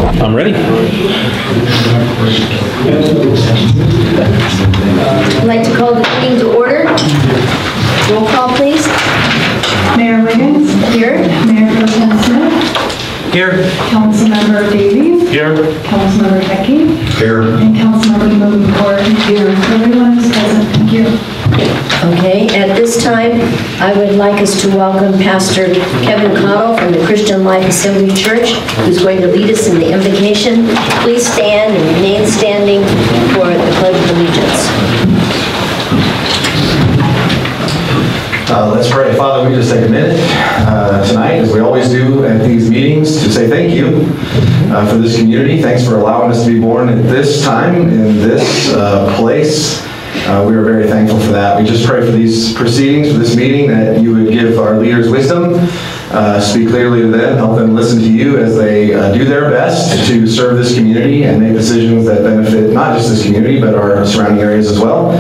I'm ready. I'd like to call the meeting to order. Roll call, please. Mayor Wiggins. Here. Mayor Pro Tem Smith. Here. Councilmember Davies. Here. Councilmember Heckey. Here. And Councilmember Mooncourt. Here. Everyone is present. Thank you. Okay, at this time, I would like us to welcome Pastor Kevin Cottle from the Christian Life Assembly Church, who's going to lead us in the invocation. Please stand and remain standing for the Pledge of Allegiance. Let's pray. Father, we just take a minute tonight, as we always do at these meetings, to say thank you for this community. Thanks for allowing us to be born at this time, in this place. We are very thankful for that. We just pray for these proceedings, for this meeting, that you would give our leaders wisdom, speak clearly to them, help them listen to you as they do their best to serve this community and make decisions that benefit not just this community, but our surrounding areas as well.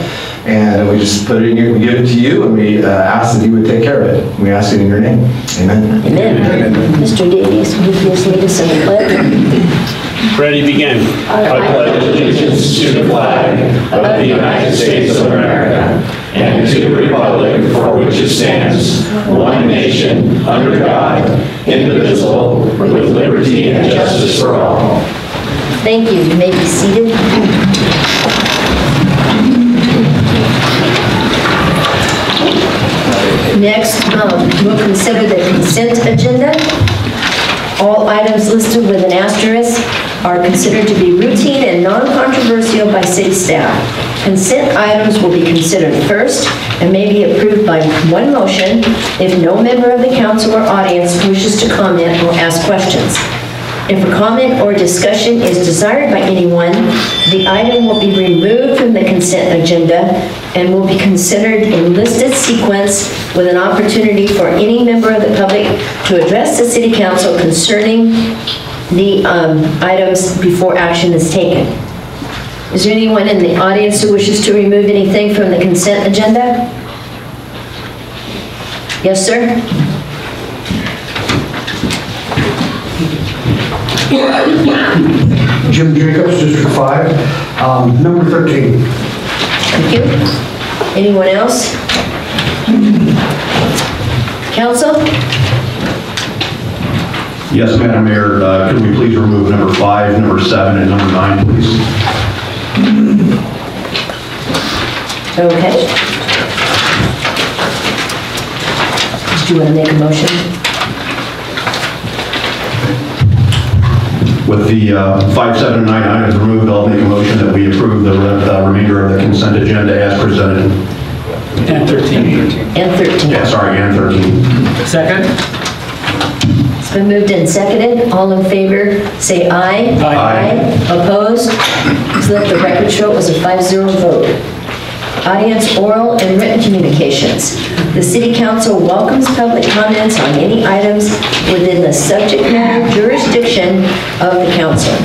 And we just put it in you, we give it to you, and we ask that you would take care of it. We ask it in your name. Amen. Amen. Mr. Davies, will you please lead us in the pledge? Ready, begin. I pledge allegiance to the flag of the United States of America and to the republic for which it stands, one nation, under God, indivisible, with liberty and justice for all. Thank you. You may be seated. Next, we'll consider the consent agenda. All items listed with an asterisk are considered to be routine and non-controversial by city staff. Consent items will be considered first and may be approved by one motion if no member of the council or audience wishes to comment or ask questions. If a comment or discussion is desired by anyone, the item will be removed from the consent agenda and will be considered in listed sequence with an opportunity for any member of the public to address the city council concerning the items before action is taken. Is there anyone in the audience who wishes to remove anything from the consent agenda? Yes, sir? Jim Jacobs, District 5, number 13. Thank you. Anyone else? Council? Yes, Madam Mayor, could we please remove number 5, number 7, and number 9, please? Okay. Do you want to make a motion? With the 5, 7, and 9 items removed, I'll make a motion that we approve the remainder of the consent agenda as presented. And 13. And 13. Yeah, sorry, and 13. Second. It's been moved and seconded. All in favor, say aye. Aye. Opposed? So let the record show it was a 5-0 vote. Audience oral and written communications. The City Council welcomes public comments on any items within the subject matter jurisdiction of the Council.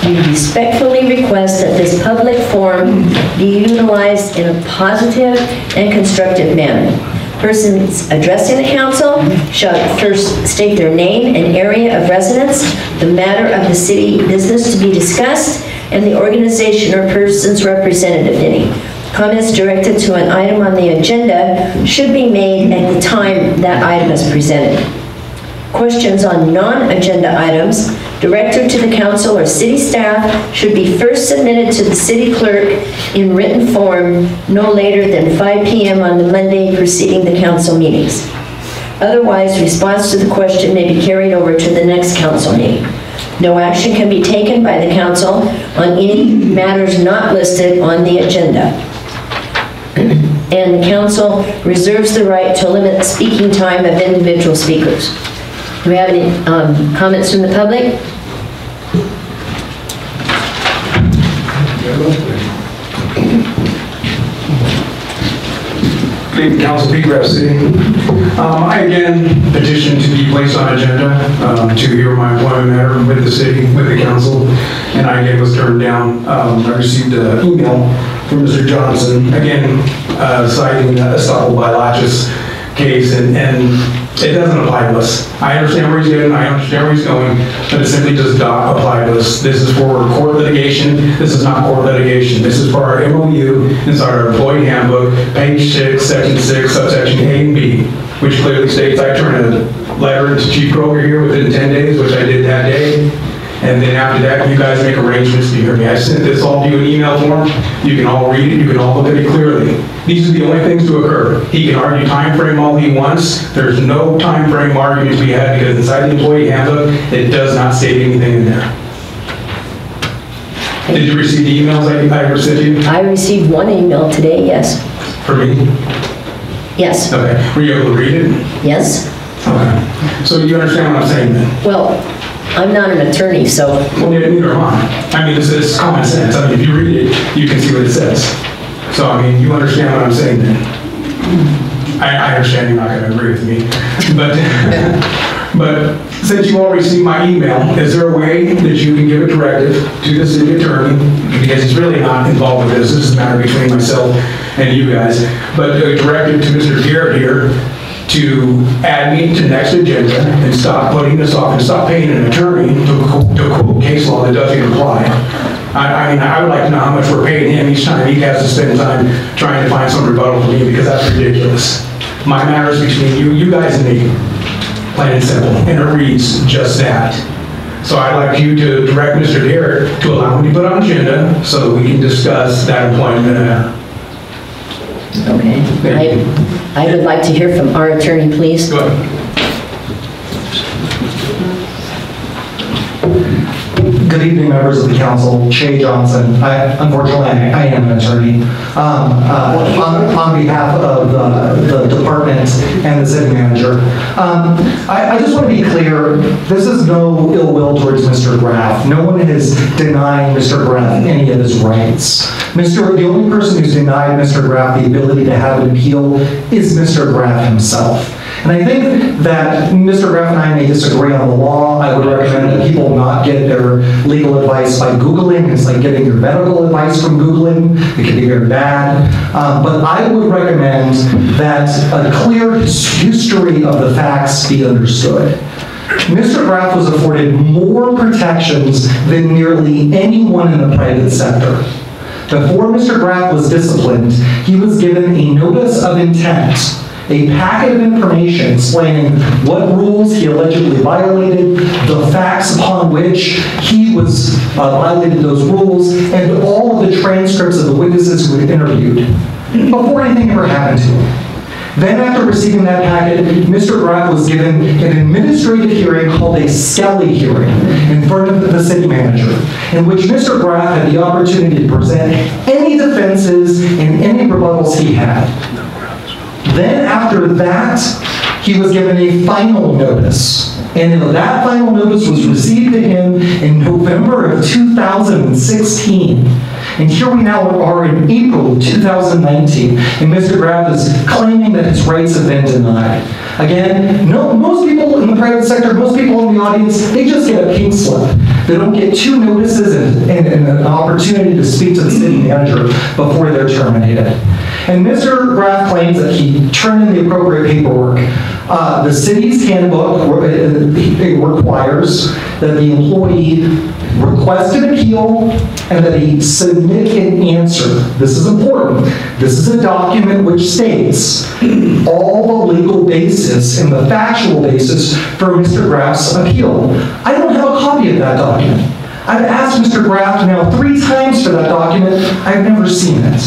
We respectfully request that this public forum be utilized in a positive and constructive manner. Persons addressing the Council shall first state their name and area of residence, the matter of the city business to be discussed, and the organization or person's representative, if any. Comments directed to an item on the agenda should be made at the time that item is presented. Questions on non-agenda items directed to the council or city staff should be first submitted to the city clerk in written form no later than 5 p.m. on the Monday preceding the council meetings. Otherwise, response to the question may be carried over to the next council meeting. No action can be taken by the council on any matters not listed on the agenda. And the council reserves the right to limit speaking time of individual speakers. Do we have any comments from the public? Good Council, Pete Rep City. I again petitioned to be placed on agenda to hear my employment matter with the city, with the council, and I again was turned down. I received an email from Mr. Johnson, again citing the estoppel by laches case, and It doesn't apply to us. I understand where he's getting, I understand where he's going, but it simply does not apply to us. This is for court litigation. This is not court litigation. This is for our MOU. This is our employee handbook, page 6, section 6, subsection A and B, which clearly states I turn a letter to Chief Kroger here within 10 days, which I did that day. And then after that, you guys make arrangements to hear me. I sent this all to you in email form. You can all read it. You can all look at it clearly. These are the only things to occur. He can argue time frame all he wants. There's no time frame argument to be had because inside the employee handbook, it does not state anything in there. Did you receive the emails I ever sent you? I received one email today, yes. For me? Yes. Okay. Were you able to read it? Yes. Okay. So you understand what I'm saying then? Well, I'm not an attorney, so. Well, neither am I. I mean, it's common sense. I mean, if you read it, you can see what it says. So, I mean, you understand what I'm saying then. I understand you're not going to agree with me. But since you all received my email, is there a way that you can give a directive to the city attorney, because he's really not involved with this, this is a matter between myself and you guys, but a directive to Mr. Garrett here to add me to next agenda and stop putting this off and stop paying an attorney to quote case law that doesn't apply. I mean, I would like to know how much we're paying him each time he has to spend time trying to find some rebuttal for me, because that's ridiculous. My matter is between you guys and me, plain and simple, and it reads just that. So I'd like you to direct Mr. Garrett to allow me to put on agenda so that we can discuss that employment. Okay. I would like to hear from our attorney, please. Go ahead. Good evening, members of the council. Shay Johnson. Unfortunately, I am an attorney. On behalf of the department and the city manager, I just want to be clear, this is no ill will towards Mr. Graff. No one is denying Mr. Graff any of his rights. The only person who's denied Mr. Graff the ability to have an appeal is Mr. Graff himself. And I think that Mr. Graff and I may disagree on the law. I would recommend that people not get their legal advice by Googling. It's like getting your medical advice from Googling. It can be very bad. But I would recommend that a clear history of the facts be understood. Mr. Graff was afforded more protections than nearly anyone in the private sector. Before Mr. Graff was disciplined, he was given a notice of intent, a packet of information explaining what rules he allegedly violated, the facts upon which he was violated those rules, and all of the transcripts of the witnesses who were interviewed before anything ever happened to him. Then after receiving that packet, Mr. Graff was given an administrative hearing called a Skelly hearing in front of the city manager, in which Mr. Graff had the opportunity to present any defenses and any rebuttals he had. Then after that, he was given a final notice. And that final notice was received to him in November of 2016. And here we now are in April 2019, and Mr. Graff is claiming that his rights have been denied. Again, most people in the private sector, most people in the audience, they just get a pink slip. They don't get 2 notices and an opportunity to speak to the city manager before they're terminated. And Mr. Graff claims that he turned in the appropriate paperwork. The city's handbook requires that the employee request an appeal and that he submit an answer. This is important. This is a document which states all the legal basis and the factual basis for Mr. Graff's appeal. I don't have a copy of that document. I've asked Mr. Graff now 3 times for that document. I've never seen it.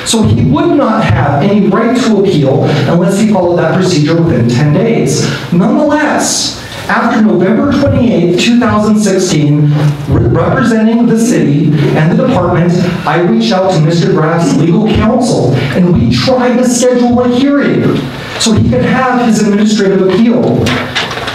So he would not have any right to appeal unless he followed that procedure within 10 days. Nonetheless, after November 28, 2016, representing the city and the department, I reached out to Mr. Graff's legal counsel, and we tried to schedule a hearing so he could have his administrative appeal.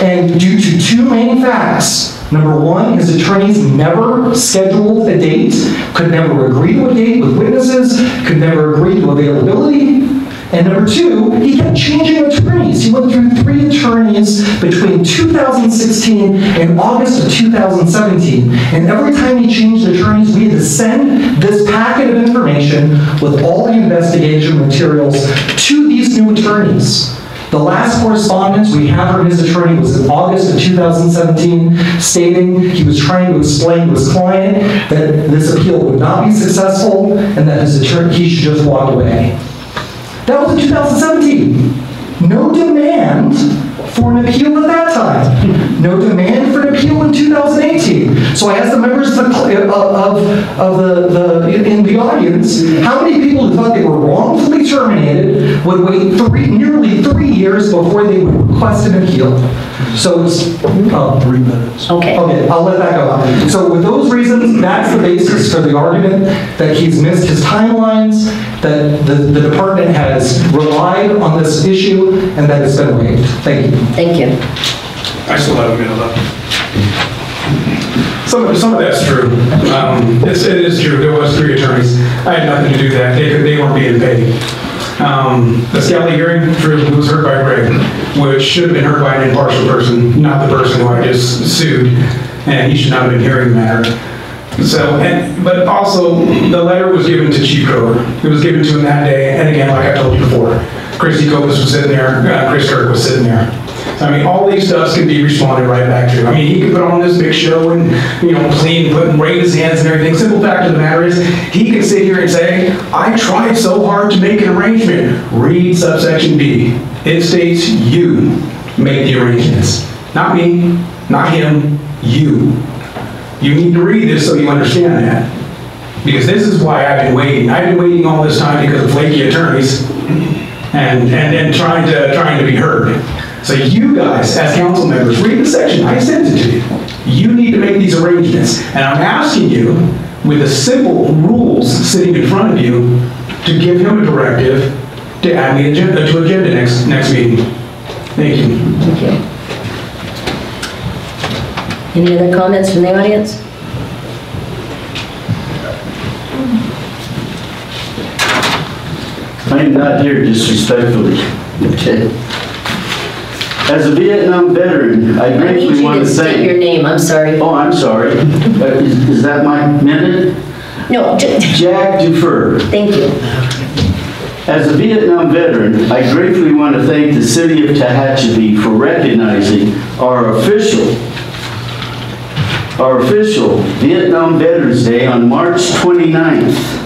And due to 2 main facts, number 1, his attorneys never scheduled a date, could never agree to a date with witnesses, could never agree to availability. And number 2, he kept changing attorneys. He went through 3 attorneys between 2016 and August of 2017. And every time he changed attorneys, we had to send this packet of information with all the investigation materials to these new attorneys. The last correspondence we have from his attorney was in August of 2017, stating he was trying to explain to his client that this appeal would not be successful and that his attorney, he should just walk away. That was in 2017. No demand for an appeal at that time. No demand for an appeal in 2018. So I asked the members in the audience, how many people who thought they were wrongfully terminated would wait nearly 3 years before they would request an appeal? So it's, 3 minutes. Okay. Okay, I'll let that go. So with those reasons, that's the basis for the argument that he's missed his timelines, that the department has relied on this issue, and that it's been waived. Thank you. Thank you. I still have a minute left. Some of that's true. It is true. There was 3 attorneys. I had nothing to do with that. They weren't being paid. The Scally hearing, true, was heard by Greg, which should have been heard by an impartial person, not the person who I just sued, and he should not have been hearing the matter. So, but also, the letter was given to Chief Grover. It was given to him that day, and again, like I told you before, Chrissy Copus was sitting there, Chris Kirk was sitting there. So, I mean, all these stuffs can be responded right back to. I mean, he could put on this big show and, you know, clean, raise his hands and everything. Simple fact of the matter is, he can sit here and say, I tried so hard to make an arrangement. Read subsection B. It states you make the arrangements. Not me, not him, you. You need to read this so you understand that. Because this is why I've been waiting. I've been waiting all this time because of flaky attorneys and trying to be heard. So you guys, as council members, read the section. I sent it to you. You need to make these arrangements. And I'm asking you, with the simple rules sitting in front of you, to give him a directive to add the agenda to agenda next meeting. Thank you. Thank you. Any other comments from the audience? I am not here disrespectfully, okay? As a Vietnam veteran, I gratefully want to thank... I need you to state your name, I'm sorry. Oh, I'm sorry. Is that my minute? No. Jack Dufer. Thank you. As a Vietnam veteran, I gratefully want to thank the city of Tehachapi for recognizing our official Vietnam Veterans Day on March 29th.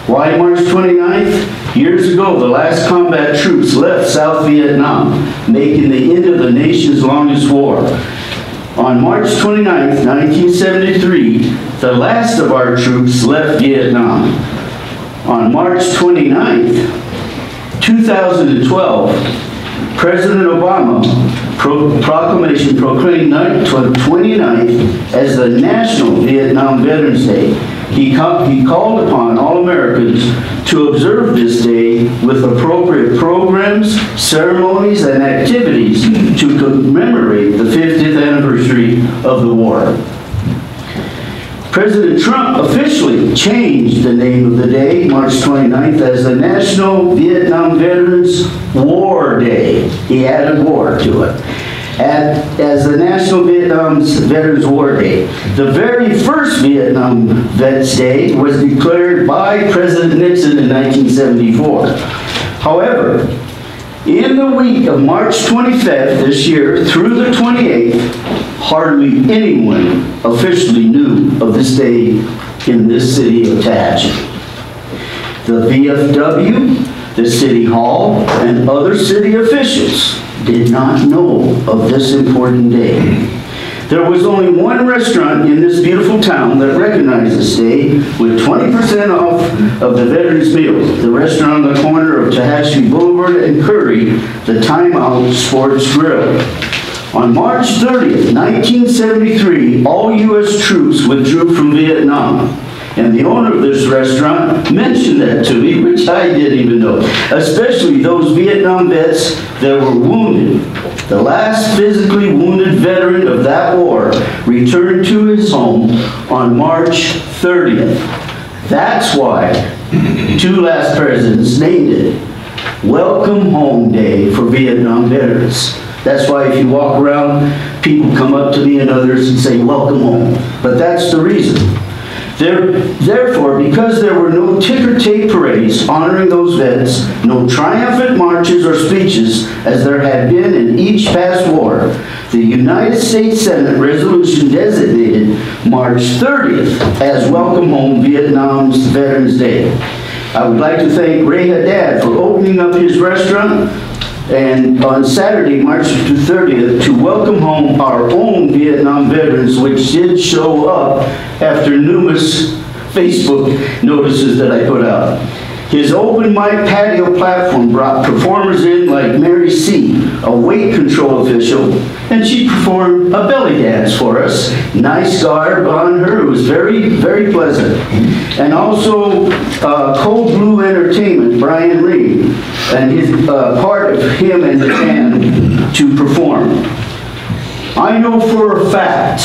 Why March 29th? Years ago, the last combat troops left South Vietnam, making the end of the nation's longest war. On March 29th, 1973, the last of our troops left Vietnam. On March 29th, 2012, President Obama proclamation proclaimed March 29th as the National Vietnam Veterans Day. He called upon all Americans to observe this day with appropriate programs, ceremonies, and activities to commemorate the 50th anniversary of the war. President Trump officially changed the name of the day, March 29th, as the National Vietnam Veterans War Day. He added war to it. As the National Vietnam Veterans War Day. The very first Vietnam Vets Day was declared by President Nixon in 1974. However, in the week of March 25th this year through the 28th, hardly anyone officially knew of this day in this city of Tehachapi. The VFW, the City Hall, and other city officials did not know of this important day. There was only one restaurant in this beautiful town that recognized this day with 20% off of the veterans' meals. The restaurant on the corner of Tehachapi Boulevard and Curry, the Time Out Sports Grill. On March 30th, 1973, all U.S. troops withdrew from Vietnam. And the owner of this restaurant mentioned that to me, which I didn't even know, especially those Vietnam vets that were wounded. The last physically wounded veteran of that war returned to his home on March 30th. That's why 2 last presidents named it Welcome Home Day for Vietnam veterans. That's why if you walk around, people come up to me and others and say, welcome home. But that's the reason. Therefore, because there were no ticker tape parades honoring those vets, no triumphant marches or speeches as there had been in each past war, the United States Senate resolution designated March 30th as Welcome Home Vietnam's Veterans Day. I would like to thank Ray Haddad for opening up his restaurant and on Saturday, March 30th, to welcome home our own Vietnam veterans, which did show up after numerous Facebook notices that I put out. His open mic patio platform brought performers in like Mary C., a weight control official, and she performed a belly dance for us. Nice garb on her, it was very, very pleasant. And also Cold Blue Entertainment, Brian Reed, and his part of him and the band to perform. I know for a fact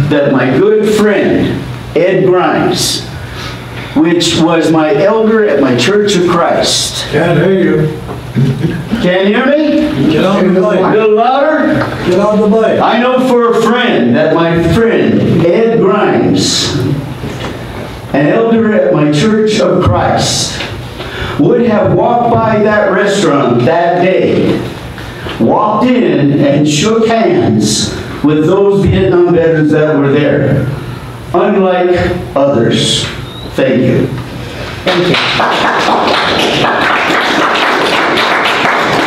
that my good friend, Ed Grimes, which was my elder at my Church of Christ. Can't hear you. Can you hear me? Get on the mic. A little louder? Get on the mic. I know for a friend that my friend, Ed Grimes, an elder at my Church of Christ, would have walked by that restaurant that day, walked in and shook hands with those Vietnam veterans that were there. Unlike others. Thank you. Thank you.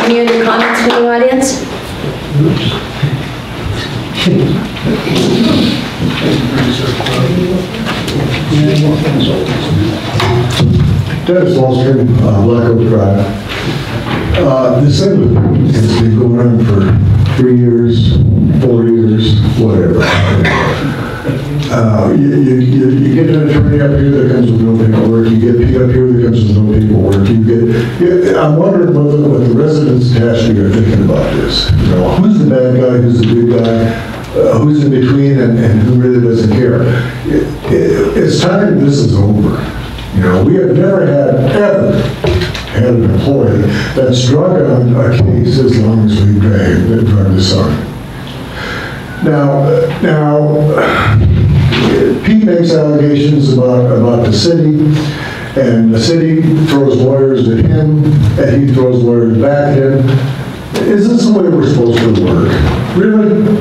Any other comments from the audience? Dennis Wallstrom, Black Oak Drive. This thing has been going on for 3 years, 4 years, whatever. You get an attorney up here that comes with no paperwork. You get Pete up here that comes with no paperwork. I'm wondering what the residents of Tehachapi are thinking about this. You know, who's the bad guy? Who's the good guy? Who's in between? And who really doesn't care? It's time this is over. You know, we have never ever had an employee that's drug on a case as long as we've drug this on. Now, Pete makes allegations about the city, and the city throws lawyers at him, and he throws lawyers back at him. Is this the way we're supposed to work? Really?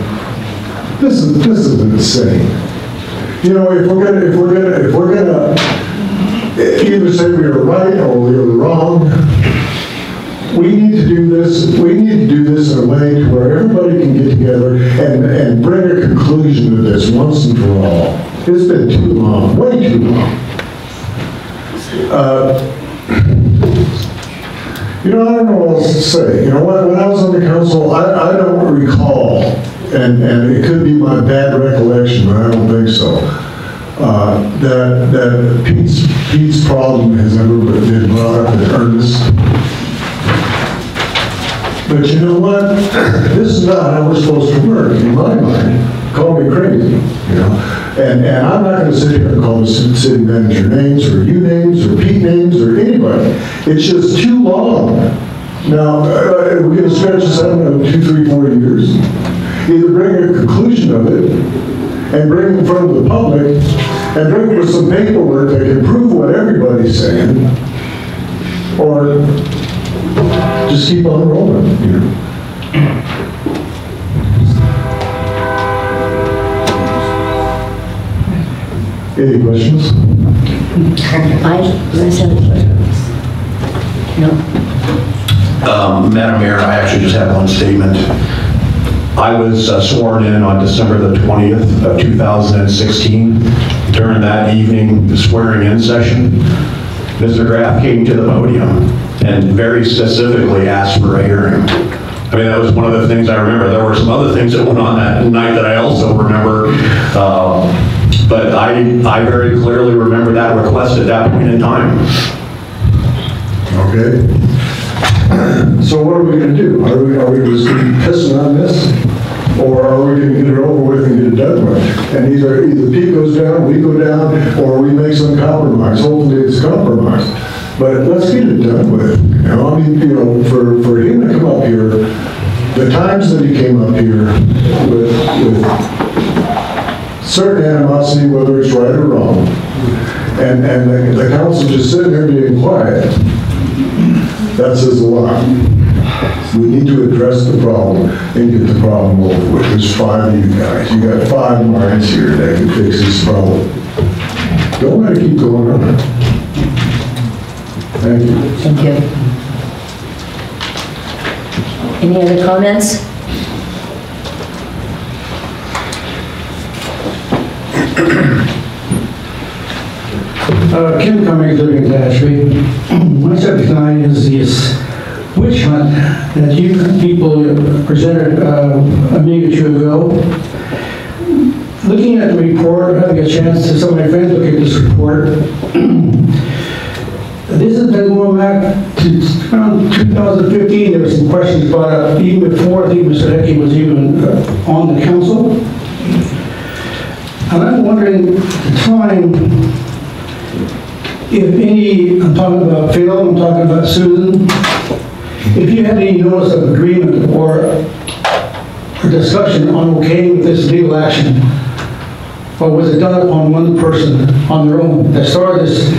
This is insane. You know, if we're gonna either say we were right or we were wrong, we need to do this. We need to do this in a way to where everybody can get together and bring a conclusion to this once and for all. It's been too long, way too long. You know, I don't know what else to say. You know, when I was on the council, I don't recall, and it could be my bad recollection, but I don't think so, that Pete's problem has ever been brought up in earnest. But you know what? This is not how we're supposed to work, in my mind. Call me crazy, you know? And I'm not going to sit here and call the city manager names, or you names, or Pete names, or anybody. It's just too long. Now, we're going to stretch this out another 2, 3, 4 years. Either bring a conclusion of it, and bring it in front of the public, and bring it with some paperwork that can prove what everybody's saying, or just keep on rolling, you know. Any questions? No. Madam Mayor, I actually just have one statement. I was sworn in on December the 20th of 2016. During that evening, the swearing-in session, Mr. Graff came to the podium and very specifically asked for a hearing. I mean, that was one of the things I remember. There were some other things that went on that night that I also remember, but I very clearly remember that request at that point in time. Okay. So what are we going to do? Are we just pissing on this? Or are we going to get it over with and get it done with? And either Pete goes down, we go down, or we make some compromise. Hopefully it's compromise. But let's get it done with. You know, I mean, you know, for him to come up here, the times that he came up here with certain animosity, whether it's right or wrong. And the council just sitting there being quiet. That says a lot. We need to address the problem and get the problem over with. There's 5 of you guys. You got 5 minds here that can fix this problem. Don't let it keep going on. Thank you. Thank you. Any other comments? Kim Cummings, living in Tehachapi. My subject tonight is this witch hunt that you people presented a minute or two ago. Looking at the report, having a chance to some of my friends look at this report, this has been going back to around 2015. There were some questions brought up even before I think Mr. Heckey was even on the council. And I'm wondering at the time, if any, I'm talking about Phil, I'm talking about Susan, if you had any notice of agreement or discussion on okaying this legal action, or was it done upon one person on their own that started this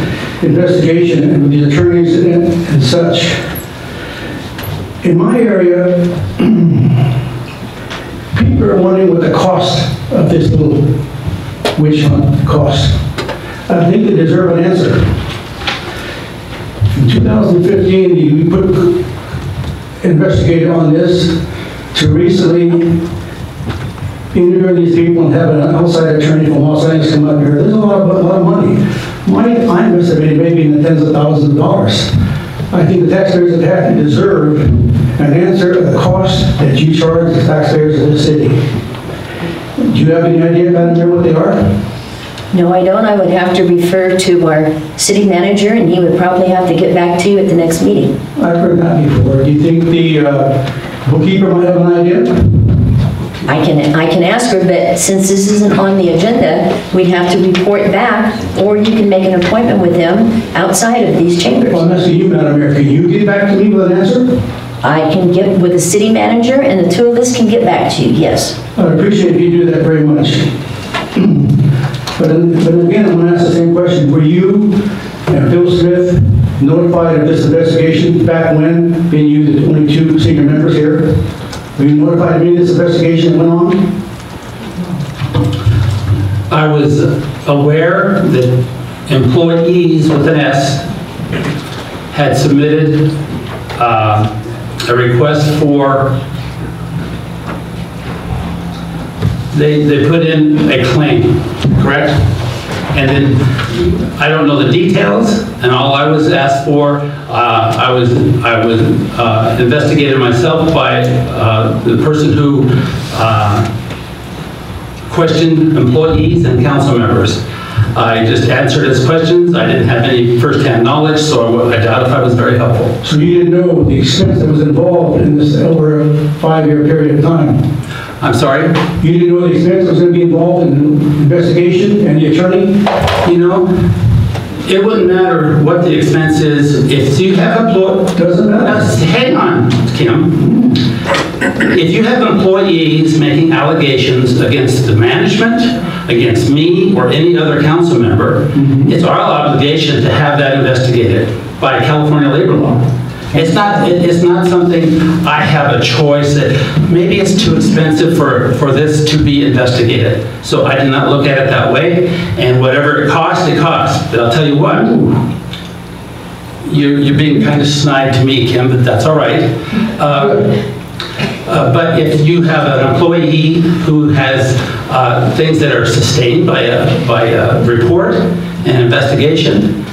investigation and with the attorneys and such? In my area, people are wondering what the cost of this little witch hunt costs. I think they deserve an answer. In 2015, we investigated on this to recently interview these people and have an outside attorney from Los Angeles come up here. There's a lot of money. I'm estimating maybe in the tens of thousands of dollars. I think the taxpayers of Tehachapi deserve an answer to the cost that you charge the taxpayers of this city. Do you have any idea about what they are? No, I don't. I would have to refer to our city manager, and he would probably have to get back to you at the next meeting. I've heard that before. Do you think the bookkeeper might have an idea? I can ask her, but since this isn't on the agenda, we'd have to report back, or you can make an appointment with him outside of these chambers. Well, I'm asking you, Madam Mayor, can you get back to me with an answer? I can get with the city manager, and the 2 of us can get back to you, yes. I appreciate if you do that very much. But again, I'm going to ask the same question. Were you and Phil Smith notified of this investigation back when, being you the only 2 senior members here? Were you notified of any of this investigation that went on? I was aware that employees with an S had submitted a request for, they put in a claim, correct? And then, I don't know the details, and all I was asked for, I was investigated myself by the person who questioned employees and council members. I just answered his questions. I didn't have any first-hand knowledge, so I doubt if I was very helpful. So you didn't know the expense that was involved in this over a 5-year period of time? I'm sorry? You didn't know the expense that was going to be involved in the investigation and the attorney? You know, it wouldn't matter what the expense is. If you have employees... Doesn't matter. Hang on, Kim. If you have employees making allegations against the management, against me, or any other council member, it's our obligation to have that investigated by California labor law. It's not something I have a choice that maybe it's too expensive for this to be investigated. So I did not look at it that way, and whatever it costs, it costs. But I'll tell you what, you're being kind of snide to me, Kim, but that's all right. But if you have an employee who has things that are sustained by a report and investigation,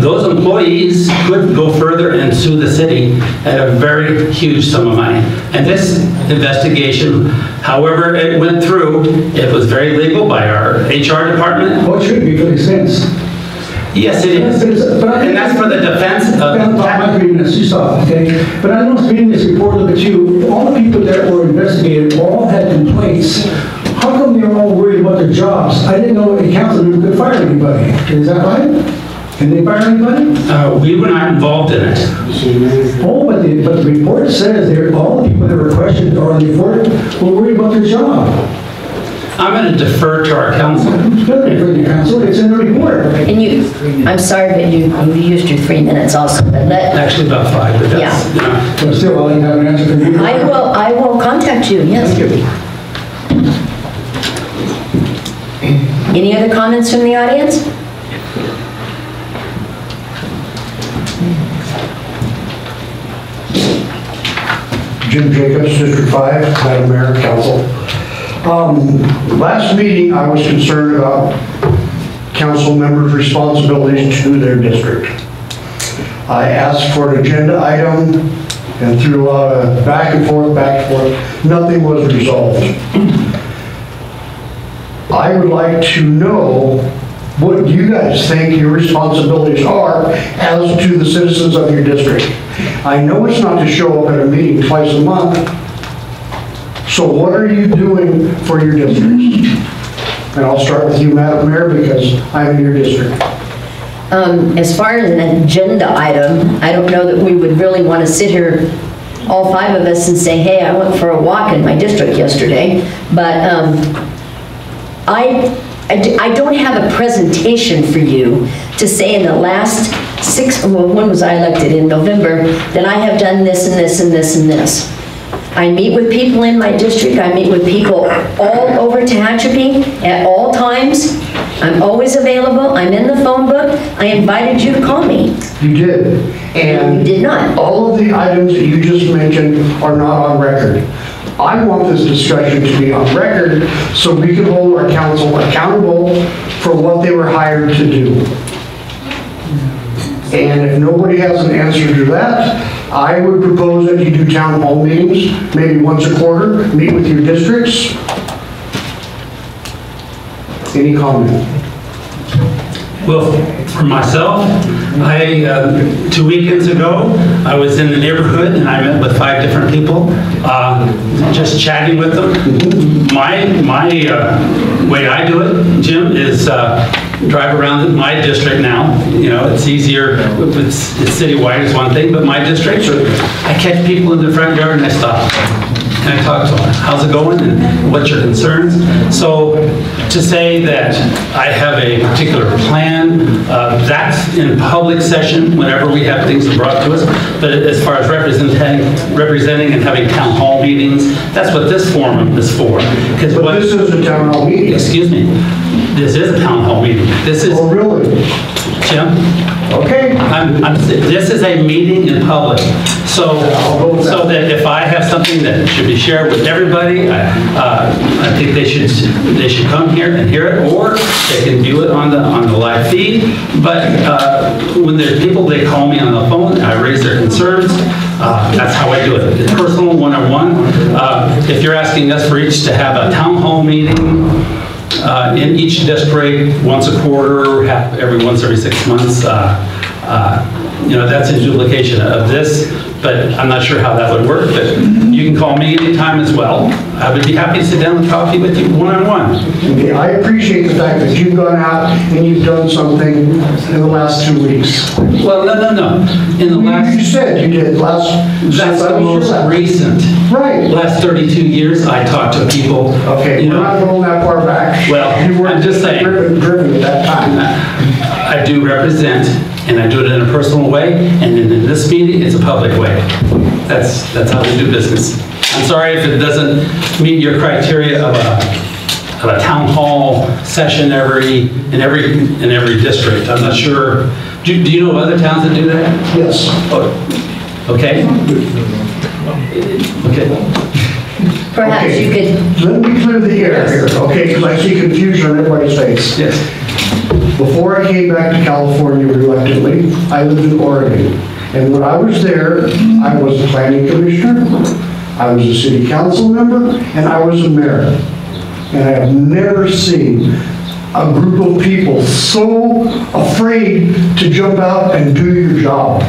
those employees could go further and sue the city at a very huge sum of money. And this investigation, however it went through, it was very legal by our HR department. Well, it should be for the expense. Yes, it is. And that's for the defense of... My 3 minutes, you stop, okay? But I noticed reading this report, look at you, all the people that were investigated all had complaints. How come they're all worried about their jobs? I didn't know a council member could fire anybody. Is that right? Can they fire anybody? We were not involved in it. Oh, but the report says all the people that were questioned or on the report were worried about their job. I'm going to defer to our council. It's good for the council, it's in the report. And you, I'm sorry, but you used your 3 minutes also, but let, Actually, about 5, but that's, you know. But still, I'll have an answer for you. I will contact you, yes. Any other comments from the audience? Jim Jacobs, District 5, Madam Mayor, Council. Last meeting, I was concerned about council members' responsibilities to their district. I asked for an agenda item and through a lot of back and forth, nothing was resolved. I would like to know what you guys think your responsibilities are as to the citizens of your district. I know it's not to show up at a meeting twice a month, so what are you doing for your districts? And I'll start with you, Madam Mayor, because I'm in your district. As far as an agenda item, I don't know that we would really want to sit here, all 5 of us, and say, hey, I went for a walk in my district yesterday, but I don't have a presentation for you to say in the last 6, well, when was I elected? In November, that I have done this and this and this and this. I meet with people in my district. I meet with people all over Tehachapi at all times. I'm always available. I'm in the phone book. I invited you to call me. You did. And you did not. All of the items that you just mentioned are not on record. I want this discussion to be on record so we can hold our council accountable for what they were hired to do. And if nobody has an answer to that, I would propose that you do town hall meetings, maybe once a quarter, meet with your districts. Any comment? Well, for myself, 2 weekends ago, I was in the neighborhood and I met with 5 different people, just chatting with them. My way I do it, Jim, is drive around my district now. You know, it's easier, if it's citywide is one thing, but my district, I catch people in the front yard and I stop. And I talk to them, how's it going and what's your concerns? So to say that I have a particular plan, that's in public session whenever we have things brought to us. But as far as representing and having town hall meetings, that's what this forum is for. But this is a town hall meeting. Excuse me. This is a town hall meeting. This is. Oh, really? Jim? Okay. This is a meeting in public. So that if I have something that should be shared with everybody, I think they should come here and hear it, or they can view it on the live feed. But when there's people, they call me on the phone, I raise their concerns. That's how I do it. It's personal, one-on-one. If you're asking us for each to have a town hall meeting in each district once a quarter, once every 6 months, you know, that's in duplication of this, but I'm not sure how that would work, but you can call me anytime as well. I would be happy to sit down and coffee with you one-on-one. Okay, I appreciate the fact that you've gone out and you've done something in the last 2 weeks. Well, no. In the last... You said you did last... That's the most recent. Right. Last 32 years, I talked to people. Okay, we're not going that far back. Well, I'm just saying. Driven at that time. I do represent, and I do it in a personal way, and in this meeting, it's a public way. That's how we do business. I'm sorry if it doesn't meet your criteria of a town hall session in every district. I'm not sure. Do you know of other towns that do that? Yes. Oh, okay. Okay. Perhaps you could... Let me clear the air here, okay, because I see confusion on everybody's face. Yes. Before I came back to California reluctantly, I lived in Oregon. And when I was there, I was a planning commissioner, I was a city council member, and I was a mayor. And I have never seen a group of people so afraid to jump out and do your job.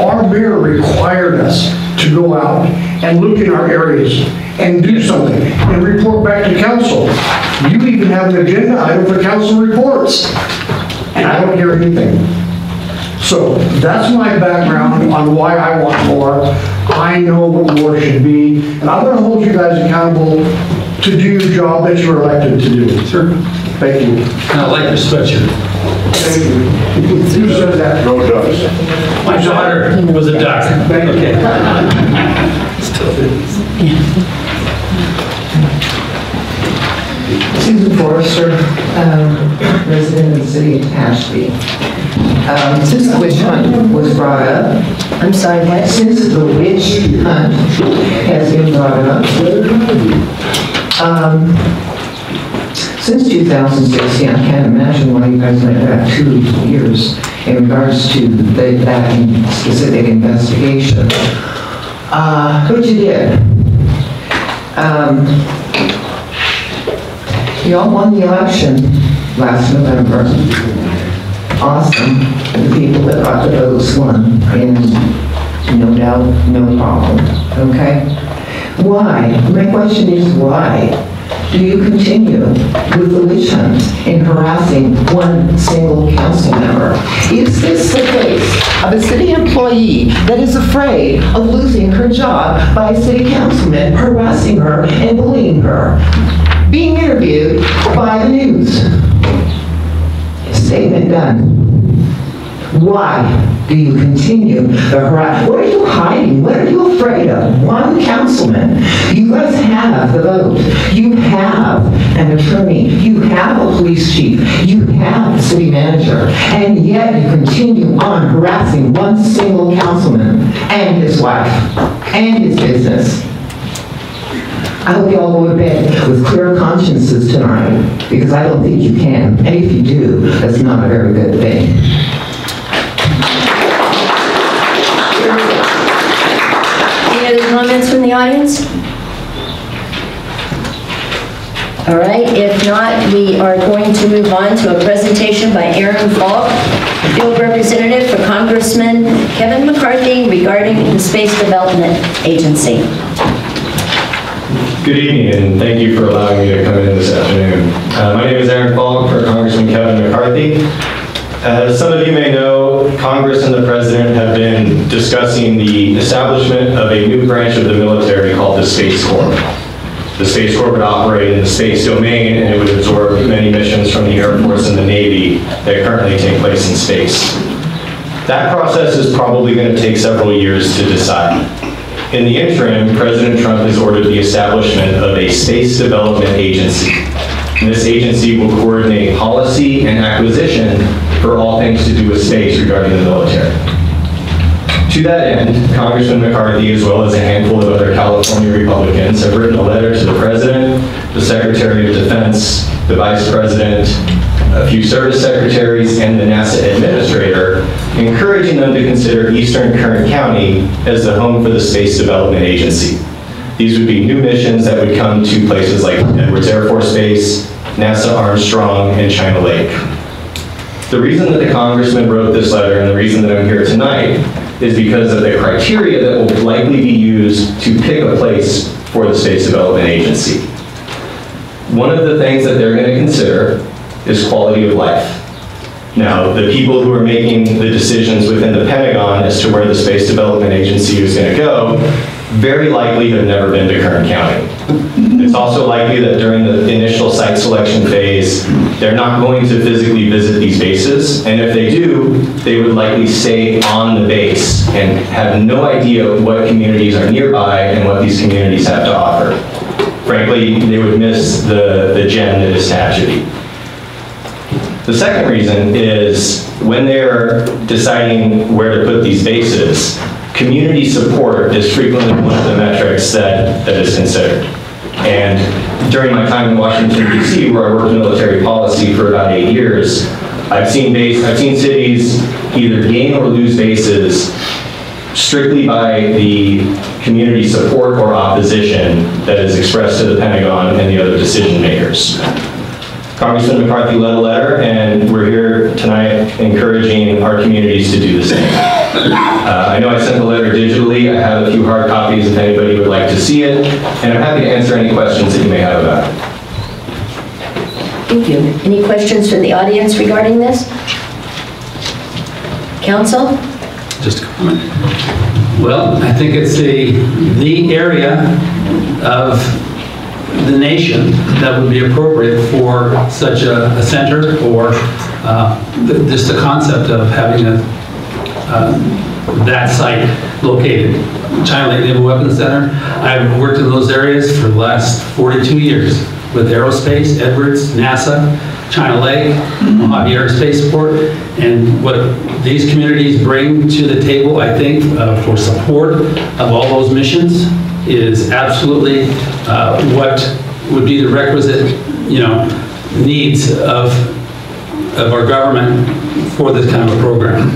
Our mayor required us to go out and look in our areas and do something and report back to council. You even have an agenda item for council reports, and I don't hear anything. So that's my background on why I want more. I know what more should be, and I'm going to hold you guys accountable to do your job that you were elected to do. Sure. Thank you. I like your sweatshirt. Thank you. You said that. Go Ducks. My daughter was a duck. Okay. Susan Forrester, resident of the city of Tehachapi. Since the witch hunt was brought up, I'm sorry, what? since the witch hunt has been brought up, since 2016, I can't imagine why you guys went back 2 years in regards to that specific investigation. But you did. Y'all won the election last November. Awesome. The people that got the votes won, and no doubt, no problem. Okay? Why? My question is why do you continue with the witch hunt in harassing one single council member? Is this the case of a city employee that is afraid of losing her job by a city councilman harassing her and bullying her? Being interviewed by the news. Statement done. Why do you continue the harassment? What are you hiding? What are you afraid of? One councilman. You guys have the vote. You have an attorney. You have a police chief. You have a city manager. And yet you continue on harassing one single councilman and his wife and his business. I hope you all go to bed with clear consciences tonight, because I don't think you can. And if you do, that's not a very good thing. Any other comments from the audience? All right, if not, we are going to move on to a presentation by Aaron Falk, field representative for Congressman Kevin McCarthy regarding the Space Development Agency. Good evening, and thank you for allowing me to come in this afternoon. My name is Aaron Falk for Congressman Kevin McCarthy. As some of you may know, Congress and the President have been discussing the establishment of a new branch of the military called the Space Corps. The Space Corps would operate in the space domain, and it would absorb many missions from the Air Force and the Navy that currently take place in space. That process is probably going to take several years to decide. In the interim, President Trump has ordered the establishment of a Space Development Agency. And this agency will coordinate policy and acquisition for all things to do with space regarding the military. To that end, Congressman McCarthy, as well as a handful of other California Republicans, have written a letter to the President, the Secretary of Defense, the Vice President, a few service secretaries, and the NASA Administrator, encouraging them to consider Eastern Kern County as the home for the Space Development Agency. These would be new missions that would come to places like Edwards Air Force Base, NASA Armstrong, and China Lake. The reason that the Congressman wrote this letter, and the reason that I'm here tonight, is because of the criteria that will likely be used to pick a place for the Space Development Agency. One of the things that they're going to consider is quality of life. Now, the people who are making the decisions within the Pentagon as to where the Space Development Agency is going to go very likely have never been to Kern County. It's also likely that during the initial site selection phase, they're not going to physically visit these bases, and if they do, they would likely stay on the base and have no idea what communities are nearby and what these communities have to offer. Frankly, they would miss the gem that is Tehachapi. The second reason is when they're deciding where to put these bases, community support is frequently one of the metrics that is considered. And during my time in Washington, D.C., where I worked military policy for about 8 years, I've seen cities either gain or lose bases strictly by the community support or opposition that is expressed to the Pentagon and the other decision makers. Congressman McCarthy led a letter, and we're here tonight encouraging our communities to do the same. I know I sent the letter digitally. I have a few hard copies if anybody would like to see it, and I'm happy to answer any questions that you may have about it. Thank you. Any questions from the audience regarding this? Council? Just a comment. Well, I think it's the area of the nation that would be appropriate for such a center, or just the concept of having that site located. China Lake Naval Weapons Center. I've worked in those areas for the last 42 years with aerospace, Edwards, NASA, China Lake, Mojave Aerospace Port, and what these communities bring to the table, I think, for support of all those missions is absolutely what would be the requisite, needs of our government for this kind of a program.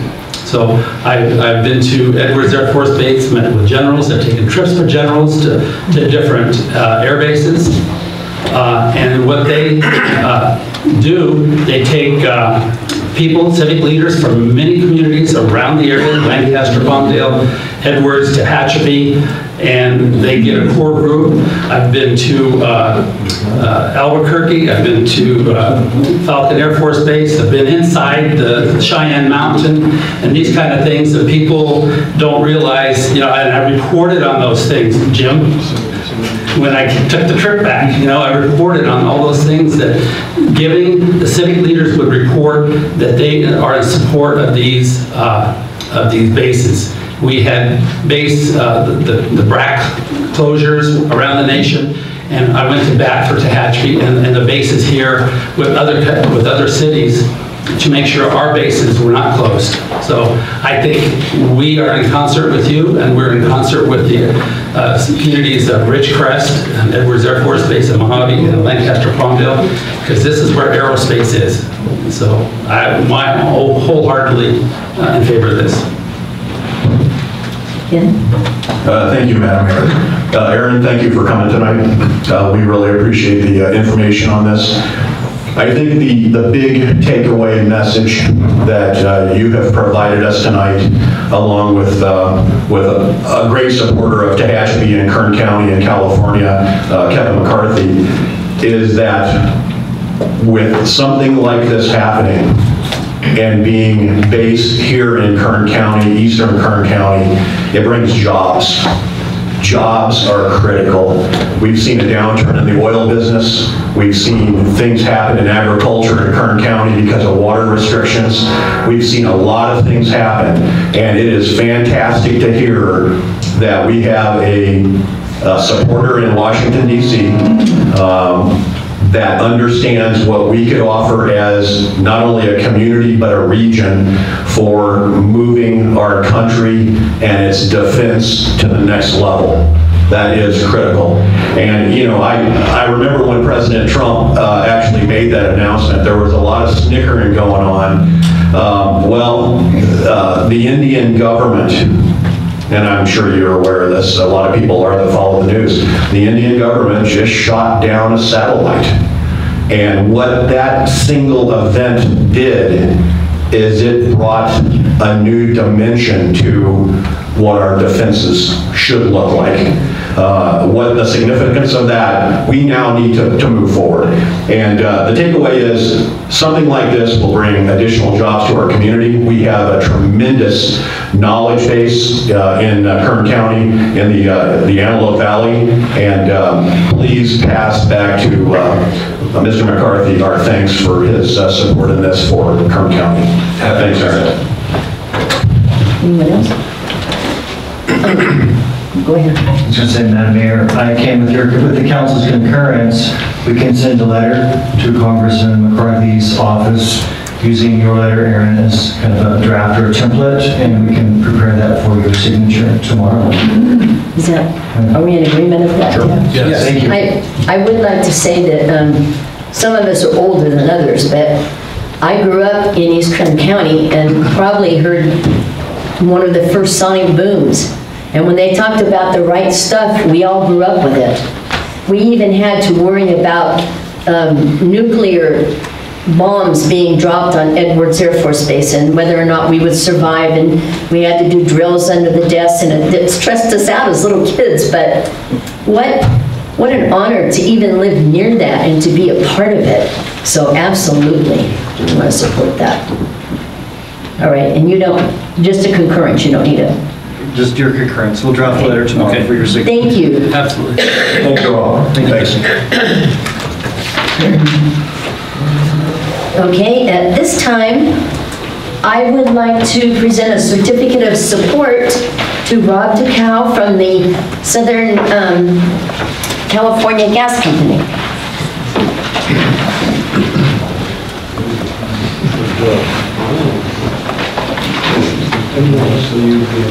So I've been to Edwards Air Force Base, met with generals. I've taken trips for generals to different air bases. And what they do, they take people, civic leaders from many communities around the area, Lancaster, Palmdale, Edwards, Tehachapi, and they get a core group. I've been to Albuquerque, I've been to Falcon Air Force Base, I've been inside the Cheyenne Mountain, and these kind of things that people don't realize, and I reported on those things, Jim. When I took the trip back, I reported on all those things that the civic leaders would report that they are in support of these bases. We had base, the BRAC closures around the nation, and I went to bat for Tehachapi and the bases here with other cities to make sure our bases were not closed. So I think we are in concert with you, and we're in concert with the communities of Ridgecrest and Edwards Air Force Base in Mojave and Lancaster, Palmdale, because this is where aerospace is. So I'm wholeheartedly in favor of this. Thank you, Madam Mayor. Aaron, thank you for coming tonight. We really appreciate the information on this. I think the big takeaway message that you have provided us tonight, along with a great supporter of Tehachapi and Kern County in California, Kevin McCarthy, is that with something like this happening and being based here in Kern County, eastern Kern County, it brings jobs. Jobs are critical. We've seen a downturn in the oil business. We've seen things happen in agriculture in Kern County because of water restrictions. We've seen a lot of things happen, and it is fantastic to hear that we have a supporter in Washington, D.C. That understands what we could offer as not only a community but a region for moving our country and its defense to the next level. That is critical. And I remember when President Trump actually made that announcement, there was a lot of snickering going on. The Indian government, and I'm sure you're aware of this, a lot of people are that follow the news, the Indian government just shot down a satellite. And what that single event did is it brought a new dimension to what our defenses should look like. What the significance of that, we now need to move forward. And the takeaway is something like this will bring additional jobs to our community. We have a tremendous knowledge base in Kern County, in the Antelope Valley, and please pass back to Mr. McCarthy our thanks for his support in this for Kern County. Thanks, Aaron. Anyone else? Go ahead. I was going to say, Madam Mayor, I came with the council's concurrence. We can send a letter to Congressman McCarthy's office using your letter, Aaron, as kind of a draft or a template, and we can prepare that for your signature tomorrow. Is that, are we in agreement of that? Sure. Yeah. Yes. Thank you. I would like to say that some of us are older than others, but I grew up in East Kern County and probably heard one of the first sonic booms. And when they talked about the right stuff, we all grew up with it. We even had to worry about nuclear bombs being dropped on Edwards Air Force Base and whether or not we would survive, and we had to do drills under the desk, and it stressed us out as little kids. But what an honor to even live near that and to be a part of it. So absolutely, I want to support that. All right, and you don't, just a concurrence, you don't need a just your concurrence. We'll draft a letter tomorrow Okay. for your signature. Thank you. Absolutely. Thank you all. Thanks. Okay, at this time, I would like to present a certificate of support to Rob DeCow from the Southern California Gas Company.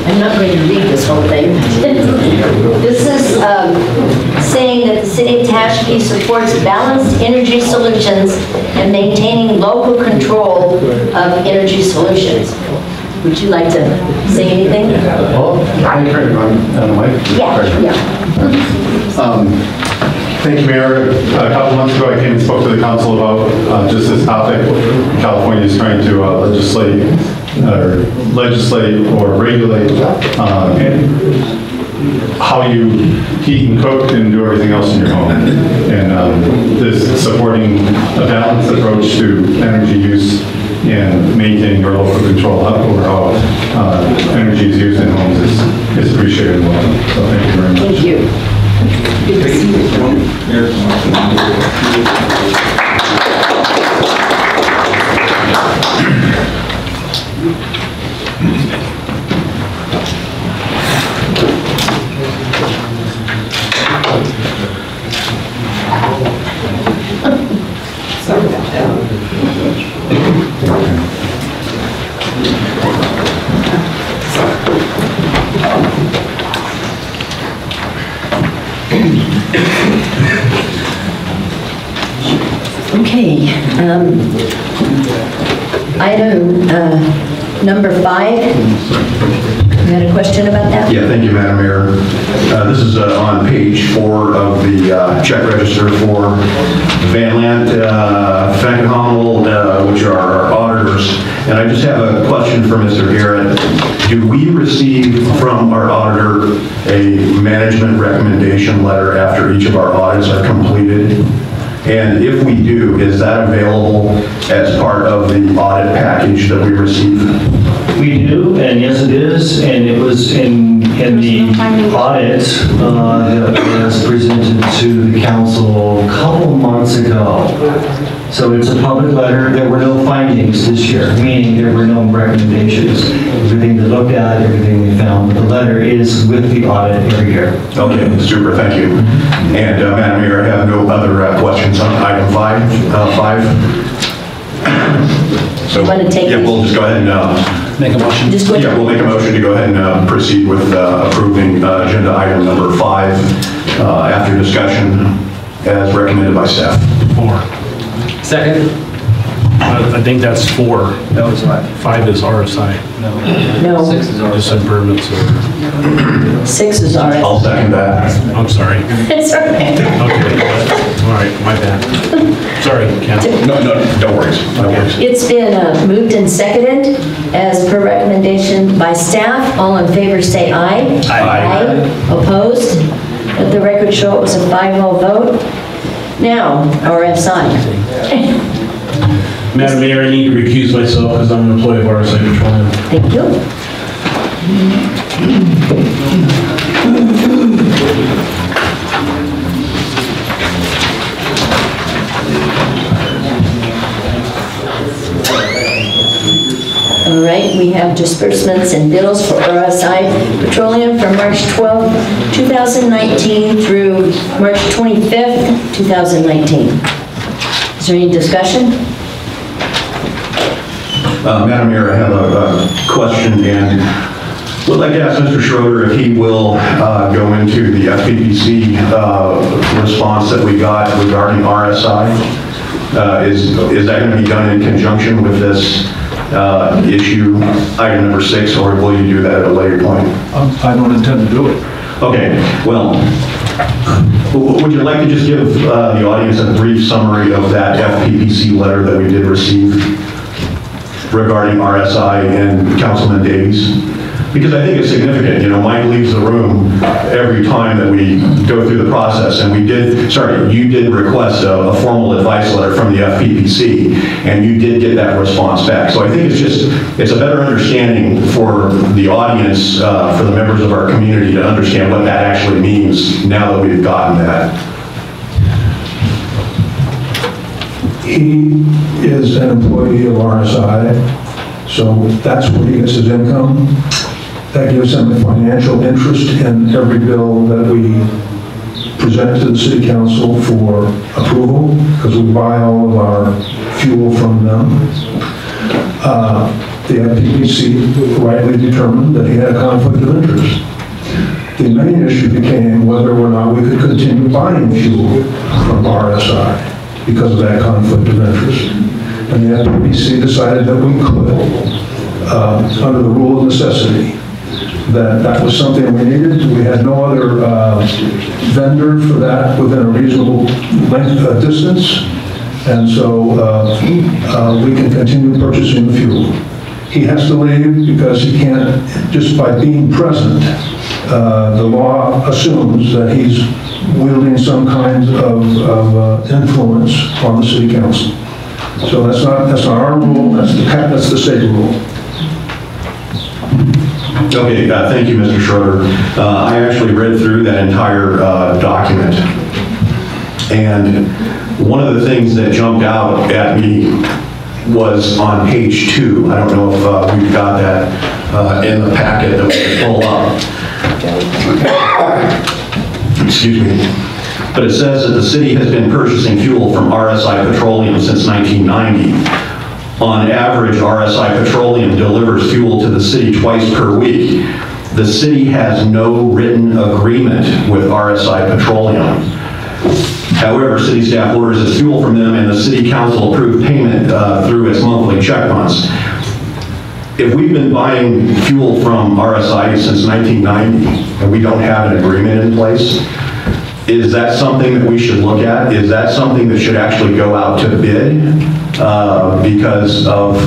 I'm not going to read this whole thing. This is saying that the city of Tehachapi supports balanced energy solutions and maintaining local control of energy solutions. Would you like to say anything? Well, I turn on the mic. Yeah. Thank you, Mayor. A couple months ago, I came and spoke to the council about just this topic. California is trying to legislate or regulate how you heat and cook and do everything else in your home. And this is supporting a balanced approach to energy use and maintaining your local control over how energy is used in homes is appreciated. So thank you very much. Thank you. Good to see you. Sorry about that. Okay, item number 5. You had a question about that? Yeah, thank you, Madam Mayor. This is on page 4 of the check register for Van Lant, Frankenhamel, which are our auditors. And I just have a question for Mr. Garrett. Do we receive from our auditor a management recommendation letter after each of our audits are completed? And if we do, is that available as part of the audit package that we receive? We do, and yes it is, and it was in the audit that was presented to the council a couple months ago. So it's a public letter. There were no findings this year, meaning there were no recommendations. Everything they looked at, everything they found, but the letter is with the audit every year. Okay, super, thank you. And Madam Mayor, I have no other questions on item 5. So, want to take yeah, we'll just go ahead and make a motion. Yeah, we'll make a motion to go ahead and proceed with approving agenda item number 5 after discussion as recommended by staff. 4. Second. I think that's 4. That was 5 is RSI. No. 6 is RSI. Just improvements. 6 is ours. I'll second that. I'm sorry. It's okay. Okay. All right, my bad. Sorry, Ken. No worries. No worries. It's been moved and seconded as per recommendation by staff. All in favor say aye. Aye. Opposed? Let the record show it was a 5-0 vote. Now, RSI. Madam Mayor, I need to recuse myself because I'm an employee of RSI Petroleum. Thank you. All right, we have disbursements and bills for RSI Petroleum from March 12, 2019 through March 25th, 2019. Is there any discussion? Madam Mayor, I have a question and would like to ask Mr. Schroeder if he will go into the FPPC response that we got regarding RSI. Is that going to be done in conjunction with this issue, item number 6, or will you do that at a later point? I don't intend to do it. Okay, well, would you like to just give the audience a brief summary of that FPPC letter that we did receive regarding RSI and Councilman Davies? Because I think it's significant. You know, Mike leaves the room every time that we go through the process, and you did request a formal advice letter from from the FPPC, and you did get that response back. So I think it's a better understanding for the audience, for the members of our community to understand what that actually means now that we've gotten that. He is an employee of RSI, so that's where he gets his income. That gives him a financial interest in every bill that we present to the city council for approval, because we buy all of our fuel from them. The FPPC rightly determined that he had a conflict of interest. The main issue became whether or not we could continue buying fuel from RSI because of that conflict of interest. And the FPPC decided that we could, under the rule of necessity, that was something we needed. We had no other vendor for that within a reasonable length, distance, and so we can continue purchasing the fuel. He has to leave because he can't, just by being present, the law assumes that he's wielding some kind of influence on the city council. So that's not our rule, that's the state rule. Okay, thank you, Mr. Schroeder. I actually read through that entire document, and one of the things that jumped out at me was on page 2. I don't know if we've got that in the packet that we can pull up. Excuse me. But it says that the city has been purchasing fuel from RSI Petroleum since 1990. On average, RSI Petroleum delivers fuel to the city twice per week. The city has no written agreement with RSI Petroleum. However, city staff orders its fuel from them, and the city council approved payment through its monthly check runs. If we've been buying fuel from RSI since 1990 and we don't have an agreement in place, is that something that we should look at? Is that something that should actually go out to bid because of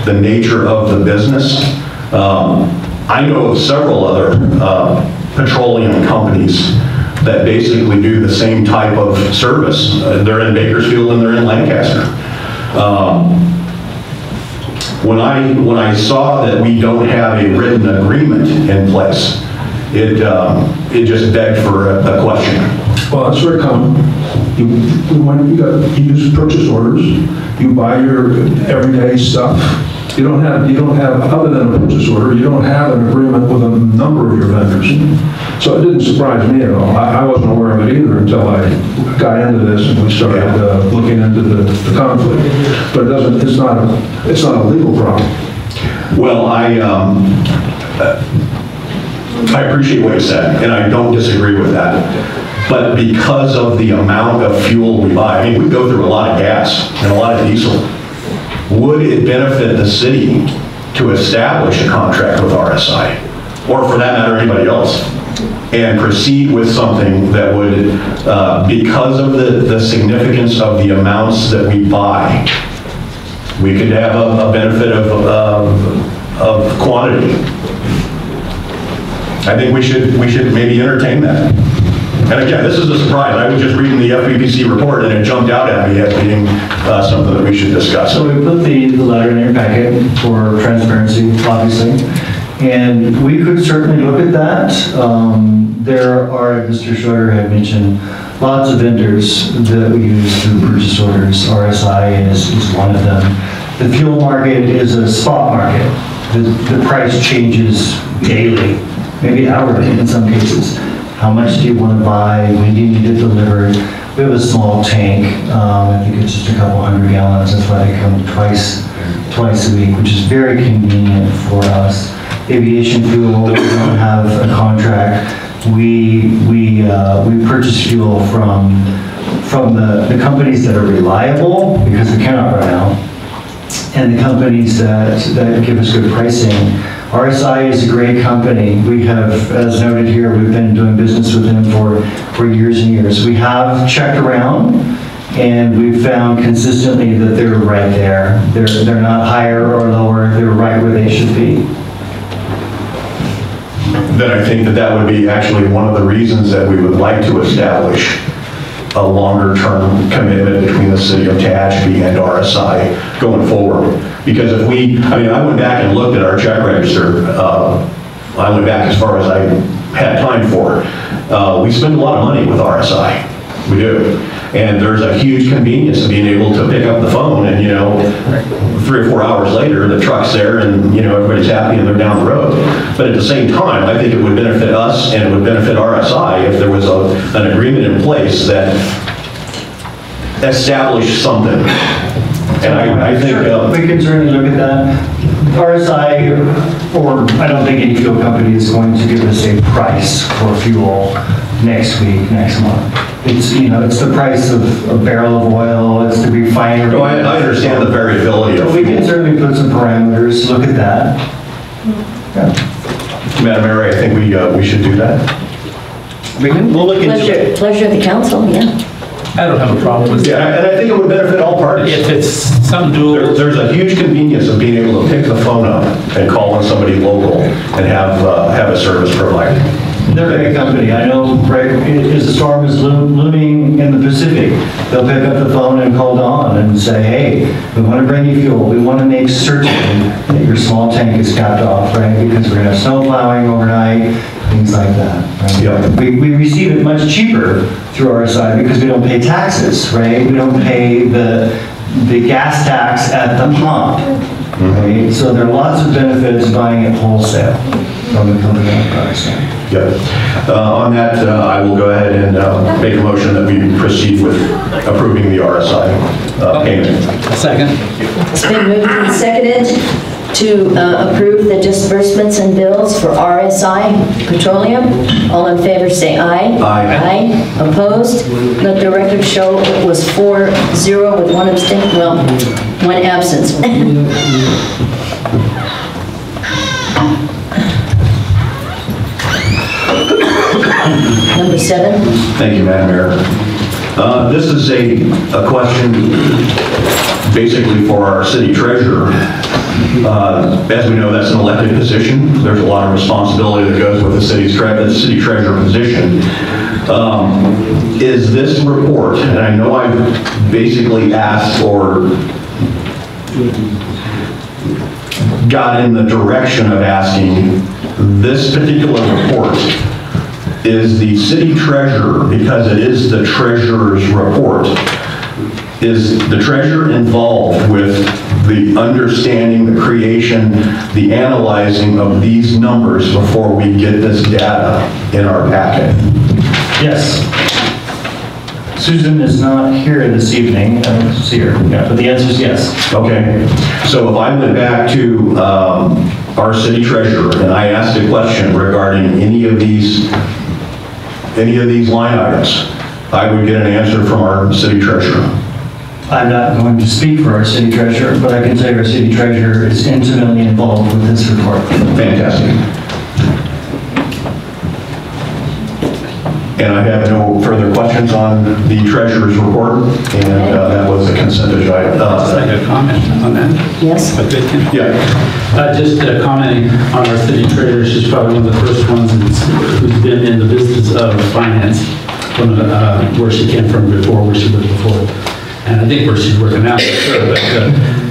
the nature of the business? I know of several other petroleum companies that basically do the same type of service. They're in Bakersfield and they're in Lancaster. When I saw that we don't have a written agreement in place, it just begged for a question. Well, that's very common. You use purchase orders. You buy your everyday stuff. You don't have, other than a purchase order, you don't have an agreement with a number of your vendors. So it didn't surprise me at all. I wasn't aware of it either until I got into this and we started looking into the conflict. But it's not a legal problem. Well, I appreciate what you said, and I don't disagree with that. But because of the amount of fuel we buy, I mean, we go through a lot of gas and a lot of diesel. Would it benefit the city to establish a contract with RSI, or for that matter, anybody else, and proceed with something that would, because of the significance of the amounts that we buy, we could have a benefit of quantity? I think we should maybe entertain that. And again, this is a surprise. I was just reading the FPPC report and it jumped out at me as being something that we should discuss. So we put the letter in your packet for transparency, obviously, and we could certainly look at that. There are, Mr. Schroeder had mentioned, lots of vendors that we use through purchase orders. RSI is one of them. The fuel market is a spot market. The price changes daily, maybe hourly in some cases. How much do you want to buy? When do you need it delivered? We have a small tank. I think it's just a couple 100 gallons. That's why they come twice a week, which is very convenient for us. Aviation fuel, we don't have a contract. We purchase fuel from the companies that are reliable, because we cannot run out, and the companies that give us good pricing. RSI is a great company. We have, as noted here, we've been doing business with them for years and years. We have checked around, and we've found consistently that they're right there. They're not higher or lower. They're right where they should be. Then I think that would be actually one of the reasons that we would like to establish a longer-term commitment between the city of Tehachapi and RSI going forward. Because if we, I mean, I went back and looked at our check register. I went back as far as I had time for. We spend a lot of money with RSI. We do. And there's a huge convenience of being able to pick up the phone and, 3 or 4 hours later, the truck's there and, everybody's happy and they're down the road. But at the same time, I think it would benefit us and it would benefit RSI if there was an agreement in place that established something. And I think... we can certainly look at that. RSI, or I don't think any fuel company is going to give us a price for fuel next week, next month. It's, it's the price of a barrel of oil, it's the refinery. No, I understand the variability of we can certainly put some parameters, look at that. Yeah. Madam Mayor, I think we should do that. We'll look into it. Pleasure of the council, yeah. I don't have a problem with that. Yeah, and I think it would benefit all parties. If it's some dual... There's a huge convenience of being able to pick the phone up and call on somebody local and have a service provider. They're a big company. I know, right, as the storm is looming in the Pacific, they'll pick up the phone and call Dawn and say, hey, we want to bring you fuel. We want to make certain that your small tank is capped off, right? Because we're going to have snow plowing overnight, things like that. Right? Yeah. We receive it much cheaper through RSI because we don't pay taxes, right? We don't pay the gas tax at the pump. Right? So there are lots of benefits buying it wholesale from the company like RSI. Yeah. On that, I will go ahead and make a motion that we proceed with approving the RSI payment. Second. It's been moved and seconded to approve the disbursements and bills for RSI Petroleum. All in favor say aye. Aye. Aye. Opposed? Let the record show it was 4-0 with one abstention, well, one absence. Number 7. Thank you, Madam Mayor. This is a question basically for our city treasurer. As we know, that's an elected position. There's a lot of responsibility that goes with the city treasurer position. Is this report, and I know I've basically asked or got in the direction of asking, this particular report, is the city treasurer, because it is the treasurer's report, is the treasurer involved with the understanding, the creation, the analyzing of these numbers before we get this data in our packet? Yes. Susan is not here this evening. I don't see her, yeah, but the answer is yes. Okay. So if I went back to our city treasurer and I asked a question regarding any of these line items, I would get an answer from our city treasurer. I'm not going to speak for our city treasurer, but I can say our city treasurer is intimately involved with this report. Fantastic. And I have no further questions on the treasurer's report, and that was a consent agenda. Just like a comment on that. Yes. Yeah. Just commenting on our city treasurer. She's probably one of the first ones who's been in the business of finance from where she came from before, where she lived before. And I think where she's working now, sure,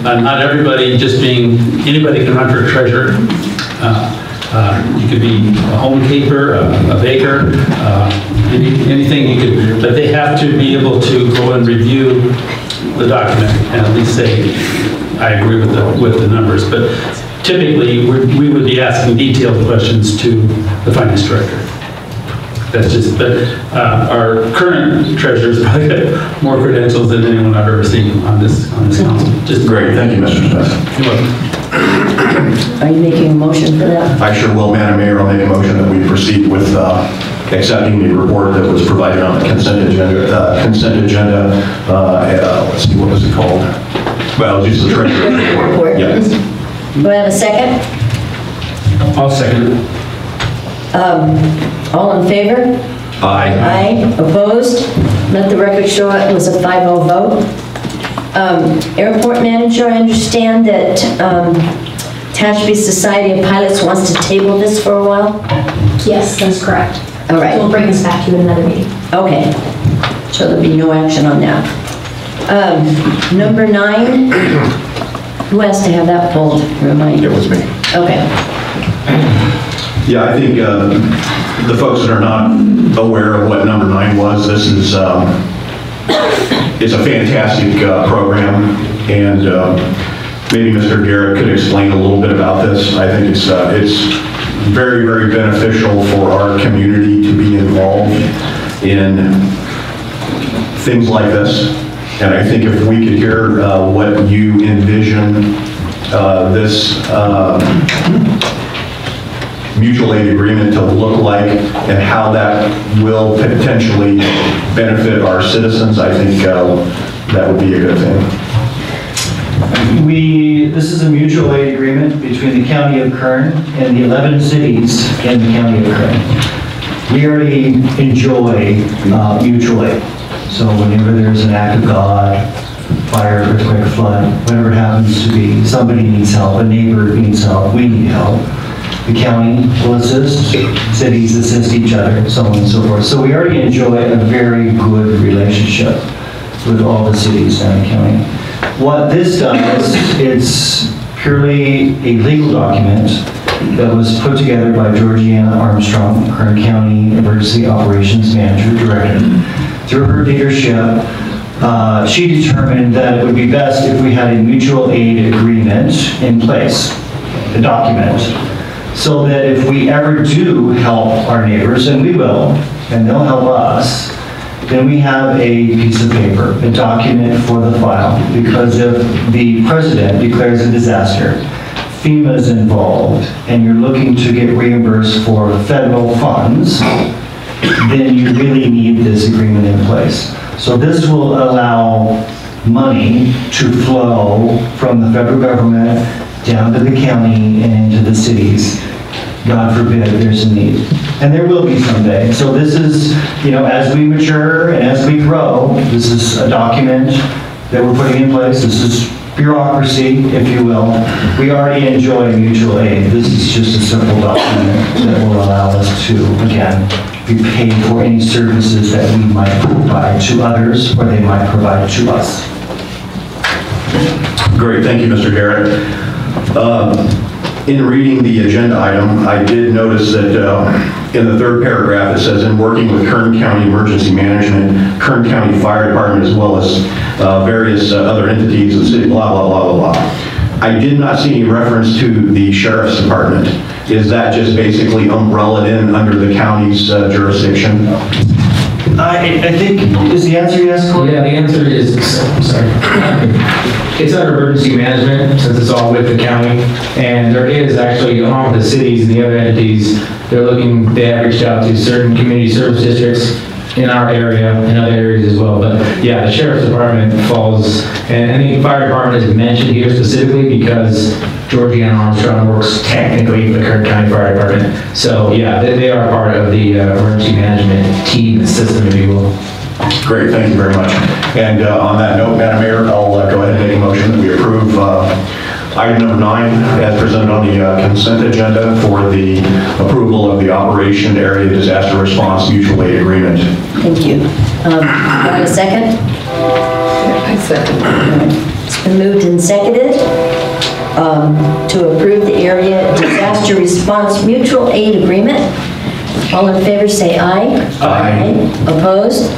but not everybody anybody can run for treasurer. You could be a homekeeper, a baker, anything you could, but they have to be able to go and review the document and at least say, I agree with the numbers. But typically, we would be asking detailed questions to the finance director. That's just, but our current treasurer's probably got more credentials than anyone I've ever seen on this council. Just great, thank you, Mr. Smith. You're welcome. Are you making a motion for that? I sure will, Madam Mayor. I'll make a motion that we proceed with accepting the report that was provided on the consent agenda. Let's see, what was it called? Well, just the treasurer's report. Yes. Do I have a second? I'll second it. All in favor? Aye. Aye. Opposed? Let the record show it was a 5-0 vote. Airport manager, I understand that Tehachapi Society of Pilots wants to table this for a while? Yes, that's correct. All right. We'll bring this back to you in another meeting. Okay. So there'll be no action on that. Number 9, who has to have that pulled? Remind me. It was me. Okay. Yeah, I think the folks that are not aware of what number 9 was, this is it's a fantastic program, and maybe Mr. Garrett could explain a little bit about this. I think it's very, very beneficial for our community to be involved in things like this. And I think if we could hear what you envision this mutual aid agreement to look like and how that will potentially benefit our citizens, I think that would be a good thing. This is a mutual aid agreement between the County of Kern and the 11 cities in the County of Kern. We already enjoy mutual aid. So whenever there's an act of God, fire, earthquake, flood, whatever it happens to be, somebody needs help, a neighbor needs help, we need help. The county will assist, cities assist each other, so on and so forth. So we already enjoy a very good relationship with all the cities in the county. What this does, it's purely a legal document that was put together by Georgiana Armstrong, Kern County Emergency Operations Manager Director. Through her leadership, she determined that it would be best if we had a mutual aid agreement in place, a document, so that if we ever do help our neighbors, and we will, and they'll help us, then we have a piece of paper, a document for the file. Because if the president declares a disaster, FEMA is involved, and you're looking to get reimbursed for federal funds, then you really need this agreement in place. So this will allow money to flow from the federal government down to the county and into the cities. God forbid there's a need. And there will be someday. So this is, as we mature and as we grow, this is a document that we're putting in place. This is bureaucracy, if you will. We already enjoy mutual aid. This is just a simple document that will allow us to, again, be paid for any services that we might provide to others or they might provide to us. Great, thank you, Mr. Garrett. In reading the agenda item, I did notice that in the 3rd paragraph, it says, in working with Kern County Emergency Management, Kern County Fire Department, as well as various other entities of the city, blah, blah, blah, blah, blah. I did not see any reference to the Sheriff's Department. Is that just basically umbrellaed in under the county's jurisdiction? I think, is the answer yes, Corey? Yeah, the answer is, sorry. It's under emergency management, since it's all with the county. And there is actually, along with the cities and the other entities, they have reached out to certain community service districts in our area and other areas as well. But yeah, the Sheriff's Department falls, and the Fire Department is mentioned here specifically because Georgiana Armstrong works technically for the Kern County Fire Department. So yeah, they are part of the emergency management team system, if you will. Great, thank you very much. And on that note, Madam Mayor, I'll go ahead and make a motion that we approve item number 9 as presented on the consent agenda for the approval of the Operation Area Disaster Response Mutual Aid Agreement. Thank you. Do I have a second? I second. It's been moved and seconded to approve the Area Disaster Response Mutual Aid Agreement. All in favor say aye. Aye. Opposed?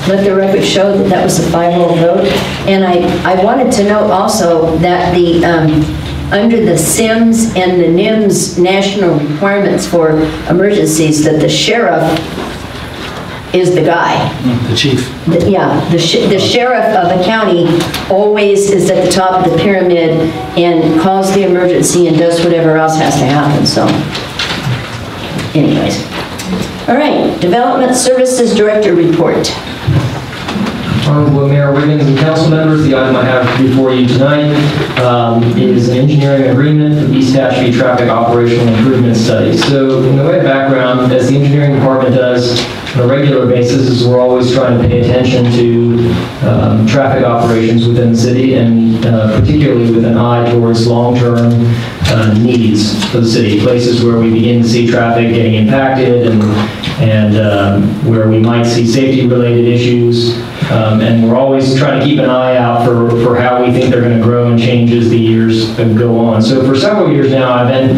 Let the record show that that was a 5-0 vote. And I wanted to note also that the under the SIMS and the NIMS national requirements for emergencies, that the sheriff is the guy. The chief. The sheriff of a county always is at the top of the pyramid and calls the emergency and does whatever else has to happen. So anyways. All right, Development Services Director report. Honorable Mayor Wiggins and council members, the item I have before you tonight is an engineering agreement for the East Tehachapi Traffic Operational Improvement Study. So in the way of background, as the engineering department does on a regular basis is we're always trying to pay attention to traffic operations within the city, and particularly with an eye towards long-term needs for the city, places where we begin to see traffic getting impacted and where we might see safety-related issues. And we're always trying to keep an eye out for how we think they're going to grow and change as the years go on. So for several years now, I've been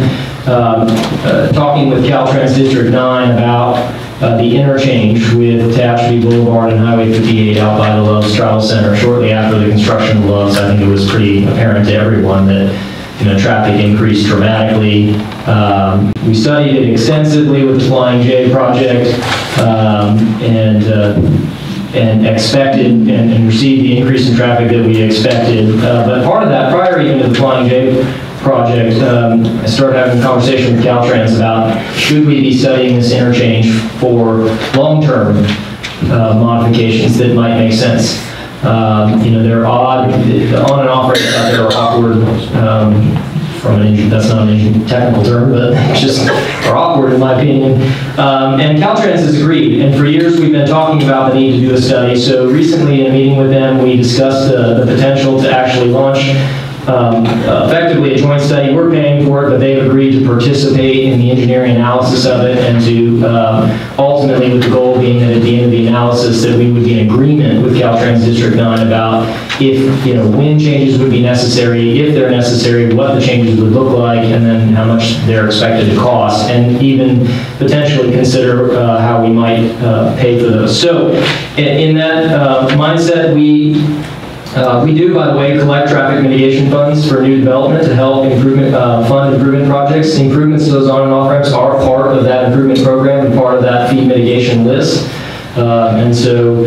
talking with Caltrans District 9 about the interchange with Tehachapi Boulevard and Highway 58 out by the Love's Travel Center. Shortly after the construction of Love's, I think it was pretty apparent to everyone that traffic increased dramatically. We studied it extensively with the Flying J project and expected and received the increase in traffic that we expected. But part of that, prior even to the Flying J project, I started having a conversation with Caltrans about should we be studying this interchange for long-term modifications that might make sense. They're odd, the on and off rates out there are awkward from an engine, that's not an technical term, but just are awkward in my opinion. And Caltrans has agreed, and for years we've been talking about the need to do a study. So recently in a meeting with them, we discussed the potential to actually launch effectively a joint study. We're paying for it, but they've agreed to participate in the engineering analysis of it, and to ultimately with the goal being that at the end of the analysis that we would be in agreement with Caltrans District 9 about if, when changes would be necessary, if they're necessary, what the changes would look like, and then how much they're expected to cost, and even potentially consider how we might pay for those. So in that mindset, we do, by the way, collect traffic mitigation funds for new development to help fund improvement projects. The improvements to those on and off ramps are part of that improvement program and part of that fee mitigation list. And so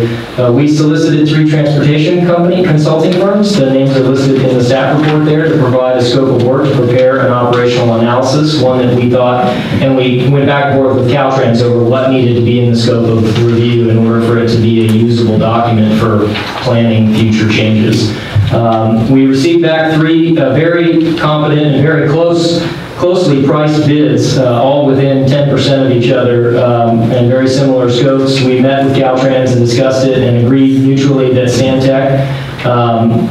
we solicited 3 transportation company consulting firms. The names are listed in the staff report there to provide a scope of work to prepare an operational analysis, one that we thought, and we went back and forth with Caltrans over what needed to be in the scope of review in order for it to be a usable document for planning future changes. We received back 3 very competent and very closely priced bids, all within 10% of each other, and very similar scopes. We met with Caltrans and discussed it and agreed mutually that Stantec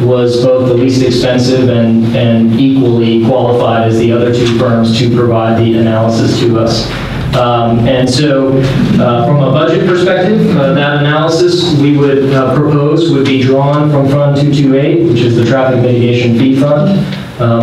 was both the least expensive and equally qualified as the other 2 firms to provide the analysis to us. And so from a budget perspective, that analysis we would propose would be drawn from Fund 228, which is the Traffic Mitigation Fee Fund,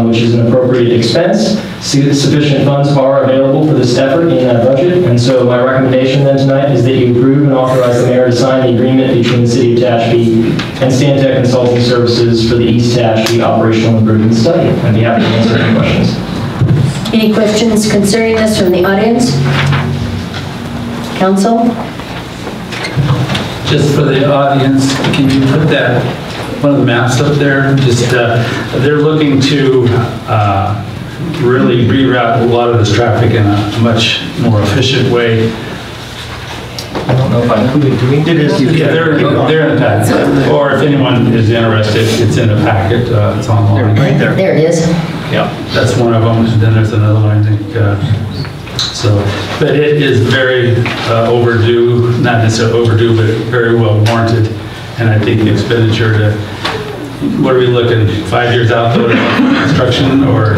which is an appropriate expense. Sufficient funds are available for this effort in that budget, and so my recommendation then tonight is that you approve and authorize the mayor to sign the agreement between the City of Tehachapi and Stantec Consulting Services for the East Tehachapi Operational Improvement Study. I'd be happy to answer any questions. Any questions concerning this from the audience? Council? Just for the audience, can you put that, one of the maps up there? Just, they're looking to really reroute a lot of this traffic in a much more efficient way. I don't know if I included, it is. Yeah, they're in the packet. Or if anyone is interested, it's in a packet, it's online. Right there. There it is. Yeah, that's one of them, and then there's another one, I think. But it is very overdue, not necessarily overdue, but very well warranted. And I think the expenditure to, what are we looking, 5 years out though, construction, or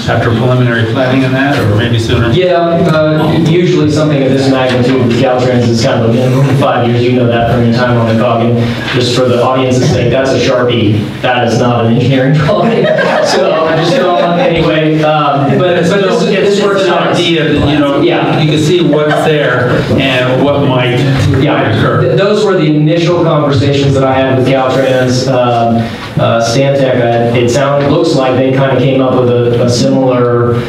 after preliminary planning and that, or maybe sooner? Yeah, usually something of this magnitude with Caltrans is kind of a minimum 5 years. You know that from your time on the Coggin. Just for the audience's sake, that's a Sharpie. That is not an engineering drawing. So I just don't want anyway. But this works an idea that, yeah, you can see what's there and what might occur. Those were the initial conversations that I had with Caltrans. Stantec, it looks like they kind of came up with a similar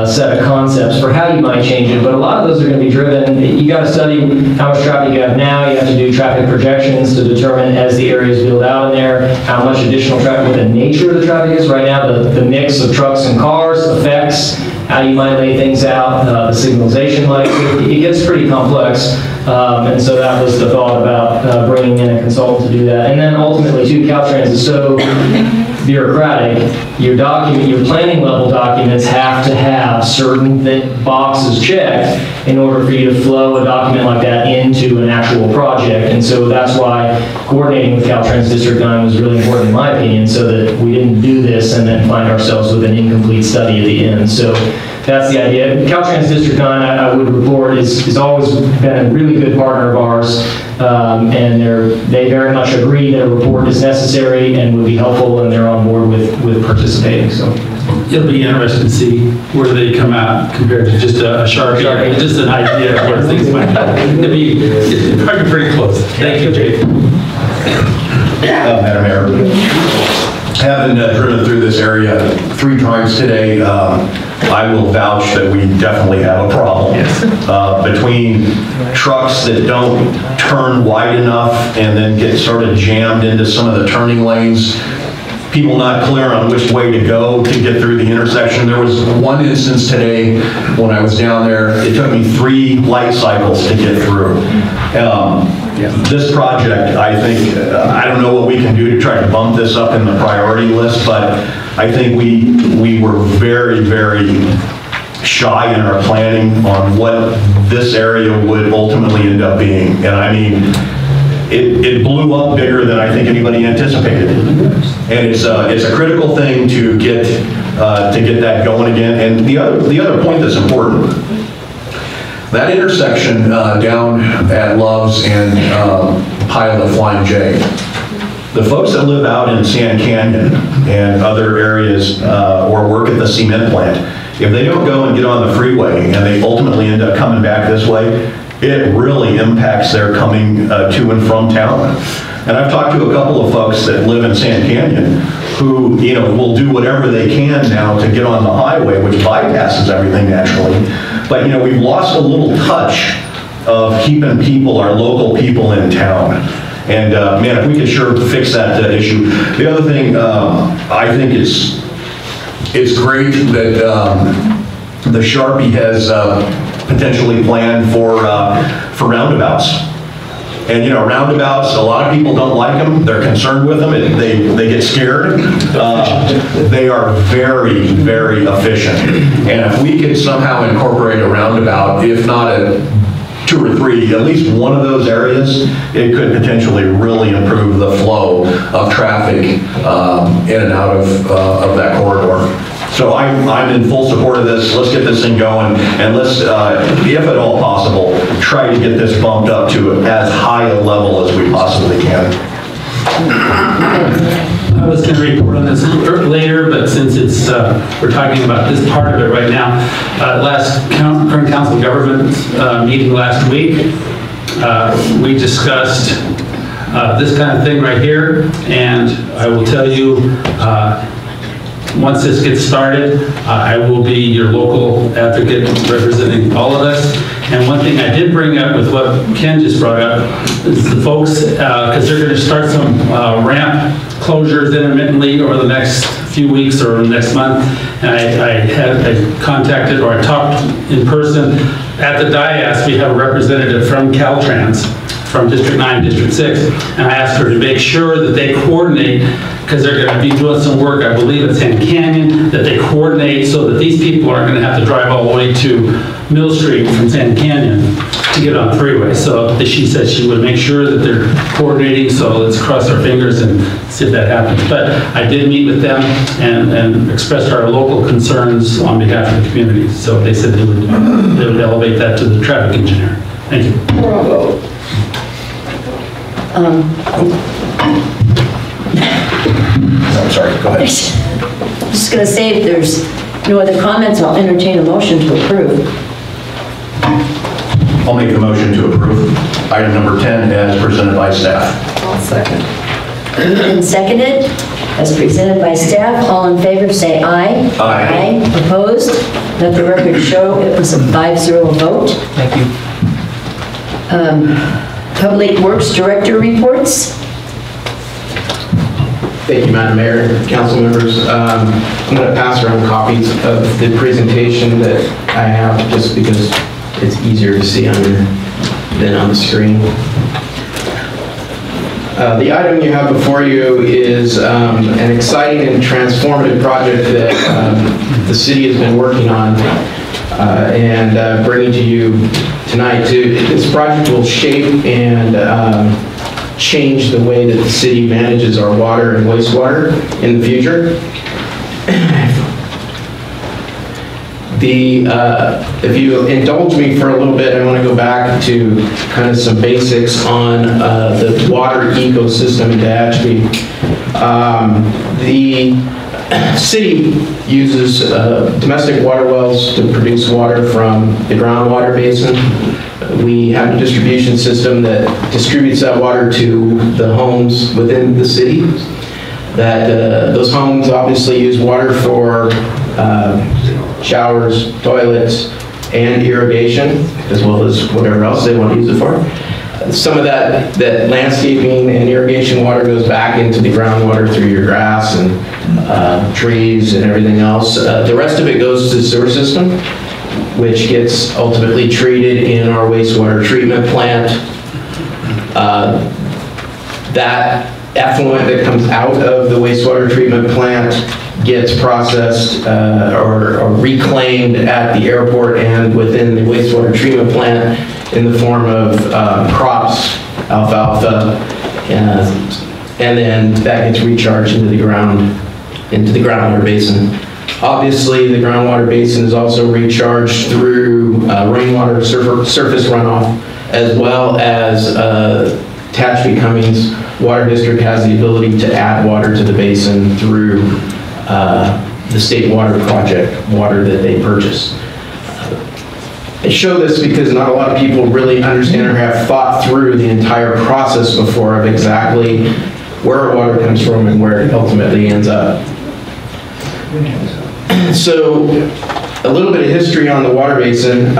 set of concepts for how you might change it, but a lot of those are going to be driven. You got to study how much traffic you have now. You have to do traffic projections to determine, as the areas build out in there, how much additional traffic, what the nature of the traffic is. Right now, the mix of trucks and cars affects how you might lay things out, the signalization lights. It gets pretty complex. And so that was the thought about bringing in a consultant to do that. And then ultimately, too, Caltrans is so bureaucratic. Your planning level documents have to have certain boxes checked in order for you to flow a document like that into an actual project. And so that's why coordinating with Caltrans District 9 was really important in my opinion, so that we didn't do this and then find ourselves with an incomplete study at the end. So that's the idea. Caltrans District 9, I would report, has always been a really good partner of ours, and they very much agree that a report is necessary and would be helpful, and they're on board with participating. So it'll be interesting to see where they come out compared to just a Sharpie. Just an idea of where things might go. It'll be probably pretty close. Thank you, Jake. Madam Mayor, having driven through this area 3 times today, I will vouch that we definitely have a problem. Between trucks that don't turn wide enough and then get sort of jammed into some of the turning lanes, people not clear on which way to go to get through the intersection. There was one instance today when I was down there, it took me 3 light cycles to get through. This project, I think, I don't know what we can do to try to bump this up in the priority list, but I think we were very, very shy in our planning on what this area would ultimately end up being. And I mean, it blew up bigger than I think anybody anticipated. And it's a critical thing to get that going again. And the other point that's important, that intersection down at Love's and Pilot Flying J, the folks that live out in Sand Canyon and other areas or work at the cement plant, if they don't go and get on the freeway and they ultimately end up coming back this way, it really impacts their coming to and from town. And I've talked to a couple of folks that live in Sand Canyon who, will do whatever they can now to get on the highway, which bypasses everything naturally. But, we've lost a little touch of keeping people, our local people in town. And man, if we could sure fix that issue. The other thing, I think it's great that the Sharpie has potentially planned for roundabouts. And roundabouts, a lot of people don't like them. They're concerned with them. They get scared. They are very, very efficient. And if we could somehow incorporate a roundabout, if not 2 or 3, at least one of those areas, it could potentially really improve the flow of traffic in and out of that corridor. So I'm in full support of this. Let's get this thing going, and let's, if at all possible, try to get this bumped up to as high a level as we possibly can. I was going to report on this a little later, but since it's we're talking about this part of it right now, last current council government meeting last week, we discussed this kind of thing right here, and I will tell you, once this gets started, I will be your local advocate representing all of us. And one thing I did bring up with what Ken just brought up is the folks, because they're going to start some ramp closures intermittently over the next few weeks or next month. And I contacted, or I talked in person at the dais. We have a representative from Caltrans, from District 9, District 6, and I asked her to make sure that they coordinate, because they're going to be doing some work, I believe, at Sand Canyon, that they coordinate so that these people aren't going to have to drive all the way to Mill Street from Sand Canyon to get on the freeway. So she said she would make sure that they're coordinating, so let's cross our fingers and see if that happens. But I did meet with them and expressed our local concerns on behalf of the community. So they said they would elevate that to the traffic engineer. Thank you. Bravo. I'm sorry, go ahead. Just going to say, if there's no other comments, I'll entertain a motion to approve. I'll make the motion to approve item number 10 as presented by staff. I'll second. Moved and seconded, as presented by staff. All in favor, say aye. Aye. Aye. Opposed? Let the record show it was a 5-0 vote. Thank you. Public Works Director reports. Thank you, Madam Mayor, council members. I'm going to pass around copies of the presentation that I have, just because it's easier to see than on the screen. The item you have before you is an exciting and transformative project that the city has been working on and bringing to you tonight. This project will shape and change the way that the city manages our water and wastewater in the future. If you indulge me for a little bit, I want to go back to kind of some basics on the water ecosystem in Tehachapi. The city uses domestic water wells to produce water from the groundwater basin. We have a distribution system that distributes that water to the homes within the city. Those homes obviously use water for showers, toilets, and irrigation, as well as whatever else they want to use it for. Some of that landscaping and irrigation water goes back into the groundwater through your grass and trees and everything else. The rest of it goes to the sewer system, which gets ultimately treated in our wastewater treatment plant. That effluent that comes out of the wastewater treatment plant gets processed or reclaimed at the airport and within the wastewater treatment plant in the form of crops, alfalfa, and then that gets recharged into the groundwater basin. Obviously, the groundwater basin is also recharged through rainwater surface runoff, as well as Tehachapi Cummings Water District has the ability to add water to the basin through the state water project water that they purchase. I show this because not a lot of people really understand or have thought through the entire process before of exactly where our water comes from and where it ultimately ends up. So, a little bit of history on the water basin.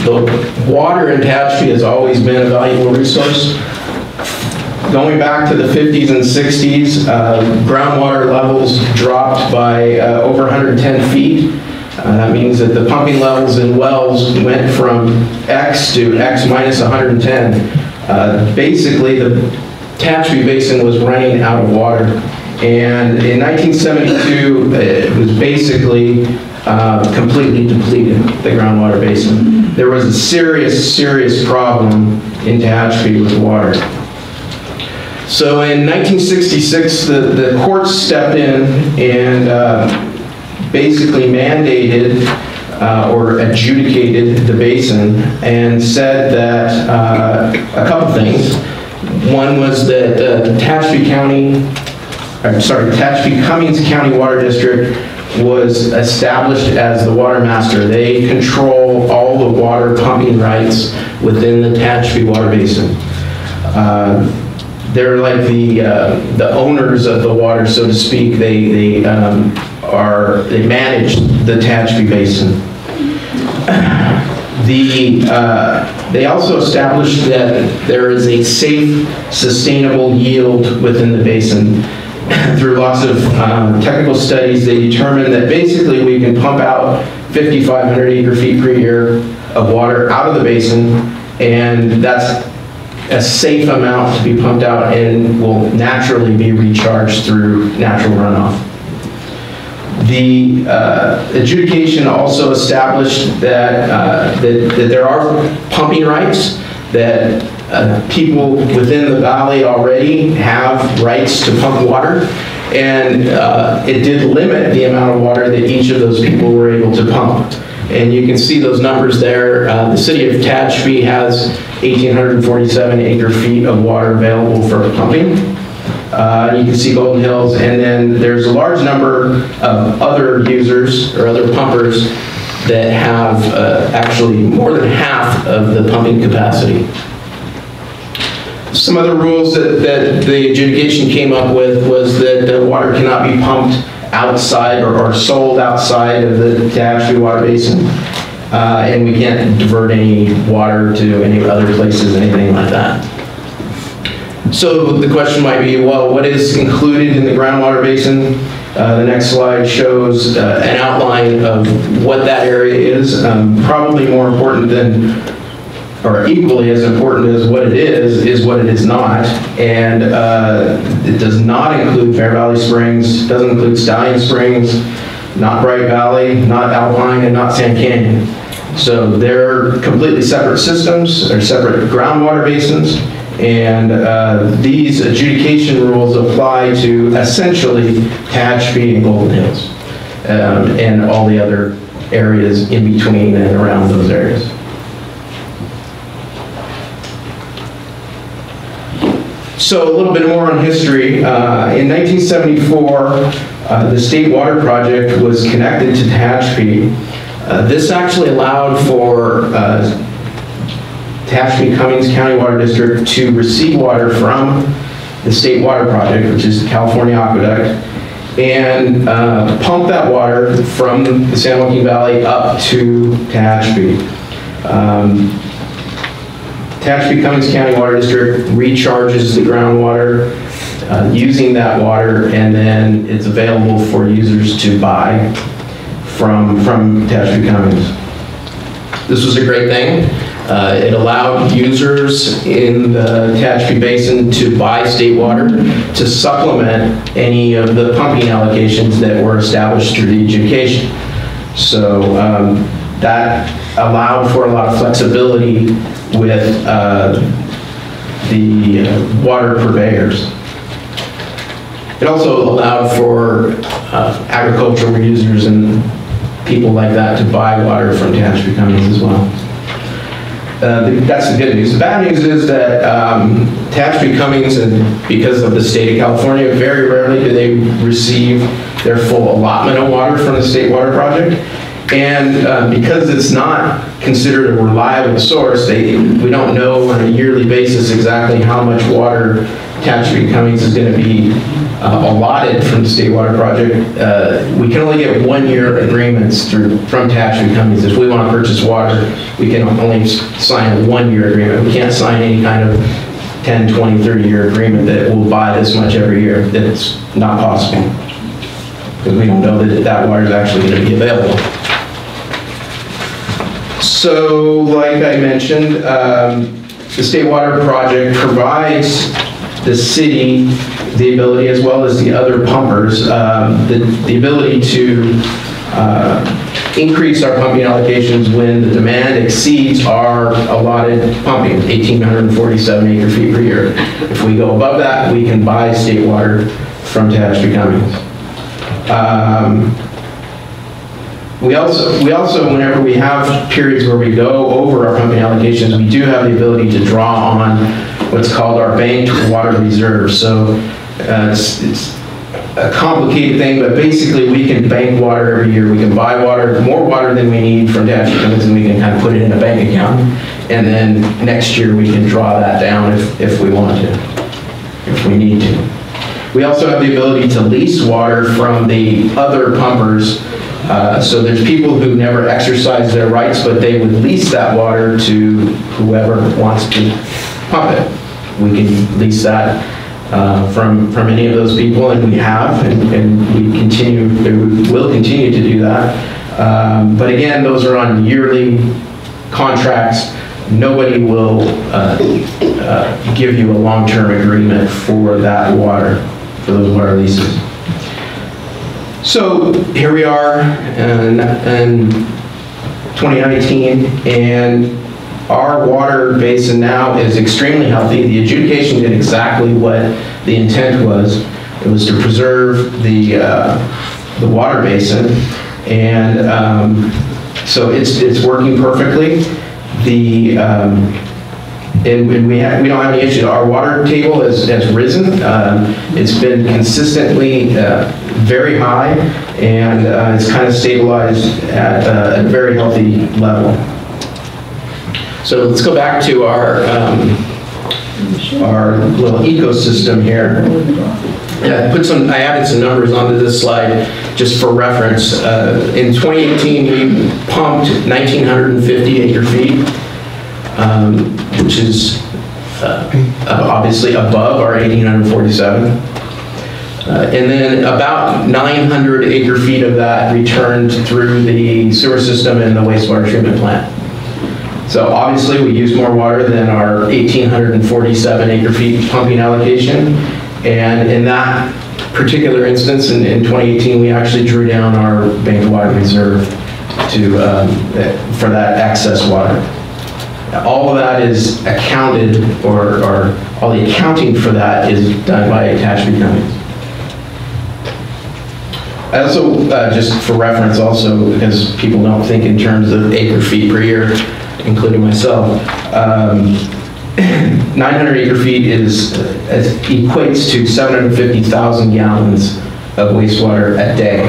The water in Tehachapi has always been a valuable resource. Going back to the 50s and 60s, groundwater levels dropped by over 110 feet. That means that the pumping levels in wells went from X to X minus 110. Basically, the Tehachapi Basin was running out of water. And in 1972, it was basically completely depleted, the groundwater basin. There was a serious, serious problem in Tehachapi with water. So in 1966, the courts stepped in and basically mandated or adjudicated the basin and said that a couple things. One was that Tehachapi Cummings County Water District was established as the water master. They control all the water pumping rights within the Tehachapi water basin. They're like the owners of the water, so to speak. They manage the Tehachapi Basin. They also established that there is a safe, sustainable yield within the basin. Through lots of technical studies, they determined that basically we can pump out 5,500 acre-feet per year of water out of the basin, and that's a safe amount to be pumped out and will naturally be recharged through natural runoff. The adjudication also established that there are pumping rights, that people within the valley already have rights to pump water, and it did limit the amount of water that each of those people were able to pump. And you can see those numbers there. The city of Tehachapi has 1,847 acre-feet of water available for pumping. You can see Golden Hills, and then there's a large number of other users or other pumpers that have actually more than half of the pumping capacity. Some other rules that the adjudication came up with was that the water cannot be pumped outside or sold outside of the Tehachapi water basin. And we can't divert any water to any other places, anything like that. So the question might be, well, what is included in the groundwater basin? The next slide shows an outline of what that area is. Probably more important than or equally as important as what it is what it is not. And it does not include Bear Valley Springs, doesn't include Stallion Springs, not Bright Valley, not Alpine, and not Sand Canyon. So they're completely separate systems, they're separate groundwater basins, and these adjudication rules apply to essentially Tehachapi and Golden Hills, and all the other areas in between and around those areas. So a little bit more on history. In 1974, the State Water Project was connected to Tehachapi. This actually allowed for Tehachapi Cummings County Water District to receive water from the State Water Project, which is California Aqueduct, and pump that water from the San Joaquin Valley up to Tehachapi. Tehachapi Cummings County Water District recharges the groundwater using that water, and then it's available for users to buy from Tehachapi Cummings. This was a great thing. It allowed users in the Tehachapi Basin to buy state water to supplement any of the pumping allocations that were established through the adjudication. So that allowed for a lot of flexibility with the water purveyors. It also allowed for agricultural users and people like that to buy water from Tehachapi Cummings as well. That's the good news. The bad news is that Tehachapi Cummings, and because of the state of California, very rarely do they receive their full allotment of water from the State Water Project. And because it's not considered a reliable source, we don't know on a yearly basis exactly how much water Tehachapi Cummings is going to be allotted from the State Water Project. We can only get 1-year agreements from Tehachapi Cummings. If we want to purchase water, we can only sign a 1-year agreement. We can't sign any kind of 10, 20, 30-year agreement that will buy this much every year. That's not possible, because we don't know that that water is actually going to be available. So, like I mentioned, the State Water Project provides the city the ability, as well as the other pumpers, the ability to increase our pumping allocations when the demand exceeds our allotted pumping, 1,847 acre-feet per year. If we go above that, we can buy state water from Tehachapi Cummings. We also, whenever we have periods where we go over our pumping allocations, we do have the ability to draw on what's called our banked water reserve. So it's a complicated thing, but basically we can bank water every year. We can buy water, more water than we need from Tehachapi Cummings, and we can kind of put it in a bank account. And then next year we can draw that down if we want to, if we need to. We also have the ability to lease water from the other pumpers. So there's people who never exercise their rights, but they would lease that water to whoever wants to pump it. We can lease that from any of those people, and we have, and we will continue to do that. But again, those are on yearly contracts. Nobody will give you a long-term agreement for that water, for those water leases. So here we are in 2019, and our water basin now is extremely healthy. The adjudication did exactly what the intent was. It was to preserve the water basin, and so it's working perfectly. And we don't have any issues. Our water table has risen. It's been consistently very high, and it's kind of stabilized at a very healthy level. So let's go back to our little ecosystem here. I added some numbers onto this slide just for reference. In 2018, we pumped 1,950 acre-feet, which is obviously above our 1,847. And then about 900 acre-feet of that returned through the sewer system and the wastewater treatment plant. So obviously we use more water than our 1,847 acre-feet pumping allocation. And in that particular instance, in 2018, we actually drew down our bank water reserve for that excess water. All of that is accounted, or all the accounting for that is done by Tehachapi County. I also, just for reference also, because people don't think in terms of acre-feet per year, including myself, 900 acre-feet equates to 750,000 gallons of wastewater a day.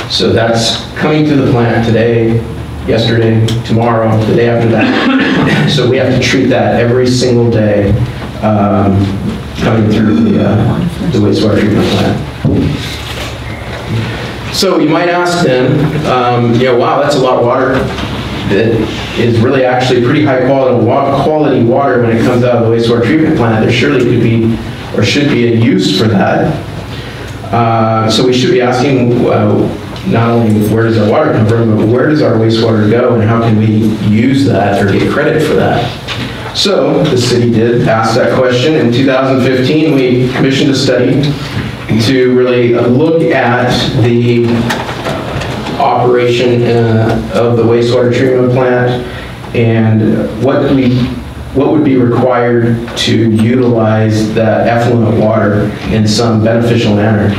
So that's coming to the plant today, yesterday, tomorrow, the day after that. So we have to treat that every single day coming through the wastewater treatment plant. So you might ask then, wow, that's a lot of water. That is really actually pretty high quality water when it comes out of the wastewater treatment plant. There surely could be, or should be, a use for that. So we should be asking not only where does our water come from, but where does our wastewater go and how can we use that or get credit for that? So the city did ask that question. In 2015, we commissioned a study to really look at the operation of the wastewater treatment plant and what would be required to utilize that effluent water in some beneficial manner.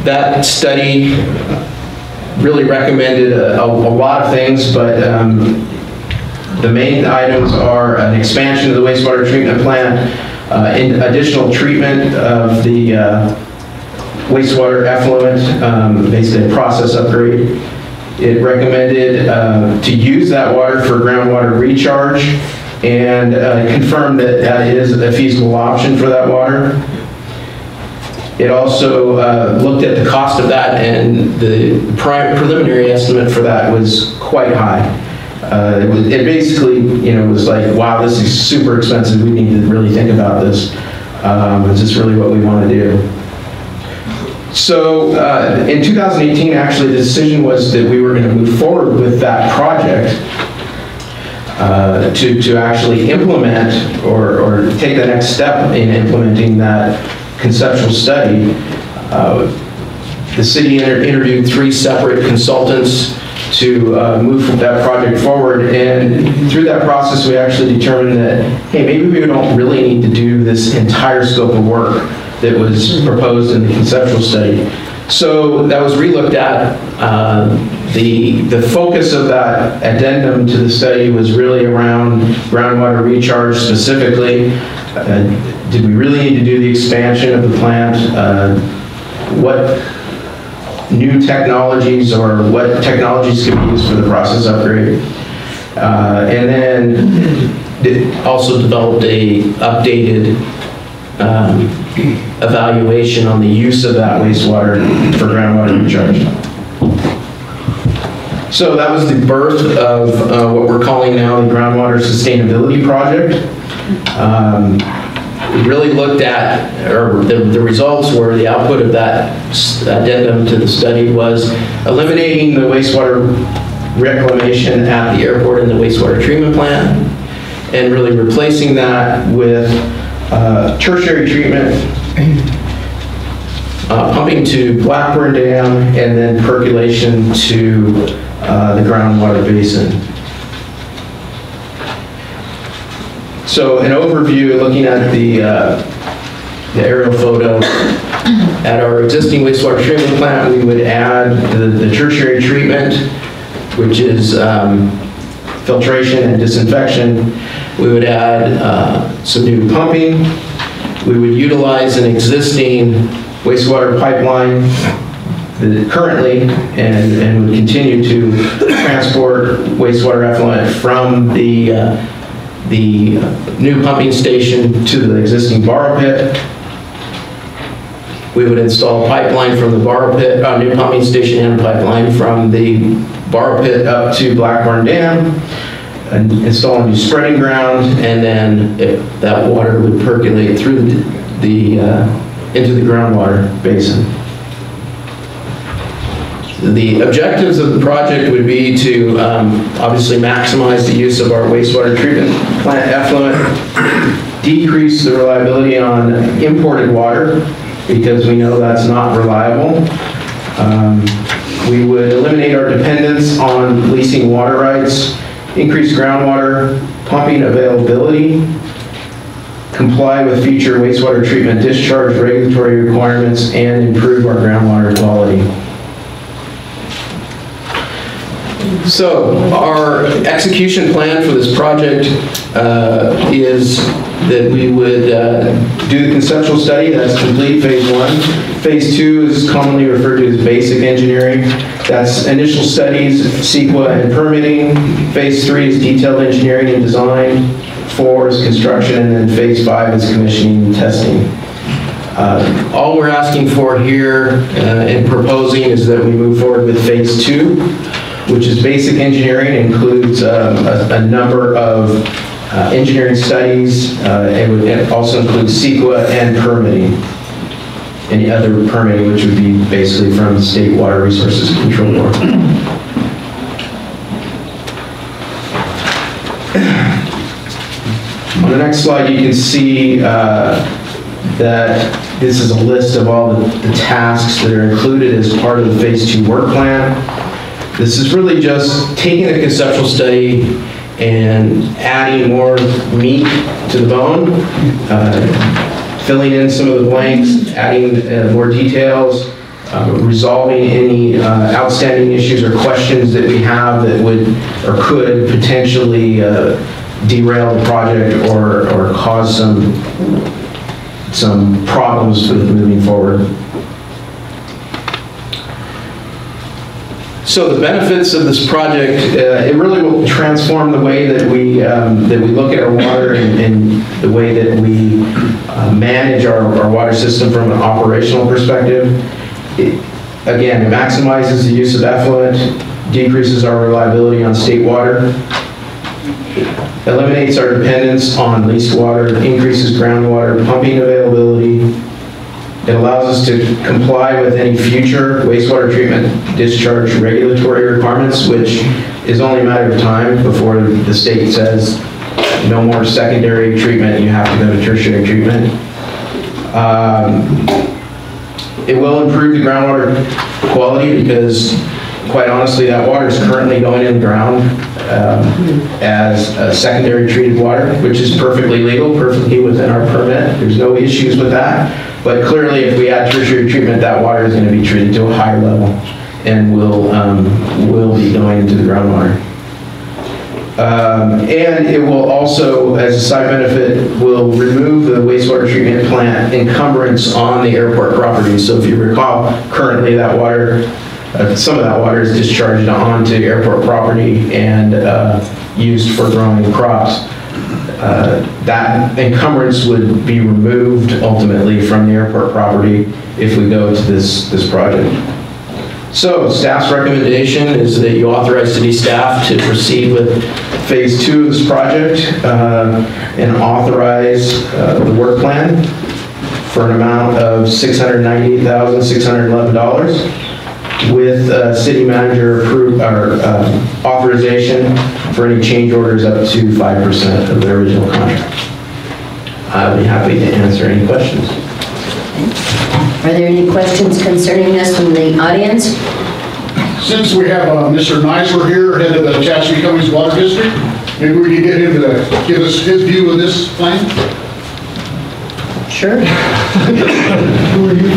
That study really recommended a lot of things, but the main items are an expansion of the wastewater treatment plant, additional treatment of the wastewater effluent, basically a process upgrade. It recommended to use that water for groundwater recharge and confirmed that that is a feasible option for that water. It also looked at the cost of that, and the preliminary estimate for that was quite high. It basically, was like, wow, this is super expensive. We need to really think about this. Is this really what we want to do? So in 2018, actually, the decision was that we were going to move forward with that project to actually implement or take the next step in implementing that conceptual study. The city interviewed 3 separate consultants to move that project forward, and through that process we actually determined that, hey, maybe we don't really need to do this entire scope of work that was proposed in the conceptual study. So that was relooked at. The focus of that addendum to the study was really around groundwater recharge specifically. Did we really need to do the expansion of the plant? What new technologies or what technologies could be used for the process upgrade? And then it also developed a updated evaluation on the use of that wastewater for groundwater recharge. So that was the birth of what we're calling now the Groundwater Sustainability Project. We really looked at, or the results were, the output of that addendum to the study was eliminating the wastewater reclamation at the airport and the wastewater treatment plant, and really replacing that with tertiary treatment, pumping to Blackburn Dam, and then percolation to the groundwater basin. So an overview, looking at the aerial photo, at our existing wastewater treatment plant, we would add the tertiary treatment, which is filtration and disinfection. We would add some new pumping. We would utilize an existing wastewater pipeline that currently and would continue to transport wastewater effluent from the new pumping station to the existing borrow pit. We would install a pipeline from the borrow pit, new pumping station and a pipeline from the borrow pit up to Blackburn Dam, and install a new spreading ground, and then that water would percolate through into the groundwater basin. The objectives of the project would be to obviously maximize the use of our wastewater treatment plant effluent, decrease the reliability on imported water because we know that's not reliable. We would eliminate our dependence on leasing water rights, increase groundwater pumping availability, comply with future wastewater treatment discharge regulatory requirements, and improve our groundwater quality. So our execution plan for this project is that we would do the conceptual study. That's complete, phase 1. Phase 2 is commonly referred to as basic engineering. That's initial studies, CEQA, and permitting. Phase 3 is detailed engineering and design. 4 is construction, and then phase 5 is commissioning and testing. All we're asking for here and proposing is that we move forward with phase 2, which is basic engineering, includes a number of engineering studies. It would also include CEQA and permitting. Any other permitting, which would be basically from the State Water Resources Control Board. On the next slide, you can see that this is a list of all the tasks that are included as part of the phase 2 work plan. This is really just taking a conceptual study and adding more meat to the bone, filling in some of the blanks, adding more details, resolving any outstanding issues or questions that we have that would or could potentially derail the project or cause some problems with moving forward. So the benefits of this project, it really will transform the way that we look at our water and the way that we manage our water system from an operational perspective. Again, it maximizes the use of effluent, decreases our reliability on state water, eliminates our dependence on leased water, increases groundwater pumping availability. It allows us to comply with any future wastewater treatment discharge regulatory requirements, which is only a matter of time before the state says no more secondary treatment, you have to go to tertiary treatment. It will improve the groundwater quality because, quite honestly, that water is currently going in the ground as secondary treated water, which is perfectly legal, perfectly within our permit. There's no issues with that. But clearly, if we add tertiary treatment, that water is going to be treated to a higher level and will be going into the groundwater. And it will also, as a side benefit, will remove the wastewater treatment plant encumbrance on the airport property. So if you recall, currently that water, some of that water is discharged onto airport property and used for growing crops. That encumbrance would be removed ultimately from the airport property if we go to this project. So staff's recommendation is that you authorize city staff to proceed with phase 2 of this project and authorize the work plan for an amount of $698,611 with city manager authorization for any change orders up to 5% of the original contract. I'll be happy to answer any questions. Are there any questions concerning this from the audience? Since we have Mr. Neisler here, head of the Tehachapi County's Water District, maybe we could get him to give us his view of this plan? Sure. Who are you,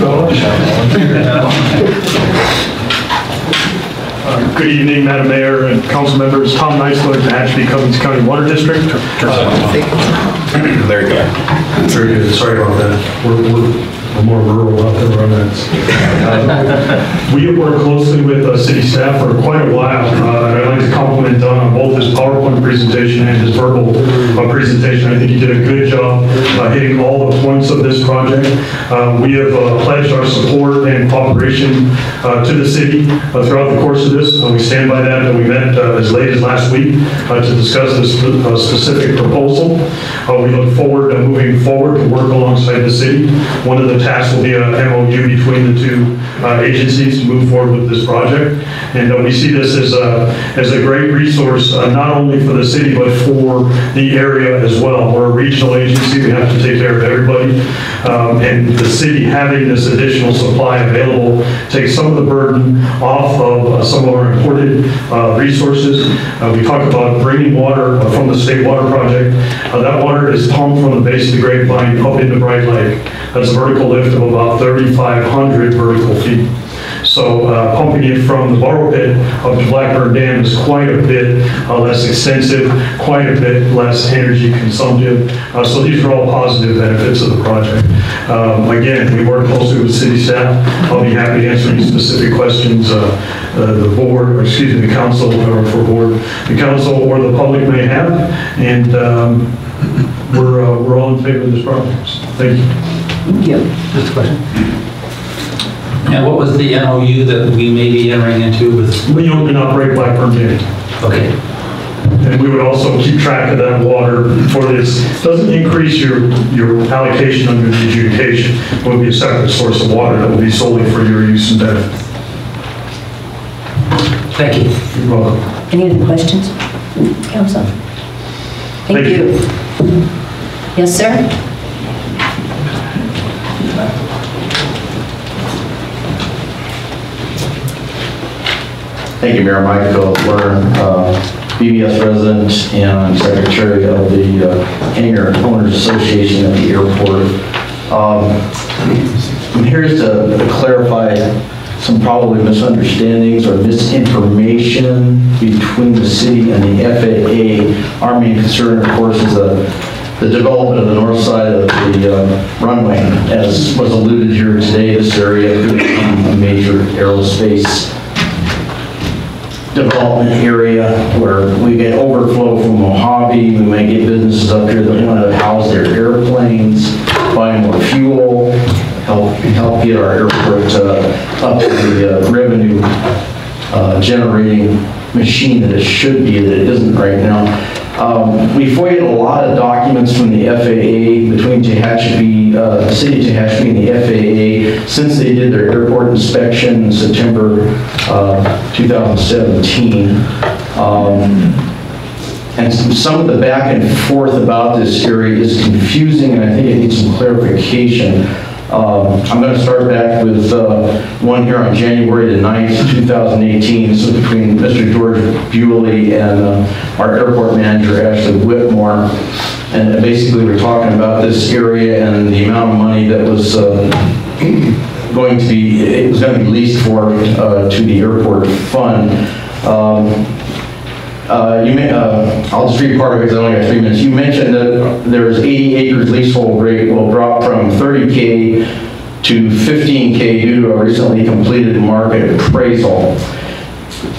Good evening, Madam Mayor and council members. Tom Neisler, Tehachapi County Water District. There you go. Very good. Sorry about that. We're more rural out there on that. We have worked closely with city staff for quite a while. I'd like to compliment Don on both his PowerPoint presentation and his verbal presentation. I think he did a good job hitting all the points of this project. We have pledged our support and cooperation to the city throughout the course of this. We stand by that, and we met as late as last week to discuss this specific proposal. We look forward to moving forward to work alongside the city. One of the tasks will be a MOU between the two agencies to move forward with this project. And we see this as a great resource, not only for the city, but for the area as well. We're a regional agency, we have to take care of everybody. And the city having this additional supply available takes some of the burden off of some of our imported resources. We talk about bringing water from the state water project. That water is pumped from the base of the Grapevine up into Bright Lake. That's a vertical lift of about 3,500 vertical feet. So pumping it from the borrow pit up to Blackburn Dam is quite a bit less extensive, quite a bit less energy consumptive. So these are all positive benefits of the project. Again, we work closely with city staff. I'll be happy to answer any specific questions the board, or excuse me, the council, or for board, the council or the public may have. And we're all in favor of this project. Thank you. Thank you. Just a question. And what was the MOU that we may be entering into with? We own and operate Blackburn Dam. Okay. And we would also keep track of that water for this. Doesn't increase your allocation under the adjudication. It will be a separate source of water that will be solely for your use and benefit. Thank you. You're welcome. Any other questions? Council? Thank you. Yes, sir? Thank you, Mayor Michael Lerner, BBS resident and secretary of the Hangar Owners Association at the airport. I'm here to clarify some probably misunderstandings or misinformation between the city and the FAA. Our main concern, of course, is the development of the north side of the runway. As was alluded here today, this area could become a major aerospace development area where we get overflow from Mojave. We may get businesses up here that want to house their airplanes, buy more fuel, help get our airport up to the revenue generating machine that it should be, that it isn't right now. We FOIA'd a lot of documents from the FAA, between Tehachapi, the city of Tehachapi and the FAA, since they did their airport inspection in September 2017. And some of the back and forth about this area is confusing, and I think it needs some clarification. I'm going to start back with one here on January the 9th, 2018. This is between Mr. George Bewley and our airport manager, Ashley Whitmore. And basically we're talking about this area and the amount of money that was going to be leased for to the airport fund. I'll just read part of it because I only got 3 minutes. You mentioned that there's 80 acres leasehold rate will drop from 30K to 15K due to a recently completed market appraisal.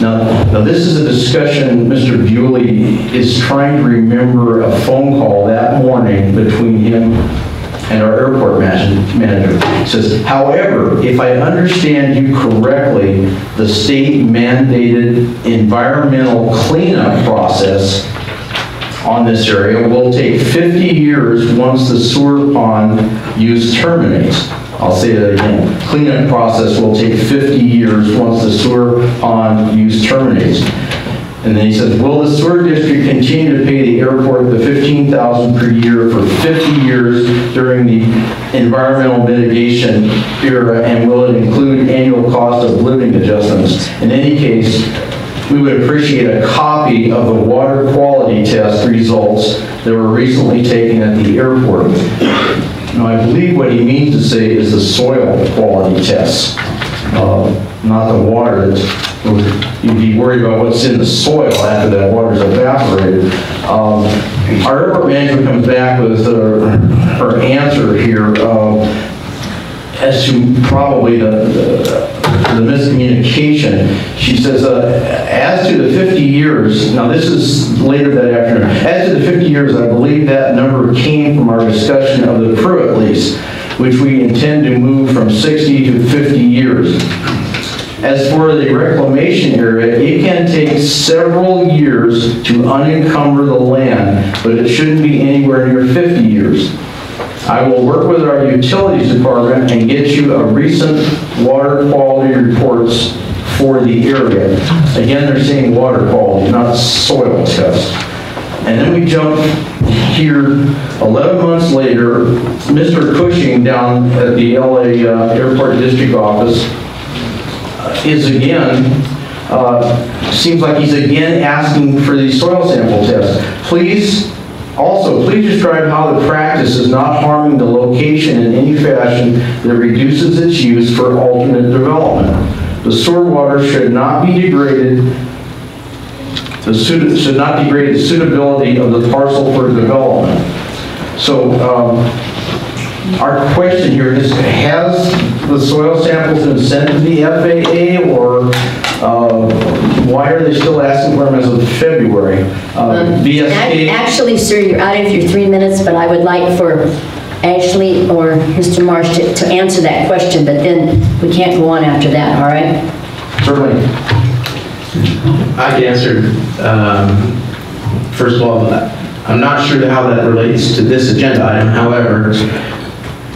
Now this is a discussion Mr. Bewley is trying to remember a phone call that morning between him and our airport manager. It says, however, if I understand you correctly, the state mandated environmental cleanup process on this area will take 50 years once the sewer pond use terminates. I'll say that again. Cleanup process will take 50 years once the sewer pond use terminates. And then he says, will the sewer district continue to pay the airport the $15,000 per year for 50 years during the environmental mitigation era, and will it include annual cost of living adjustments? In any case, we would appreciate a copy of the water quality test results that were recently taken at the airport. Now, I believe what he means to say is the soil quality tests, not the water. You'd be worried about what's in the soil after that water's evaporated. Our airport manager comes back with her answer here as to probably the miscommunication. She says, as to the 50 years, now this is later that afternoon, as to the 50 years, I believe that number came from our discussion of the Pruitt lease, which we intend to move from 60 to 50 years. As for the reclamation area, it can take several years to unencumber the land, but it shouldn't be anywhere near 50 years. I will work with our utilities department and get you a recent water quality reports for the area. Again, they're saying water quality, not soil test. And then we jump here 11 months later, Mr. Cushing down at the LA Airport District Office is again, seems like he's again asking for these soil sample tests. Please describe how the practice is not harming the location in any fashion that reduces its use for alternate development. The sewer water should not be degraded. Should not degrade the suitability of the parcel for development. So our question here is, has the soil samples been sent to the FAA, or why are they still asking for them as of February? VSK? Actually, sir, you're out of your 3 minutes, but I would like for Ashley or Mr. Marsh to answer that question, but then we can't go on after that, all right? Certainly. I can answer. First of all, I'm not sure how that relates to this agenda item. However,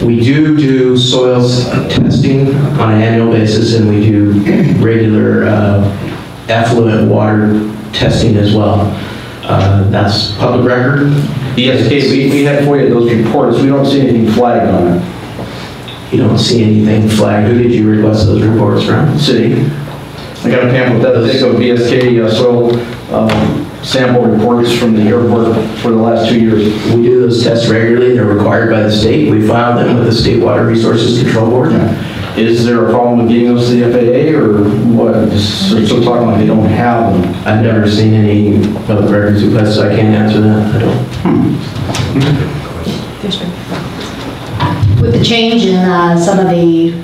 we do soils testing on an annual basis, and we do regular effluent water testing as well. That's public record. VSK, we had FOIA those reports. We don't see anything flagged on it. You don't see anything flagged. Who did you request those reports from? City. I got a pamphlet that they go VSK soil sample reports from the airport for the last 2 years. We do those tests regularly. They're required by the state. We file them with the State Water Resources Control Board. Is there a problem with getting those to the FAA, or what? They're still talking like they don't have them. I've never seen any public records requests, so I can't answer that. I don't. With the change in some of the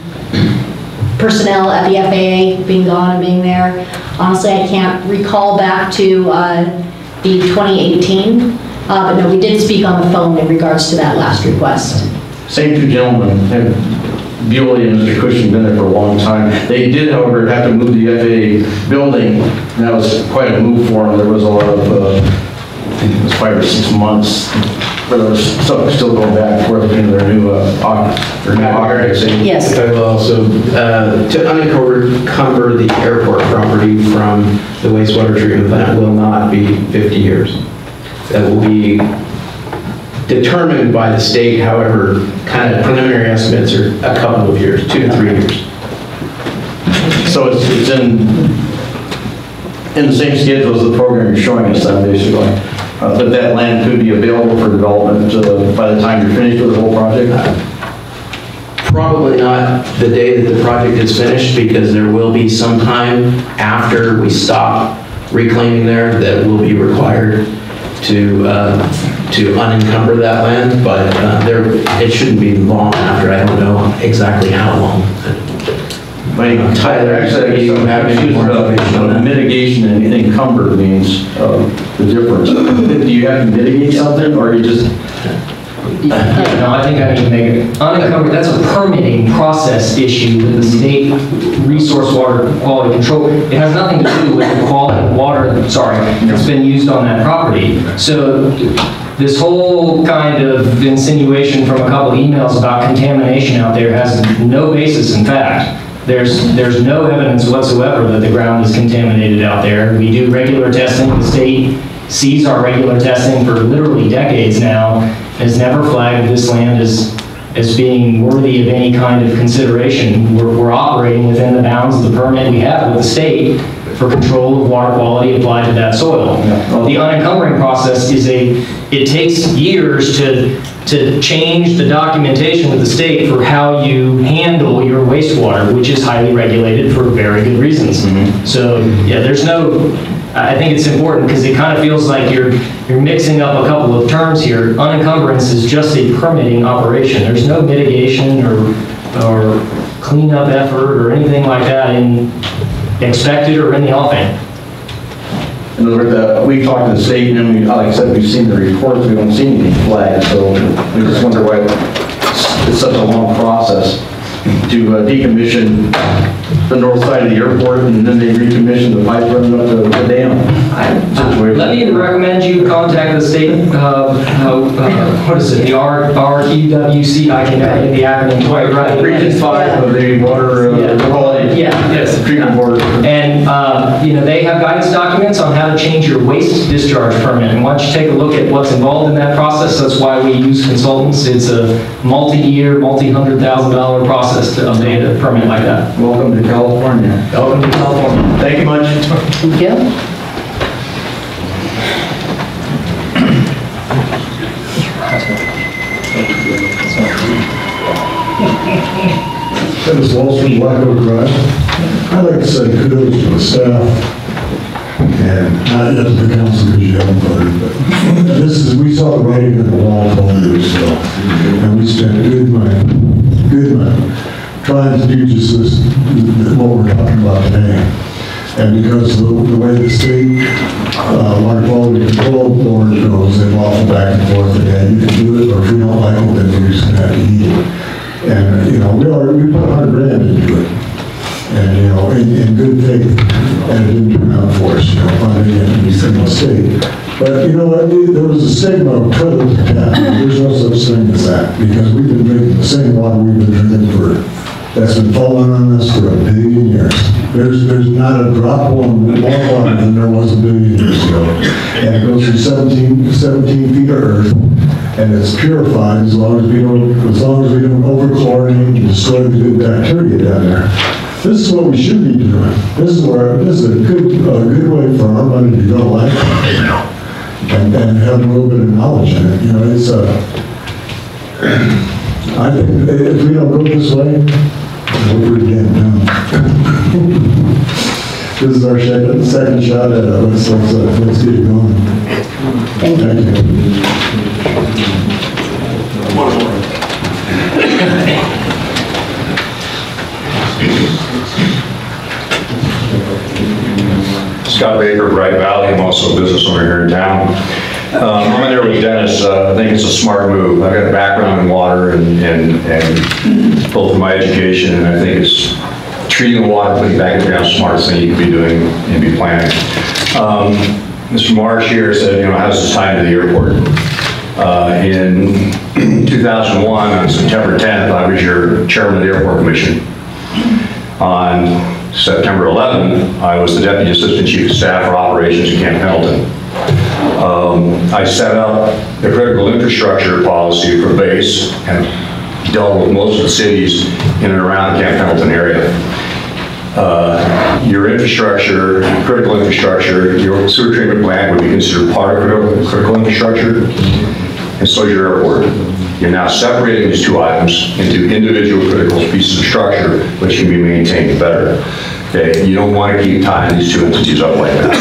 personnel at the FAA being gone and being there, honestly, I can't recall back to the 2018, but no, we did speak on the phone in regards to that last request. Same two gentlemen, Bewley and Mr. Cushing, been there for a long time. They did, however, have to move the FAA building, and that was quite a move for them. There was a lot of, I think it was 5 or 6 months, where there was stuff still going back and forth between their new architects. Yes. I will also, to unencumber the airport property from the wastewater treatment plant will not be 50 years. That will be determined by the state. However, kind of preliminary estimates are a couple of years, 2 to 3 years. So it's in the same schedule as the program you're showing us then, basically. But that land could be available for development by the time you're finished with the whole project? Probably not the day that the project is finished, because there will be some time after we stop reclaiming there that will be required to unencumber that land, but it shouldn't be long after. I don't know exactly how long. Tyler, actually, you have any more information on that? Mitigation and encumber means the difference. Do you have to mitigate something, or you just... No, I think I need to make it unencumbered. That's a permitting process issue with the state resource water quality control. It has nothing to do with the quality of water, that's been used on that property. So this whole kind of insinuation from a couple of emails about contamination out there has no basis in fact. There's no evidence whatsoever that the ground is contaminated out there. We do regular testing. The state sees our regular testing for literally decades now, has never flagged this land as being worthy of any kind of consideration. We're operating within the bounds of the permit we have with the state for control of water quality applied to that soil. The unencumbering process it takes years to change the documentation with the state for how you handle your wastewater, which is highly regulated for very good reasons. So yeah, I think it's important because it kind of feels like you're mixing up a couple of terms here. Unencumbrance is just a permitting operation. There's no mitigation or cleanup effort or anything like that expected or in the offing. In other words, we talked to the state, and like I said, we've seen the reports, we don't see anything flagged, so we just wonder why it's such a long process to decommission the north side of the airport, and then they recommission the pipe running up to the dam. Let me recommend you contact the state, what is it, the RQWC, I can never get the acronym quite right. Region 5 of the water quality. Yeah, yes. Treatment board. And, they have guidance documents on how to change your waste discharge permit. And why don't you take a look at what's involved in that process? That's why we use consultants. It's a multi-year, multi-$100,000 process to update a permit like that. Welcome to California. Welcome to California. Thank you much. Thank you. Dennis Walsh, Black Oak Drive. I'd like to say kudos to the staff and not yet to the council because you haven't voted, but we saw the writing on the wall 12 years ago, and we spent good money trying to do just this, what we're talking about today. And because of the way the state water quality control board goes, they waffle back and forth, and yeah, you can do it, or if we don't like it, then we're just gonna have to eat it. And, we put $100,000 into it. And, in good faith, and it didn't turn out for us, funding it from the state. But you know what, there was a stigma of toilet to tap. There's no such thing as that, because we've been drinking the same water we've been drinking that's been falling on us for 1 billion years. There's not a drop more water than there was 1 billion years ago. And it goes through 17 feet of earth, and it's purified as long as we don't over-chlorinate and destroy the good bacteria down there. This is what we should be doing. This is a good way for our money to go like and have a little bit of knowledge in it. It's I think if we don't go this way, we're pretty damn done. This is our second shot at it. Let's get it going. Thank you. Scott Baker, Bright Valley. I'm also a business owner here in town. I'm in there with Dennis. I think it's a smart move. I've got a background in water and both my education, and I think it's treating the water, putting it back in the ground, smartest thing you can be doing and be planning. Mr. Marsh here said, how's this tied to the airport? In 2001, on September 10th, I was your chairman of the Airport Commission. On September 11th, I was the Deputy Assistant Chief of Staff for Operations in Camp Pendleton. I set up the critical infrastructure policy for base and dealt with most of the cities in and around the Camp Pendleton area. Your infrastructure, critical infrastructure, your sewer treatment plant would be considered part of critical infrastructure, and so is your airport. You're now separating these two items into individual critical pieces of structure, which can be maintained better. Okay, you don't want to keep tying these two entities up like that.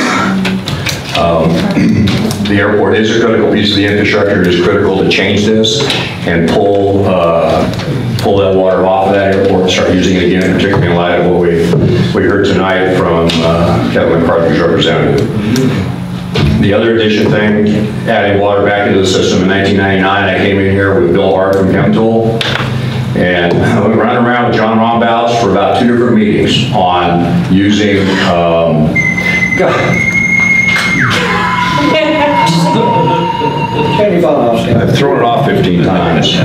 The airport is a critical piece of the infrastructure. It is critical to change this and pull that water off of that airport and start using it again, particularly in light of what we heard tonight from Kevin McCarthy's representative. The other addition thing, adding water back into the system in 1999, I came in here with Bill Hart from ChemTool, and we ran around with John Rombouts for about 2 different meetings on using, I've thrown it off 15 times.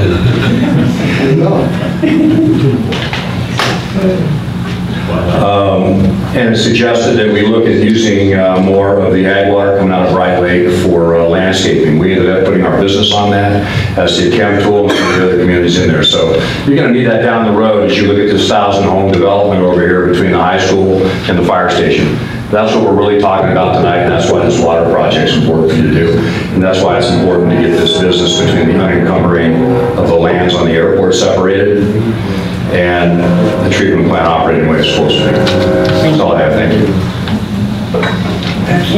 And it suggested that we look at using more of the ag water coming out of Bright Lake for landscaping. We ended up putting our business on that, as did ChemTool and some of the other communities in there. So you're going to need that down the road as you look at this 1,000-home development over here between the high school and the fire station. That's what we're really talking about tonight, and that's why this water project is important for you to do. And that's why it's important to get this business between the unencumbering of the lands on the airport separated and the treatment plant operating the way it's supposed to be. That's all I have. Thank you.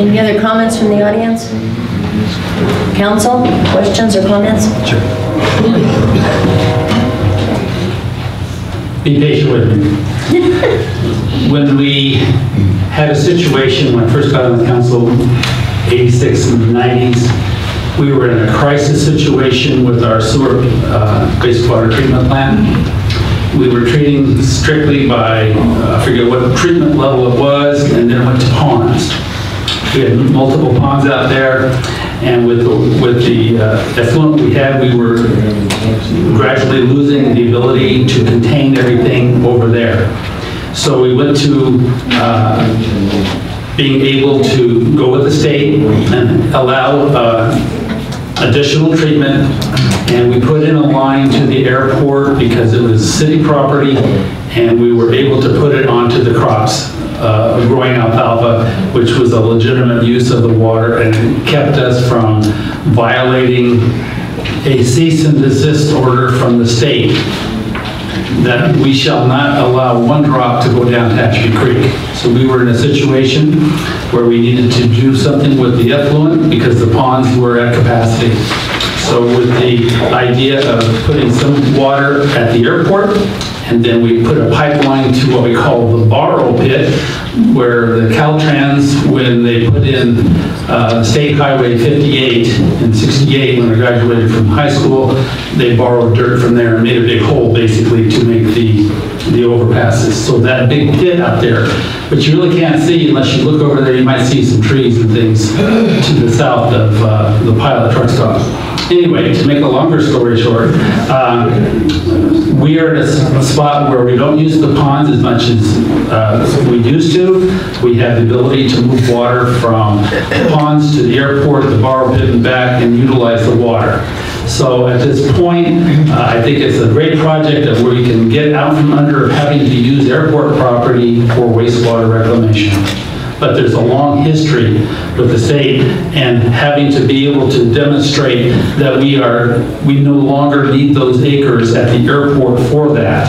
Any other comments from the audience? Council, questions or comments? Sure. Be patient with me. When we had a situation when I first got on the council, 86 and the 90s, we were in a crisis situation with our sewer wastewater treatment plant. We were treating strictly by, I forget what treatment level it was, and then it went to ponds. We had multiple ponds out there, and with the effluent we had, we were gradually losing the ability to contain everything over there. So we went to being able to go with the state and allow additional treatment, and we put in a line to the airport because it was city property, and we were able to put it onto the crops, growing alfalfa, which was a legitimate use of the water, and it kept us from violating a cease and desist order from the state that we shall not allow one drop to go down Tehachapi Creek. So we were in a situation where we needed to do something with the effluent because the ponds were at capacity. So with the idea of putting some water at the airport, and then we put a pipeline to what we call the borrow pit, where the Caltrans, when they put in State Highway 58 in '68, when I graduated from high school, they borrowed dirt from there and made a big hole basically to make the overpasses. So that big pit out there, but you really can't see unless you look over there, you might see some trees and things to the south of the pilot truck stop. Anyway, to make a longer story short, we are at a spot where we don't use the ponds as much as we used to. We have the ability to move water from ponds to the airport, the borrow pit and back, and utilize the water. So at this point, I think it's a great project of where we can get out from under having to use airport property for wastewater reclamation. But there's a long history with the state and having to be able to demonstrate that we no longer need those acres at the airport for that.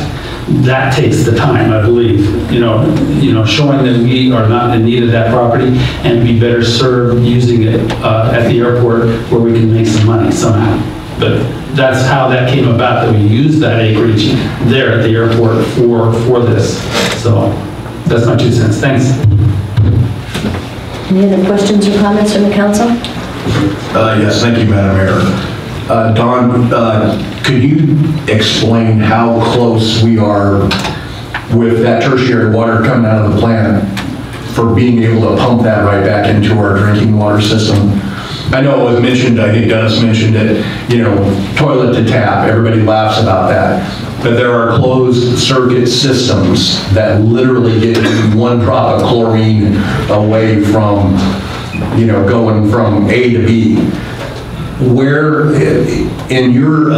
That takes the time, I believe. You know, showing that we are not in need of that property and be better served using it at the airport where we can make some money somehow. But that's how that came about, that we used that acreage there at the airport for this. So that's my 2 cents. Thanks. Any other questions or comments from the council? Yes, thank you, Madam Mayor. Don, could you explain how close we are with that tertiary water coming out of the plant for being able to pump that right back into our drinking water system? I know it was mentioned, I think Dennis mentioned it, you know, toilet to tap, everybody laughs about that. But there are closed circuit systems that literally get you 1 drop of chlorine away from, you know, going from A to B. Where in your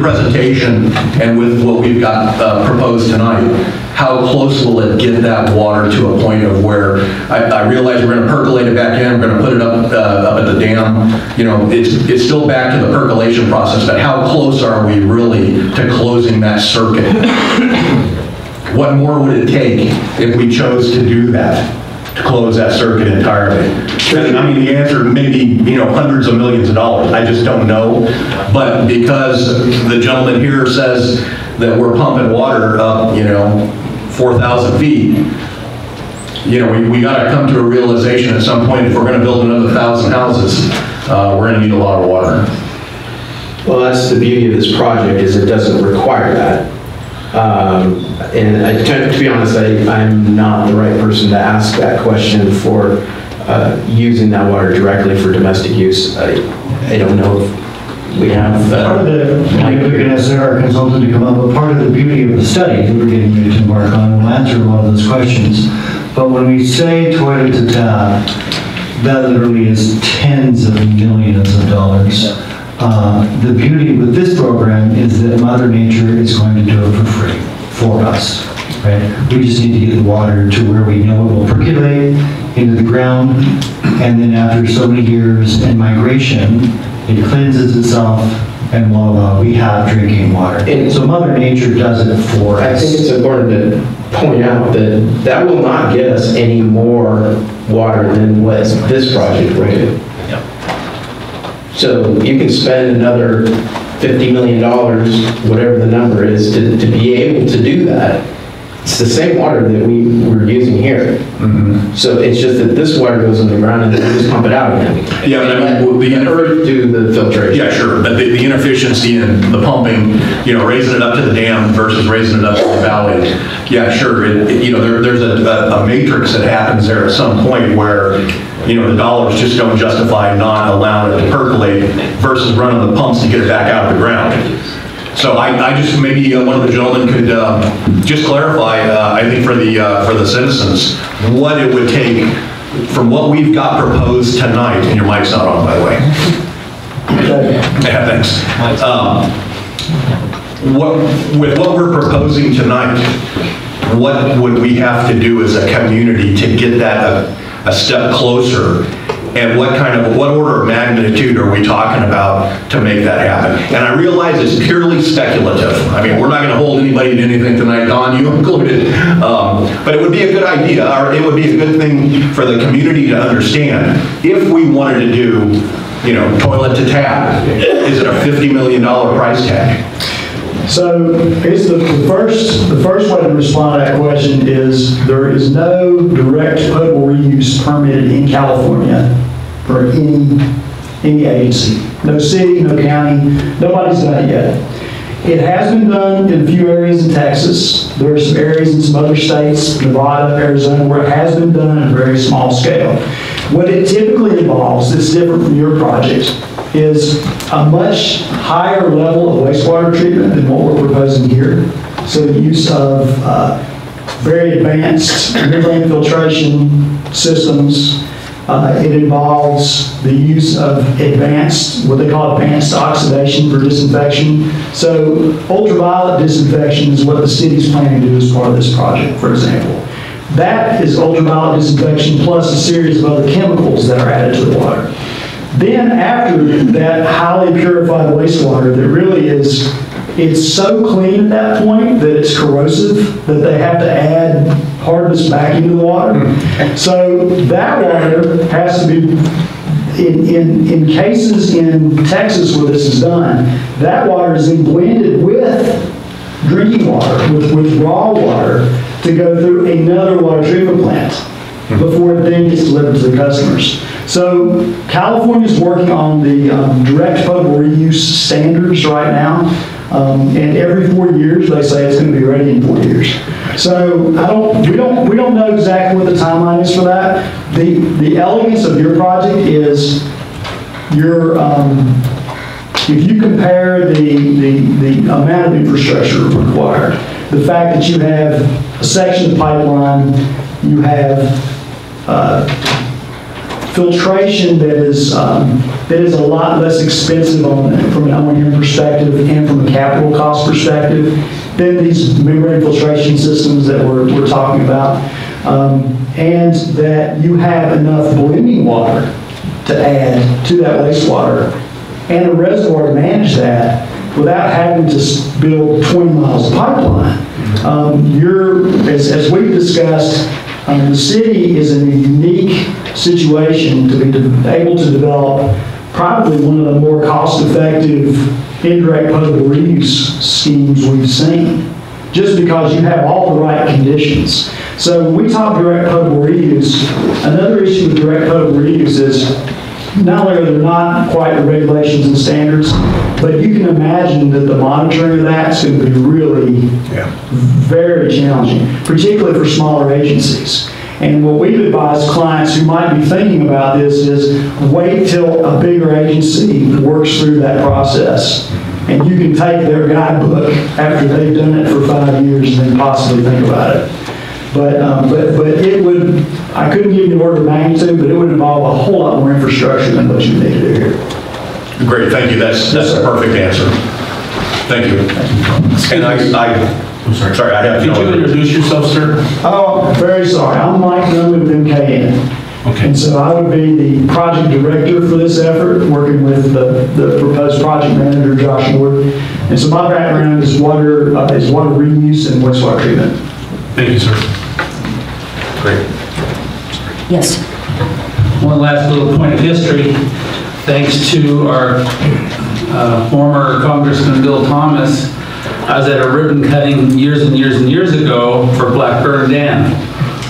presentation and with what we've got proposed tonight, how close will it get that water to a point of where I realize we're going to percolate it back in, we're going to put it up at the dam. You know, it's still back to the percolation process, but how close are we really to closing that circuit? What more would it take if we chose to do that, to close that circuit entirely? And I mean, the answer may be, you know, hundreds of millions of dollars. I just don't know. But because the gentleman here says that we're pumping water up, you know, 4,000 feet, you know, we got to come to a realization at some point, if we're going to build another 1,000 houses, we're going to need a lot of water. Well, that's the beauty of this project, is it doesn't require that. And to be honest, I'm not the right person to ask that question for using that water directly for domestic use. I don't know if we have... part of the, we can ask our consultant to come up, but part of the beauty of the study that we're getting ready to embark on will answer a lot of those questions. But when we say toilet to tap, that literally is tens of millions of dollars. The beauty with this program is that Mother Nature is going to do it for free for us, right? We just need to get the water to where we know it will percolate into the ground, and then after so many years and migration, it cleanses itself, and voila, we have drinking water. And so Mother Nature does it for us. I think it's important to point out that that will not get us any more water than what this project will do. So you can spend another $50 million, whatever the number is, to be able to do that. It's the same water that we were using here. So it's just that this water goes in the ground and then we just pump it out again. Yeah, but I mean, the Earth do the filtration. Yeah, sure, but the inefficiency in the pumping, raising it up to the dam versus raising it up to the valley, yeah, sure, there's a matrix that happens there at some point where, the dollars just don't justify not allowing it to percolate versus running the pumps to get it back out of the ground. So I just, maybe one of the gentlemen could just clarify, I think for the citizens, what it would take from what we've got proposed tonight, and your mic's not on, by the way. Yeah, thanks. With what we're proposing tonight, what would we have to do as a community to get that a step closer? And what order of magnitude are we talking about to make that happen? And I realize it's purely speculative. I mean, we're not going to hold anybody to anything tonight, Don, you included. But it would be a good idea, or it would be a good thing for the community to understand. If we wanted to do, toilet to tap, is it a $50 million price tag? So it's the first way to respond to that question is there is no direct potable reuse permitted in California for any agency. No city, no county, nobody's done it yet. It has been done in a few areas in Texas. There are some areas in some other states, Nevada, Arizona, where it has been done on a very small scale. What it typically involves, that's different from your project, is a much higher level of wastewater treatment than what we're proposing here. So the use of very advanced membrane filtration systems. It involves the use of what they call advanced oxidation for disinfection. So ultraviolet disinfection is what the city's planning to do as part of this project, for example. That is ultraviolet disinfection plus a series of other chemicals that are added to the water. Then after that highly purified wastewater that really it's so clean at that point that it's corrosive that they have to add hardness back into the water. So that water has to be, in cases in Texas where this is done, that water is then blended with drinking water, with raw water, to go through another water treatment plant before it then gets delivered to the customers. So California's working on the direct potable reuse standards right now, and every 4 years they say it's going to be ready in 4 years. So we don't know exactly what the timeline is for that. The elegance of your project is if you compare the amount of infrastructure required, the fact that you have a section of pipeline, you have filtration that is a lot less expensive from an O&M perspective and from a capital cost perspective than these membrane filtration systems that we're talking about, and that you have enough blending water to add to that wastewater and a reservoir to manage that without having to build 20 miles of pipeline. As we've discussed, the city is in a unique situation to be able to develop probably one of the more cost-effective indirect potable reuse schemes we've seen, just because you have all the right conditions. So when we talk direct potable reuse, another issue with direct potable reuse is not only are there not quite the regulations and standards, but you can imagine that the monitoring of that is going to be really very challenging, particularly for smaller agencies. And what we've advised clients who might be thinking about this is wait till a bigger agency works through that process. And you can take their guidebook after they've done it for 5 years and then possibly think about it. But it would, I couldn't give you an order of magnitude, but it would involve a whole lot more infrastructure than what you need to do here. Great, thank you. That's a perfect answer. Thank you. And I'm sorry, I have Could you introduce yourself, sir? Oh, very sorry. I'm Mike Nunley with MKN. Okay. And so I would be the project director for this effort, working with the proposed project manager, Josh Ward. And so my background is water reuse and wastewater treatment. Thank you, sir. Great. Yes. One last little point of history. Thanks to our former Congressman Bill Thomas, I was at a ribbon cutting years and years and years ago for Blackburn Dam.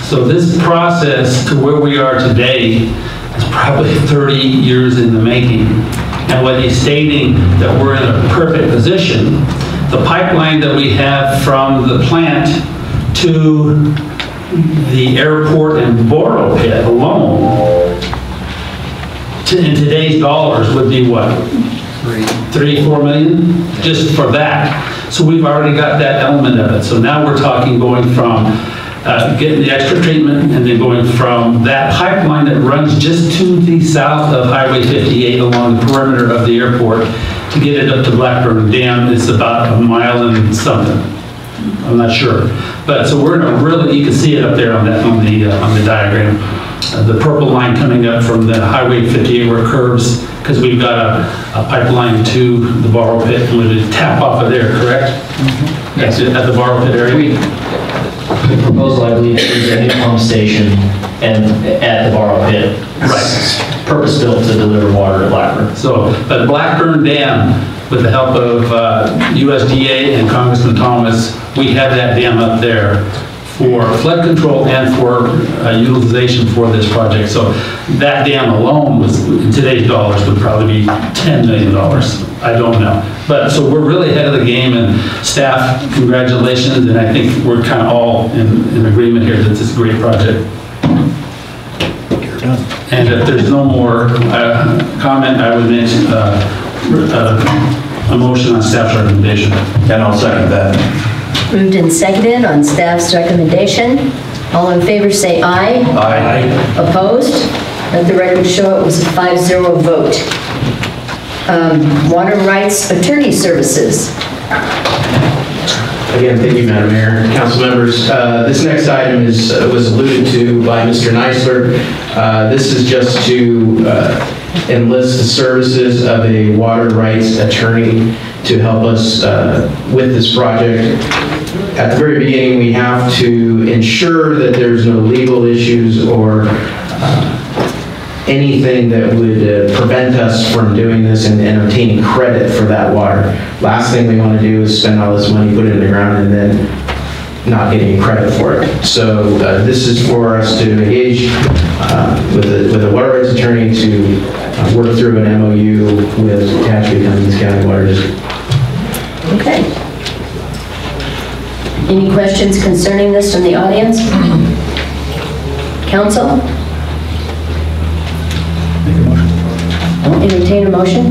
So this process to where we are today is probably 30 years in the making. And what he's stating that we're in a perfect position, the pipeline that we have from the plant to the airport and Borough pit alone, in today's dollars would be what? 3-4 million? Just for that. So we've already got that element of it. So now we're talking going from getting the extra treatment and then going from that pipeline that runs just to the south of Highway 58 along the perimeter of the airport to get it up to Blackburn Dam. It's about a mile and something. I'm not sure. But so we're in a really, you can see it up there on the diagram. The purple line coming up from the Highway 58 where it curves, because we've got a pipeline to the Borough pit and we tap off of there, correct? Mm-hmm. Yes, at the Borough pit area. The proposal, I believe, is a new pump station and at the Borough pit. Right. Purpose-built to deliver water to Blackburn. So, but Blackburn Dam, with the help of USDA and Congressman Thomas, we have that dam up there for flood control and for utilization for this project. So that dam alone was, in today's dollars, would probably be $10 million. I don't know. But so we're really ahead of the game, and staff, congratulations, and I think we're kind of all in agreement here that this is a great project. And if there's no more comment, I would make a motion on staff's recommendation. And I'll second that. Moved and seconded on staff's recommendation. All in favor say aye. Aye. Opposed? Let the record show it was a 5-0 vote. Water Rights Attorney Services. Again, thank you, Madam Mayor, council members. This next item was alluded to by Mr. Neisler. This is just to enlist the services of a water rights attorney to help us with this project. At the very beginning, we have to ensure that there's no legal issues or anything that would prevent us from doing this and obtaining credit for that water. Last thing we want to do is spend all this money, put it in the ground, and then not getting credit for it. So this is for us to engage with a water rights attorney to work through an MOU with Tehachapi County Water District. Okay. Any questions concerning this from the audience? Council? Make a motion. I'll entertain a motion.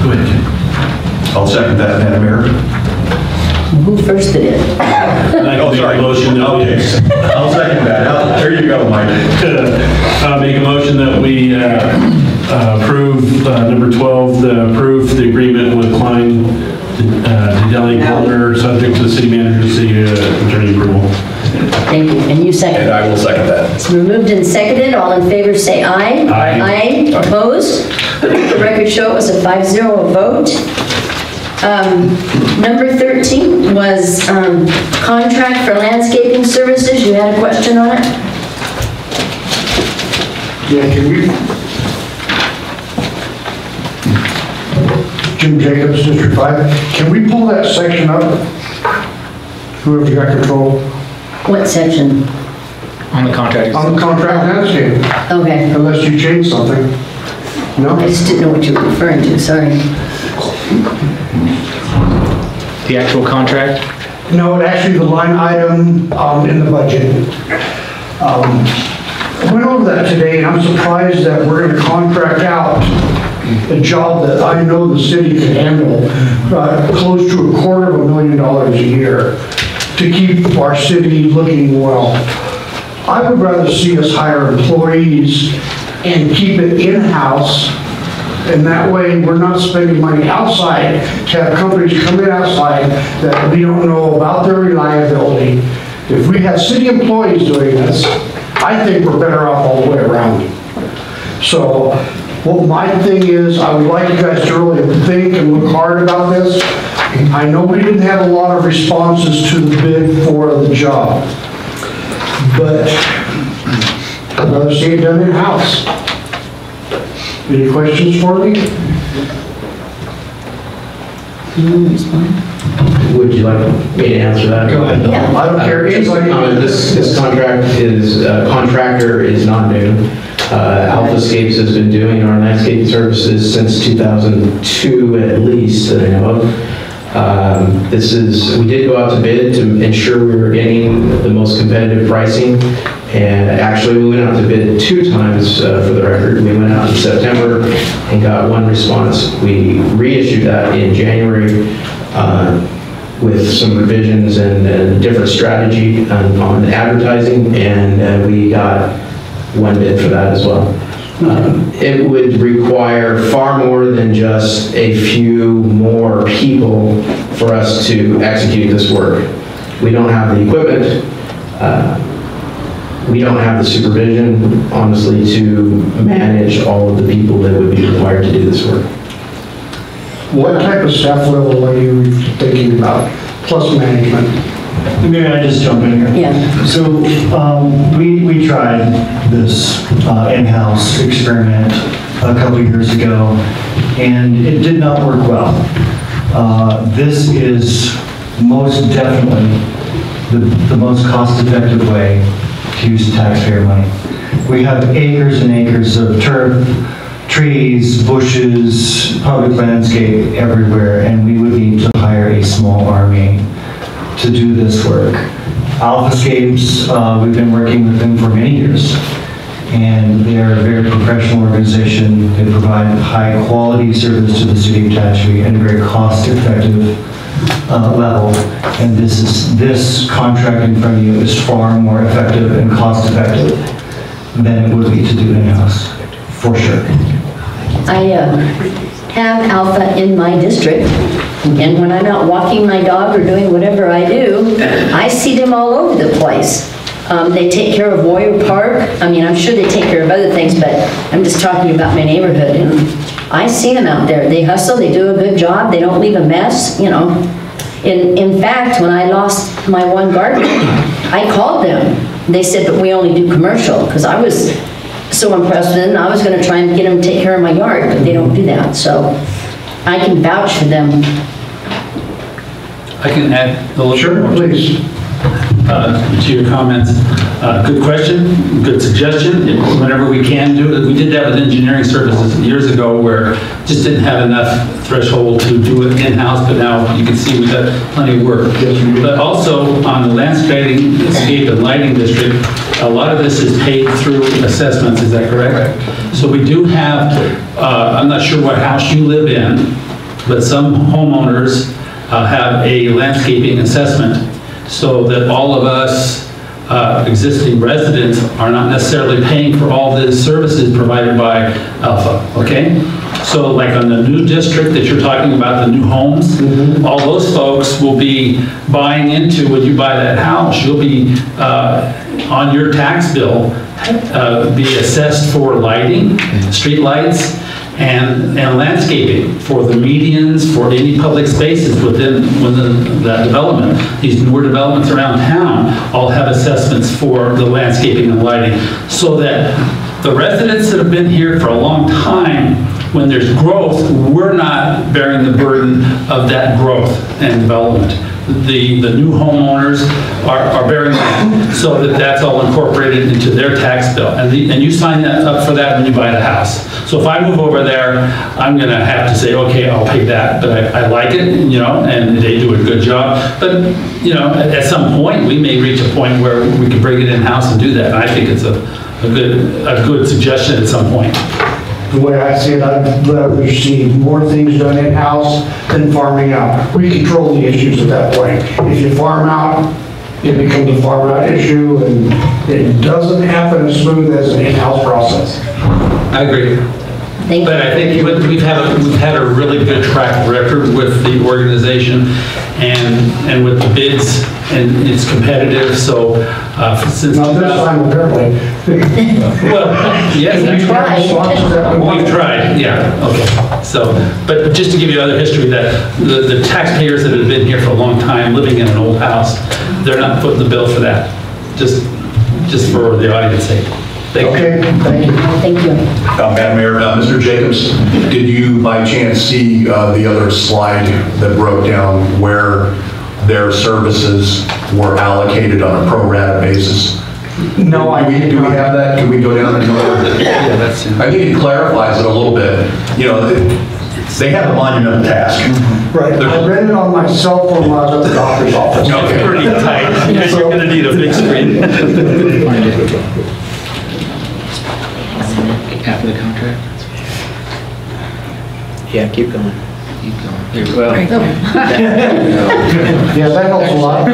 Go ahead. I'll second that, Madam Mayor. Who firsted it? Oh, sorry. Motion. Okay. I'll second that. There you go, Mike. Make a motion that we approve number 12, approve the agreement with Klein Delhi Partner, subject to the city manager's city attorney approval. Thank you. And you second? And I will second that. It's been moved and seconded. All in favor say aye. Aye. Aye. Opposed? The record show it was a 5-0 vote. Number 13 was contract for landscaping services. You had a question on it? Yeah, can we? Jim Jacobs, District 5. Can we pull that section up? Whoever's got control. What section? On the contract. On the contract landscape. Okay. Unless you change something. No? I just didn't know what you were referring to, sorry. The actual contract? No, actually the line item in the budget. I went over that today and I'm surprised that we're going to contract out a job that I know the city can handle, close to $250,000 a year to keep our city looking well. I would rather see us hire employees and keep it in-house, and that way we're not spending money outside to have companies come in outside that we don't know about their reliability. If we have city employees doing this, I think we're better off all the way around. So what my thing is, I would like you guys to really think and look hard about this. I know we didn't have a lot of responses to the bid for the job, but I'd rather see it done in-house. Any questions for me? You want to respond? Would you like me to answer that? Go ahead. Yeah. I don't care. This contract is, contractor is not new. Alphascapes has been doing our landscaping services since 2002 at least, that I know of. We did go out to bid to ensure we were getting the most competitive pricing. And actually, we went out to bid 2 times for the record. We went out in September and got 1 response. We reissued that in January with some revisions and a different strategy on advertising, and we got 1 bid for that as well. It would require far more than just a few more people for us to execute this work. We don't have the equipment. We don't have the supervision, honestly, to manage all of the people that would be required to do this work. What type of staff level are you thinking about, plus management? Maybe I just jump in here. Yeah. So we tried this in-house experiment a couple years ago, and it did not work well. This is most definitely the most cost-effective way to use taxpayer money. We have acres and acres of turf, trees, bushes, public landscape everywhere, and we would need to hire a small army to do this work. Alphascapes, we've been working with them for many years, and they are a very professional organization. They provide high quality service to the city of Tehachapi and a very cost-effective level. And this contract in front of you is far more effective and cost-effective than it would be to do in-house, for sure. I have Alpha in my district, and when I'm out walking my dog or doing whatever I do, I see them all over the place. They take care of Warrior Park. I mean, I'm sure they take care of other things, but I'm just talking about my neighborhood, and I see them out there. They hustle, they do a good job, they don't leave a mess, you know. In fact, when I lost my one garden, I called them. They said, but we only do commercial, because I was so impressed with them. I was going to try and get them to take care of my yard, but they don't do that. So I can vouch for them. I can add a little Sure, more please. To your comments. Good question, good suggestion. Whenever we can do it, we did that with engineering services years ago where just didn't have enough threshold to do it in-house, but now you can see we've got plenty of work. But also on the landscaping, escape and lighting district, a lot of this is paid through assessments, is that correct? So we do have, I'm not sure what house you live in, but some homeowners have a landscaping assessment so that all of us existing residents are not necessarily paying for all the services provided by Alpha, okay? So like on the new district that you're talking about, the new homes, all those folks will be buying into, when you buy that house, you'll be on your tax bill, be assessed for lighting, street lights, and landscaping for the medians, for any public spaces within that development. These newer developments around town all have assessments for the landscaping and lighting, so that the residents that have been here for a long time, when there's growth, we're not bearing the burden of that growth and development. The new homeowners are bearing that, so that that's all incorporated into their tax bill. And you sign that up for that when you buy the house. So if I move over there, I'm going to have to say, okay, I'll pay that, but I like it, you know, and they do a good job. But, you know, at some point, we may reach a point where we can bring it in-house and do that. And I think it's a good suggestion at some point. The way I see it, I'd rather see more things done in-house than farming out. We control the issues at that point. If you farm out, it becomes a farm out issue, and it doesn't happen as smooth as an in-house process. I agree. But I think we've had a really good track record with the organization and with the bids, and it's competitive. So since not this time apparently. Well, yes, we've tried. Yeah. Okay. So, but just to give you other history, that the taxpayers that have been here for a long time, living in an old house, they're not footing the bill for that. Just for the audience's sake. Okay, thank you. Thank you. Madam Mayor, Mr. Jacobs, did you by chance see the other slide that broke down where their services were allocated on a pro rata basis? No, Do we have that? Can we go down and Yeah, that's I think it clarifies it a little bit. You know, they have a monumental task. Right, I read it on my cell phone while I was at the doctor's office. Okay. Pretty tight. You're going to need a big screen. After the contract? Yeah, keep going. Well, Yeah, that helps a lot.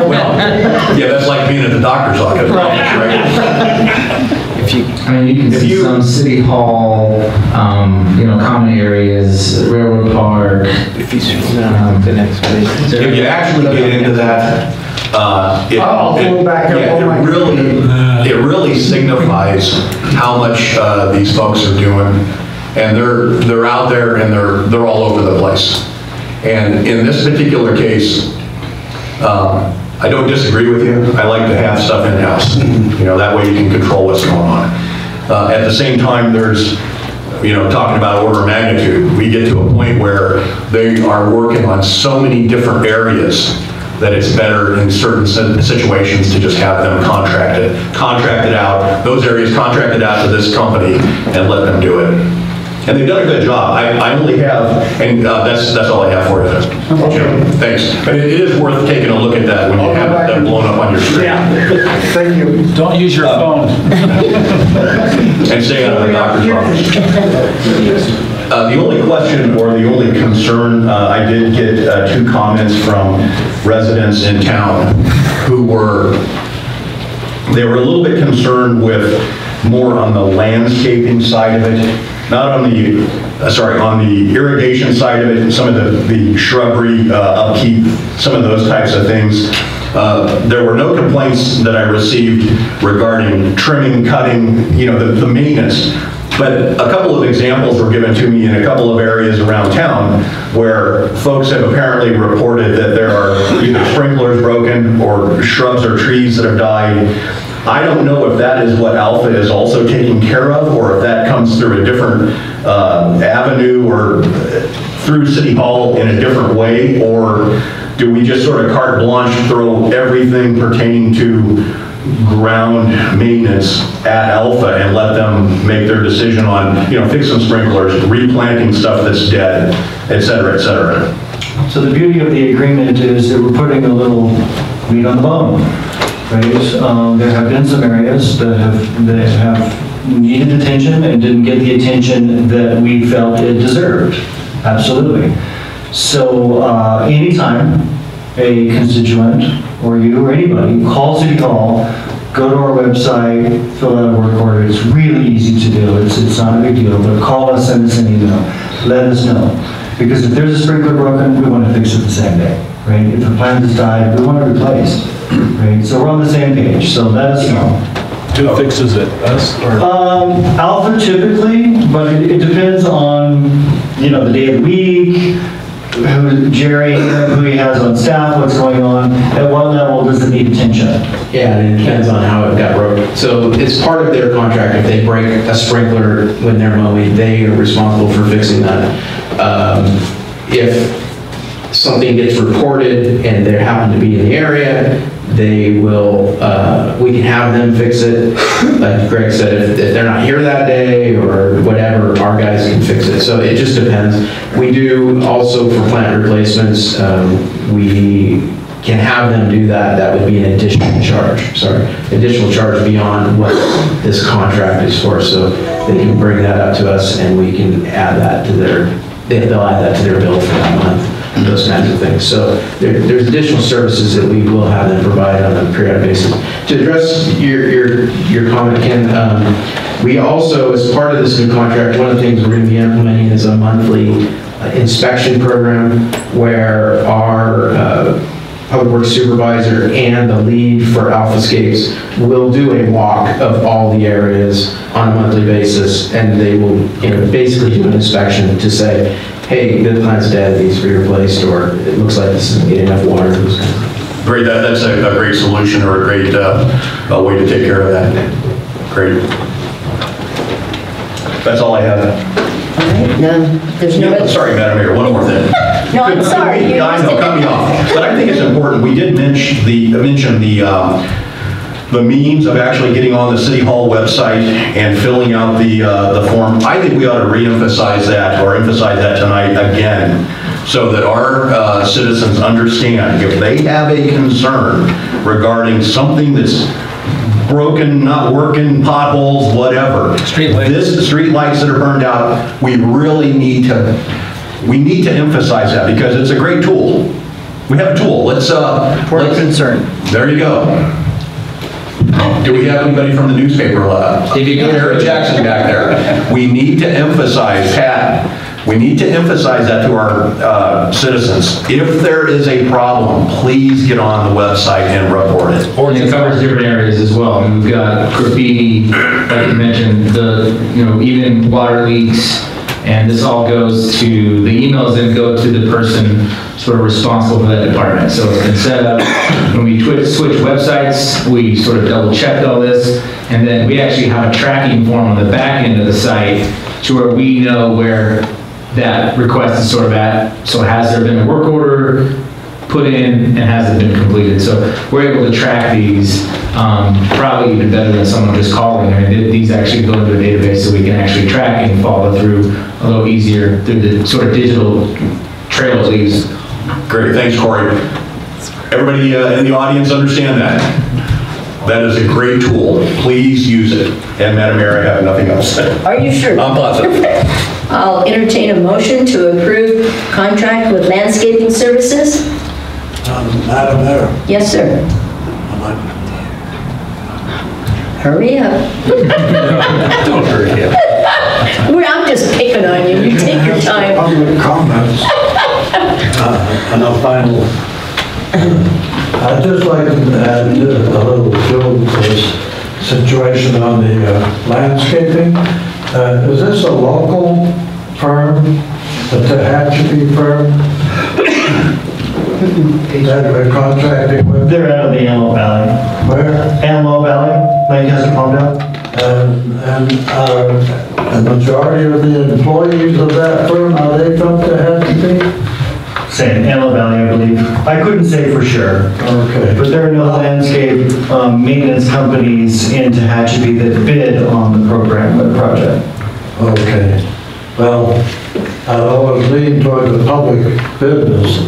Yeah, that's like being at the doctor's office, right? I mean, you can see some city hall, common areas, railroad park. The next page. If you actually get into that, it really signifies how much these folks are doing, and they're out there and they're all over the place. And in this particular case, I don't disagree with you. I like to have stuff in-house. That way you can control what's going on. At the same time, there's, talking about order of magnitude, we get to a point where they are working on so many different areas that it's better in certain situations to just have them contracted out, those areas contracted out to this company and let them do it. And they've done a good job. I only have, and that's all I have for you. Jim, thanks. But it is worth taking a look at that when you have them blown up on your screen. Yeah, thank you. Don't use your phone. And stay out of the doctor's office. The only question or the only concern, I did get 2 comments from residents in town who were a little bit concerned with more on the landscaping side of it. Not on the, on the irrigation side of it, some of the shrubbery upkeep, some of those types of things. There were no complaints that I received regarding trimming, cutting, the maintenance. But a couple of examples were given to me in a couple of areas around town where folks have apparently reported that there are either sprinklers broken or shrubs or trees that have died. I don't know if that is what Alpha is also taking care of, or if that comes through a different avenue or through City Hall in a different way, or do we just sort of carte blanche throw everything pertaining to ground maintenance at Alpha and let them make their decision on, fix some sprinklers, replanting stuff that's dead, et cetera, et cetera. So the beauty of the agreement is that we're putting a little meat on the bone. Right? There have been some areas that have needed attention and didn't get the attention that we felt it deserved. Absolutely. So anytime a constituent or you or anybody call City Hall, go to our website, fill out a work order. It's really easy to do. It's not a big deal, but call us, send us an email. Let us know. Because if there's a sprinkler broken, we want to fix it the same day. Right? If the plant has died, we want it replaced. Right? So we're on the same page. So let us know. Who fixes it? Us or? Alpha typically, but it depends on the day of the week, Jerry, who he has on staff, what's going on, at what level does it need attention? Yeah, and it depends on how it got broke. So it's part of their contract. If they break a sprinkler when they're mowing, they are responsible for fixing that. If something gets reported and they happen to be in the area, they will, we can have them fix it. Like Greg said, if they're not here that day or whatever, our guys can fix it. So it just depends. We do also for plant replacements, we can have them do that. That would be an additional charge, additional charge beyond what this contract is for. So they can bring that up to us and we can add that to they'll add that to their bill for that month. Those kinds of things. So there's additional services that we will have them provide on a periodic basis. To address your comment, Ken, we also, as part of this new contract, one of the things we're going to be implementing is a monthly inspection program where our Public Works Supervisor and the lead for Alphascapes will do a walk of all the areas on a monthly basis, and they will basically do an inspection to say, hey, the plant's dead, it needs to be replaced, or it looks like this isn't getting enough water. Those kinds of things. Great, that's a great solution or a great way to take care of that. Great. That's all I have. All right, there's no... Sorry, Madam Mayor, one more thing. No, I'm sorry. I know, cut me off. But I think it's important, we did mention the means of actually getting on the City Hall website and filling out the form. I think we ought to re-emphasize that, or emphasize that tonight again, so that our citizens understand if they have a concern regarding something that's broken, not working, potholes, whatever. Street lights that are burned out, we really need to emphasize that because it's a great tool. We have a tool. Let's concern. There you go. Do we have anybody from the newspaper? Eric Jackson back there. We need to emphasize, Pat, we need to emphasize that to our citizens. If there is a problem, please get on the website and report it. Or it covers different areas as well. I mean, we've got graffiti, like you mentioned, even water leaks, and this all goes to, the emails then go to the person sort of responsible for that department. So it's been set up, when we switch websites, we sort of double checked all this, and then we actually have a tracking form on the back end of the site to where we know where that request is sort of at. So has there been a work order put in and has it been completed? So we're able to track these probably even better than someone just calling. I mean, these actually go into a database so we can actually track and follow through a little easier through the sort of digital trail of leaves. Great, thanks, Corey. Everybody in the audience understand that? That is a great tool. Please use it. And Madam Mayor, I have nothing else to say. Are you sure? I'm positive. I'll entertain a motion to approve contract with landscaping services. Madam Mayor. Yes, sir. Hurry up. Don't hurry up. I'm just picking on you. You take your time. Public comments. And a final. I'd just like to add a little to this situation on the landscaping. Is this a local firm, a Tehachapi firm? That we're contracting with? They're out of the Antelope Valley. Where? Antelope Valley, Lancaster, Palmdale. And the majority of the employees of that firm, are they from Tehachapi? Same, Antelope Valley, I believe. I couldn't say for sure. Okay. But there are no landscape maintenance companies in Tehachapi that bid on the program or the project. Okay. Well, I always lean toward the public business,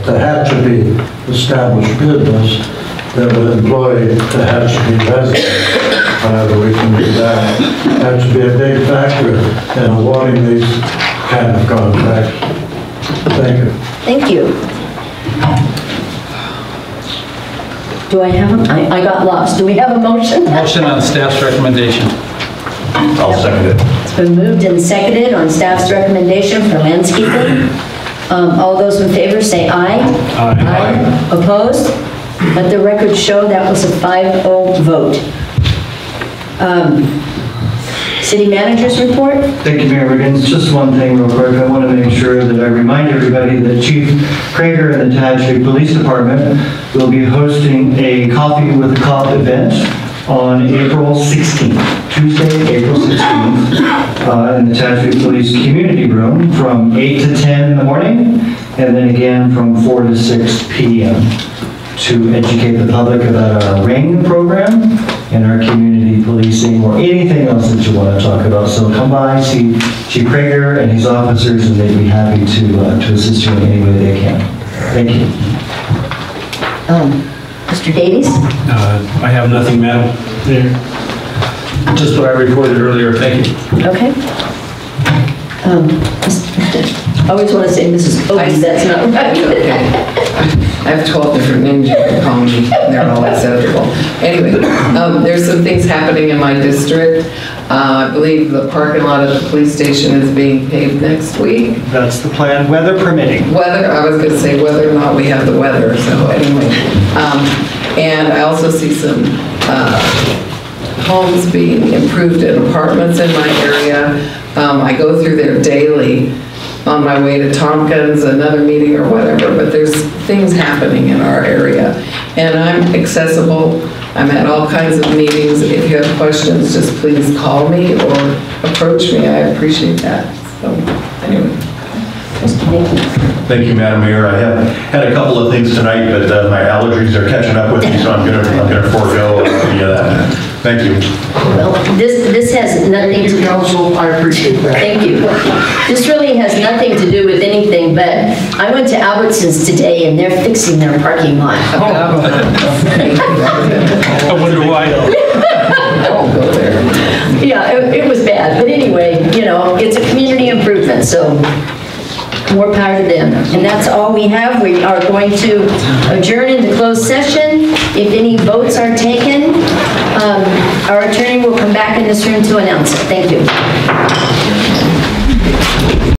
Tehachapi established business that would employ Tehachapi residents. However we can do that. That should be a big factor in awarding these kind of contracts. Thank you. Thank you. Do I have I got lost. Do we have a motion? Motion on staff's recommendation. I'll second it. It's been moved and seconded on staff's recommendation for landscaping. All those in favor say aye. Aye. Opposed? Let the record show that was a 5-0 vote. City Manager's report? Thank you, Mayor Wiggins. Just one thing real quick. I want to make sure that I remind everybody that Chief Krager and the Tehachapi Police Department will be hosting a Coffee with a Cop event on April 16th, Tuesday, April 16th, in the Tehachapi Police Community Room from 8 to 10 in the morning, and then again from 4 to 6 p.m. to educate the public about our RAIN program and our community policing or anything else that you want to talk about. So come by, see Chief Krager and his officers, and they'd be happy to assist you in any way they can. Thank you. Mr. Davies? I have nothing, Madam Mayor. Just what I reported earlier. Thank you. Okay. I always want to say Mrs. Oates, that's not right. Okay. I have 12 different names you can call me. They're all acceptable. Anyway, there's some things happening in my district. I believe the parking lot at the police station is being paved next week. That's the plan, weather permitting. Weather, I was going to say whether or not we have the weather, so anyway. And I also see some homes being improved in apartments in my area. I go through there daily on my way to Tompkins, another meeting or whatever, but there's things happening in our area. And I'm accessible I'm at all kinds of meetings. If you have questions, just please call me or approach me. I appreciate that. So, anyway. Thank you, Madam Mayor. I have had a couple of things tonight, but my allergies are catching up with me, so I'm gonna forego any of that. Thank you. Well, this has nothing to do. Council, I appreciate that. Thank you. This really has nothing to do with anything, but I went to Albertsons today and they're fixing their parking lot. I wonder why. Yeah, it was bad, but anyway, you know, it's a community improvement, so more power to them. And that's all we have. We are going to adjourn into closed session. If any votes are taken, our attorney will come back in this room to announce it. Thank you.